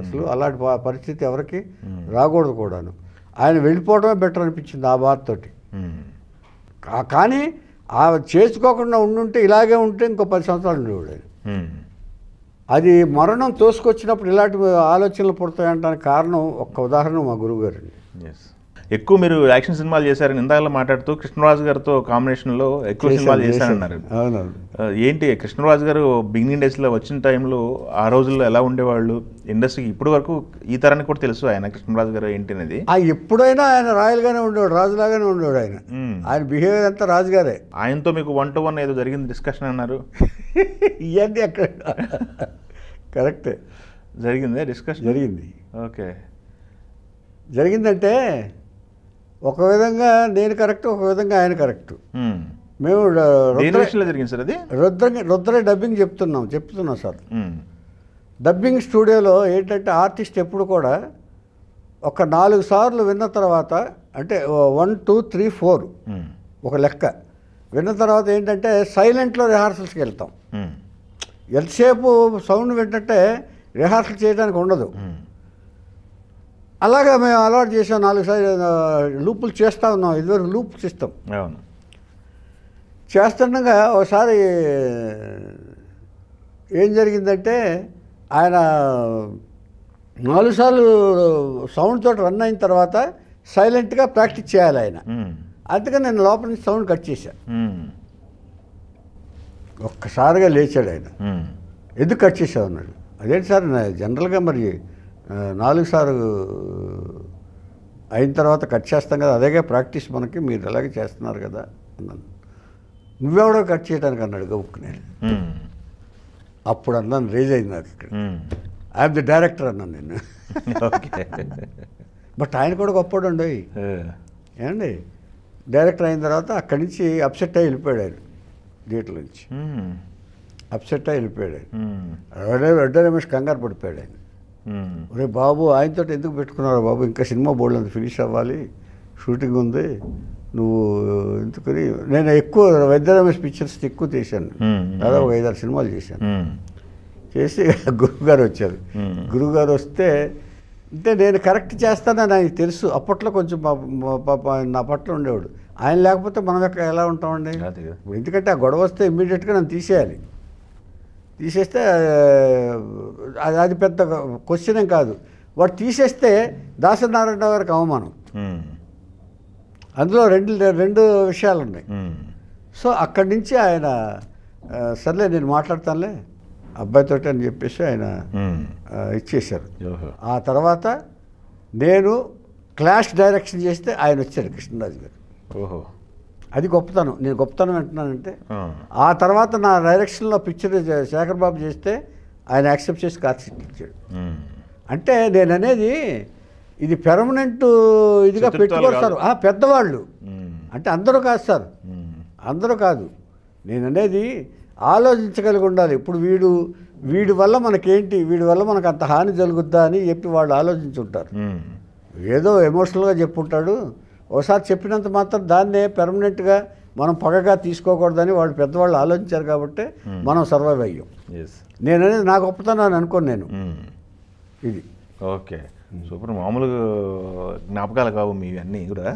అసలు అలాంటి పరిస్థితి ఎవరికి రాకూడదు కూడాను. ఆయన వెళ్ళిపోవడమే బెటర్ అనిపించింది ఆ బాధతోటి. కానీ చేసుకోకుండా ఉండుంటే ఇలాగే ఉంటే ఇంకో 10 సంవత్సరాలు ఉండేవాడు ఆయన. అది మరణం తోసుకొచ్చినప్పుడు ఇలాంటి ఆలోచనలు పుడతాయంటానికి కారణం ఒక్క ఉదాహరణ మా గురువు గారు అండి. ఎక్కువ మీరు యాక్షన్ సినిమాలు చేశారని ఇందాక మాట్లాడుతూ కృష్ణరాజు గారితో కాంబినేషన్లో ఎక్కువ సినిమాలు చేశారన్నారు. అవునవును. ఏంటి కృష్ణరాజు గారు బిగినింగ్ డేస్లో వచ్చిన టైంలో ఆ రోజుల్లో ఎలా ఉండేవాళ్ళు? ఇండస్ట్రీకి ఇప్పుడు వరకు ఈ తరానికి కూడా తెలుసు ఆయన కృష్ణరాజు గారు ఏంటి అనేది. ఎప్పుడైనా ఆయన రాయల్గానే ఉండేవాడు, రాజులాగానే ఉండేవాడు. ఆయన బిహేవియర్ అంతా రాజుగారే. ఆయనతో మీకు 1-to-1 ఏదో జరిగింది డిస్కషన్ అన్నారు. ఇవన్నీ అక్కడ కరెక్టే జరిగిందే డిస్కషన్? జరిగింది. ఓకే, జరిగిందంటే ఒక విధంగా నేను కరెక్ట్, ఒక విధంగా ఆయన కరెక్ట్. మేము జరిగింది సార్ అది. రుద్ర డబ్బింగ్ చెప్తున్నాం సార్. డబ్బింగ్ స్టూడియోలో ఏంటంటే ఆర్టిస్ట్ ఎప్పుడు కూడా ఒక 4 సార్లు విన్న తర్వాత, అంటే 1, 2, 3, 4 ఒక లెక్క విన్న తర్వాత ఏంటంటే సైలెంట్లో రిహార్సల్స్కి వెళ్తాం. ఎంతసేపు సౌండ్ వింటే రిహార్సల్ చేయడానికి ఉండదు. అలాగా మేము అలవాటు చేసాం. 4 సార్లు లూపులు చేస్తూ ఉన్నాం. ఇదివరకు లూప్ సిస్టమ్ చేస్తుండగా ఒకసారి ఏం జరిగిందంటే ఆయన 4 సార్లు సౌండ్ తోటి రన్ అయిన తర్వాత సైలెంట్గా ప్రాక్టీస్ చేయాలి ఆయన. అందుకని నేను లోపల నుంచి సౌండ్ కట్ చేశాను. ఒక్కసారిగా లేచాడు ఆయన. ఎందుకు కట్ చేసావు అన్నాడు. అదేంటి సార్, జనరల్గా మరి 4 సార్లు అయిన తర్వాత కట్ చేస్తాం కదా, అదేగా ప్రాక్టీస్ మనకి, మీరు అలాగే చేస్తున్నారు కదా అన్నాను. నువ్వెవడో కట్ చేయడానికి అన్నాడు గబుక్కు. నేను అప్పుడు అన్నాను, రేజ్ అయింది నాకు ఇక్కడ. ఐఎమ్ ది డైరెక్టర్ అన్నాను నేను. బట్ ఆయన కూడా గొప్పడు అండి. ఏమండి, డైరెక్టర్ అయిన తర్వాత అక్కడి నుంచి అప్సెట్ అయ్యి వెళ్ళిపోయాడు ఆయన. థియేటర్ నుంచి అప్సెట్ అయ్యి వెళ్ళిపోయాడు ఆయన. రెడ్డి రమేష్ కంగారు పడిపోయాడు ఆయన. ఒరే బాబు, ఆయనతో ఎందుకు పెట్టుకున్నావు బాబు, ఇంకా సినిమా బోర్డు అంత ఫినిష్ అవ్వాలి, షూటింగ్ ఉంది, నువ్వు ఎందుకని. నేను ఎక్కువ రెడ్డి రమేష్ పిక్చర్స్ ఎక్కువ చేశాను, దాదాపు 5-6 సినిమాలు చేశాను. చేసి గురువుగారు వచ్చారు. గురువుగారు వస్తే అంటే నేను కరెక్ట్ చేస్తానని ఆయనకి తెలుసు. అప్పట్లో కొంచెం నా పట్ల ఉండేవాడు. ఆయన లేకపోతే మనం ఎలా ఉంటామండి. ఎందుకంటే ఆ గొడవ వస్తే ఇమ్మీడియట్గా నన్ను తీసేయాలి. తీసేస్తే అది పెద్ద క్వశ్చన్ ఏం కాదు. వాడు తీసేస్తే దాసనారాయణ గారికి అవమానం. అందులో రెండు విషయాలు ఉన్నాయి. సో అక్కడి నుంచి ఆయన సర్లే నేను మాట్లాడతానులే అబ్బాయితో అని చెప్పేసి ఆయన ఇచ్చేశారు. ఆ తర్వాత నేను క్లాష్ డైరెక్షన్ చేస్తే ఆయన వచ్చాడు, కృష్ణరాజు గారు. అది గొప్పతనం. నేను గొప్పతనం అంటున్నానంటే ఆ తర్వాత నా డైరెక్షన్లో పిక్చర్ శేఖర్ బాబు చేస్తే ఆయన యాక్సెప్ట్ చేసి కార్తీక్ ఇచ్చాడు. అంటే నేను అనేది ఇది పెర్మనెంట్ ఇదిగా పెట్టుకోరు సార్ పెద్దవాళ్ళు. అంటే అందరూ కాదు సార్, అందరూ కాదు. నేను అనేది ఆలోచించగలిగి ఉండాలి. ఇప్పుడు వీడి వల్ల మనకేంటి, వీడి వల్ల మనకు అంత హాని జరుగుద్దా అని చెప్పి వాళ్ళు ఆలోచించుంటారు. ఏదో ఎమోషనల్గా చెప్పుంటాడు, ఒకసారి చెప్పినంత మాత్రం దాన్నే పెర్మనెంట్గా మనం పగగా తీసుకోకూడదని వాళ్ళు పెద్దవాళ్ళు ఆలోచించారు కాబట్టి మనం సర్వైవ్ అయ్యాం. నేననేది నా గొప్పతనాన్ని అనుకోను నేను. ఇది ఓకే, సూపర్. మామూలు జ్ఞాపకాలు కావు మీవి అన్నీ కూడా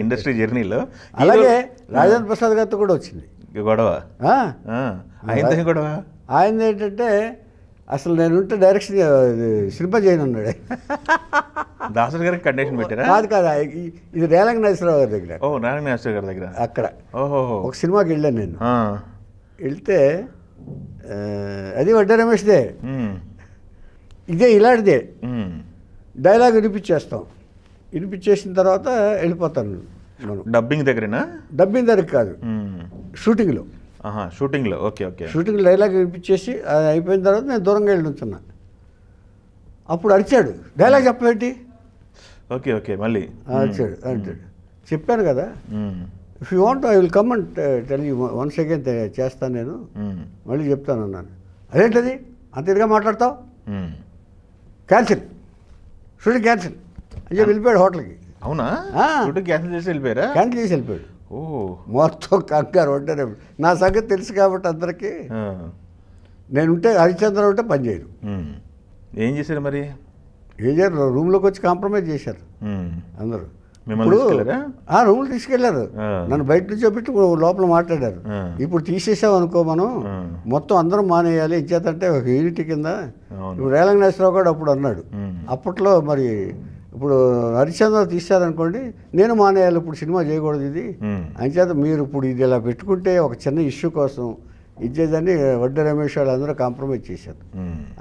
ఇండస్ట్రీ జర్నీలో. అలాగే రాజేంద్ర ప్రసాద్ గారితో కూడా వచ్చింది గొడవ. గొడవ ఆయన ఏంటంటే అసలు నేనుంటే డైరెక్షన్ సినిమా చేయను అన్నాడు. దాసరి గారికి కండిషన్ పెట్టారా? కాదు, ఇది రేలంగ నాగేశ్వరరావు గారి దగ్గర. ఓ, రేలంగ నాగేశ్వరరావు గారి దగ్గర అక్కడ. ఓహో, ఒక సినిమాకి వెళ్ళాను నేను. వెళ్తే అది వడ్డే రమేష్దే, ఇదే ఇలాంటిదే డైలాగ్ వినిపించేస్తాం. వినిపించేసిన తర్వాత వెళ్ళిపోతాను. డబ్బింగ్ దగ్గరేనా? డబ్బింగ్ దగ్గర కాదు, షూటింగ్లో. షూటింగ్లో. Okay okay. షూటింగ్లో డైలాగ్ వినిపించేసి అయిపోయిన తర్వాత నేను దూరంగా వెళ్ళి ఉంచున్నా. అప్పుడు అరిచాడు, డైలాగ్ చెప్పేంటి. Okay okay. మళ్ళీ అరిచాడు అంటాడు. చెప్పాను కదా, if you want I will come and tell you once again చేస్తాను, నేను మళ్ళీ చెప్తాను అన్నాను. అదేంటది అంత ఇదిగా మాట్లాడతావు, క్యాన్సిల్, షూటింగ్ క్యాన్సిల్ అని చెప్పి వెళ్ళిపోయాడు హోటల్కి. అవునా? షూటింగ్ క్యాన్సిల్ చేసి వెళ్ళిపోయారా? క్యాన్సిల్ చేసి వెళ్ళిపోయాడు. మొత్తం కంగారు ఉంటారు. నా సంగతి తెలుసు కాబట్టి అందరికీ. నేనుంటే హరిచంద్ర ఉంటే పని చేయరు. ఏం చేశారు మరి? ఏం చేయరు, రూమ్లోకి వచ్చి కాంప్రమైజ్ చేశారు అందరూ. రూమ్లో తీసుకెళ్లారు, నన్ను బయట నుంచి పెట్టి లోపల మాట్లాడారు. ఇప్పుడు తీసేసాం అనుకో మనం, మొత్తం అందరం మానేయాలి. ఇచ్చేతంటే ఒక యూనిటీ కింద. ఇప్పుడు రేలంగ నాగేశ్వరరావు కూడా అప్పుడు అన్నాడు. అప్పట్లో మరి ఇప్పుడు హరిచంద్ర తీశారనుకోండి, నేను మానేయాలి, ఇప్పుడు సినిమా చేయకూడదు ఇది అంచేత మీరు ఇప్పుడు ఇది ఇలా పెట్టుకుంటే ఒక చిన్న ఇష్యూ కోసం ఇచ్చేదని వడ్డే రమేష్ వాళ్ళు అందరూ కాంప్రమైజ్ చేశారు.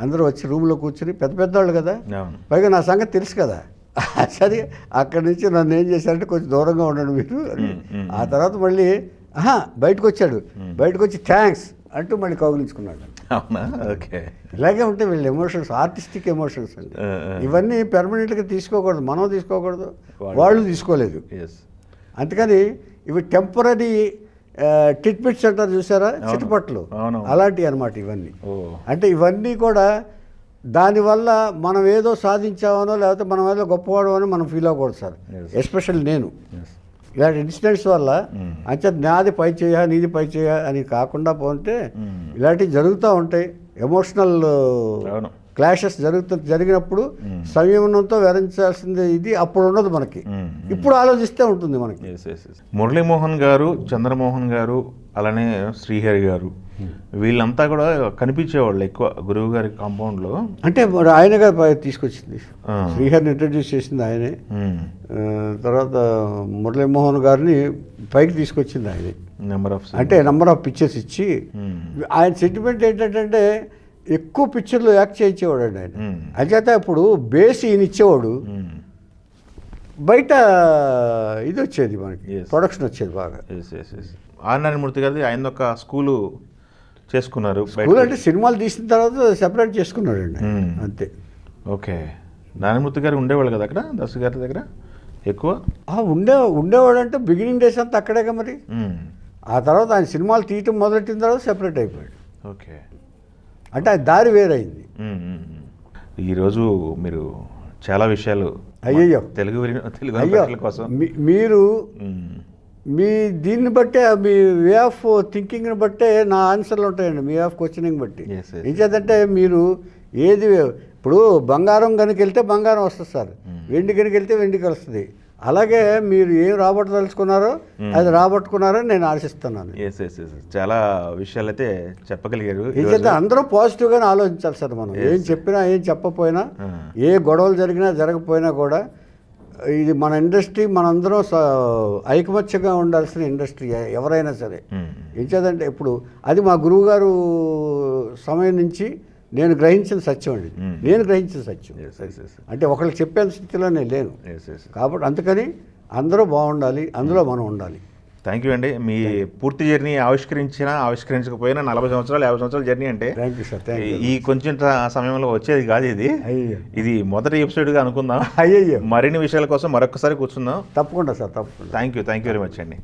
అందరూ వచ్చి రూమ్లో కూర్చుని, పెద్ద పెద్దవాళ్ళు కదా, పైగా నా సంగతి తెలుసు కదా. సరే అక్కడి నుంచి నన్ను ఏం చేశారంటే కొంచెం దూరంగా ఉండండి మీరు. ఆ తర్వాత మళ్ళీ బయటకు వచ్చాడు. బయటకు వచ్చి థ్యాంక్స్ అంటూ మళ్ళీ కౌగిలించుకున్నాడు. ఓకే, ఇలాగే ఉంటే వీళ్ళ ఎమోషన్స్, ఆర్టిస్టిక్ ఎమోషన్స్ అండి. ఇవన్నీ పెర్మనెంట్గా తీసుకోకూడదు, మనం తీసుకోకూడదు, వాళ్ళు తీసుకోలేదు. అందుకని ఇవి టెంపరీ ట్రీట్మెంట్స్ అంటారు చూసారా, చిట్టుపట్లు, అలాంటివి అనమాట ఇవన్నీ. అంటే ఇవన్నీ కూడా దానివల్ల మనం ఏదో సాధించామనో లేకపోతే మనం ఏదో గొప్పవాడు అని మనం ఫీల్ అవ్వకూడదు సార్. ఎస్పెషల్లీ నేను ఇలాంటి ఇన్సిడెంట్స్ వల్ల అంటే నాది పై చేయ నీది పై చేయ అని కాకుండా పోతే ఇలాంటివి జరుగుతూ ఉంటాయి. ఎమోషనల్ క్లాషెస్ జరిగినప్పుడు సంయమనంతో వివరించాల్సింది ఇది అప్పుడు ఉండదు మనకి, ఇప్పుడు ఆలోచిస్తే ఉంటుంది మనకి. మురళీమోహన్ గారు, చంద్రమోహన్ గారు, అలానే శ్రీహరి గారు, వీళ్ళంతా కూడా కనిపించేవాళ్ళు ఎక్కువ గురువు గారి కాంపౌండ్లో. అంటే ఆయన గారు తీసుకొచ్చింది, శ్రీహరిని ఇంట్రడ్యూస్ చేసింది ఆయనే. తర్వాత మురళీమోహన్ గారిని పైకి తీసుకొచ్చింది ఆయనే. అంటే నెంబర్ ఆఫ్ పిక్చర్స్ ఇచ్చి, ఆయన సెంటిమెంట్ ఏంటంటే ఎక్కువ పిక్చర్లు యాక్ట్ చేయించేవాడు అండి ఆయన. అంచేత ఇప్పుడు బేస్ ఈయన ఇచ్చేవాడు, బయట ఇది వచ్చేది మనకి, ప్రొడక్షన్ వచ్చేది బాగా. ఆర్నారాయణమూర్తి గారి ఆయన ఒక స్కూలు చేసుకున్నారు. స్కూల్ అంటే సినిమాలు తీసిన తర్వాత సెపరేట్ చేసుకున్నాడు అండి అంతే. ఓకే, నారాయణమూర్తి గారు ఉండేవాళ్ళు కదా అక్కడ దర్శక్ గారి దగ్గర ఎక్కువ? ఉండేవాడు అంటే బిగినింగ్ డేస్ అంతా అక్కడేగా మరి. ఆ తర్వాత ఆయన సినిమాలు తీయటం మొదలెట్టిన తర్వాత సెపరేట్ అయిపోయాడు. ఓకే, అంటే ఆ దారి వేరైంది. ఈరోజు మీరు చాలా విషయాలు అయ్యో తెలుగు కోసం మీరు మీ దీన్ని బట్టే, మీ వే ఆఫ్ థింకింగ్ని బట్టే నా ఆన్సర్లు ఉంటాయండి, మీ ఆఫ్ క్వశ్చనింగ్ బట్టి. ఏం చేద్దంటే మీరు ఏది ఇప్పుడు బంగారం కనుక వెళ్తే బంగారం వస్తుంది సార్, వెండి కనుక వెళ్తే వెండికి వస్తుంది. అలాగే మీరు ఏం రాబట్టదలుచుకున్నారో అది రాబట్టుకున్నారని నేను ఆశిస్తున్నాను. చాలా విషయాలు అయితే చెప్పగలిగారు. ఏంటంటే అందరూ పాజిటివ్గానే ఆలోచించాలి సార్. మనం ఏం చెప్పినా ఏం చెప్పకపోయినా, ఏ గొడవలు జరిగినా జరగకపోయినా కూడా ఇది మన ఇండస్ట్రీ, మనందరం ఐకమత్యంగా ఉండాల్సిన ఇండస్ట్రీ ఎవరైనా సరే. ఏం చేద్దంటే ఇప్పుడు అది మా గురువుగారు సమయం నుంచి నేను గ్రహించిన సత్యం అండి, నేను గ్రహించిన సత్యం. అంటే ఒకరికి చెప్పే స్థితిలో నేను లేను కాబట్టి అందుకని అందరూ బాగుండాలి, అందులో మనం ఉండాలి. థ్యాంక్ యూ అండి. మీ పూర్తి జర్నీ ఆవిష్కరించకపోయినా 40 సంవత్సరాలు 50 సంవత్సరాల జర్నీ అంటే thank you sir, thank you. ఈ కొంచెం సమయంలో వచ్చేది కాదు. అయ్యో, ఇది మొదటి ఎపిసోడ్గా అనుకుందాం. అయ్యయ్యో, మరిన్ని విషయాల కోసం మరొకసారి కూర్చుందాం. తప్పకుండా సార్, తప్పకుండా. థ్యాంక్ యూ వెరీ మచ్ అండి.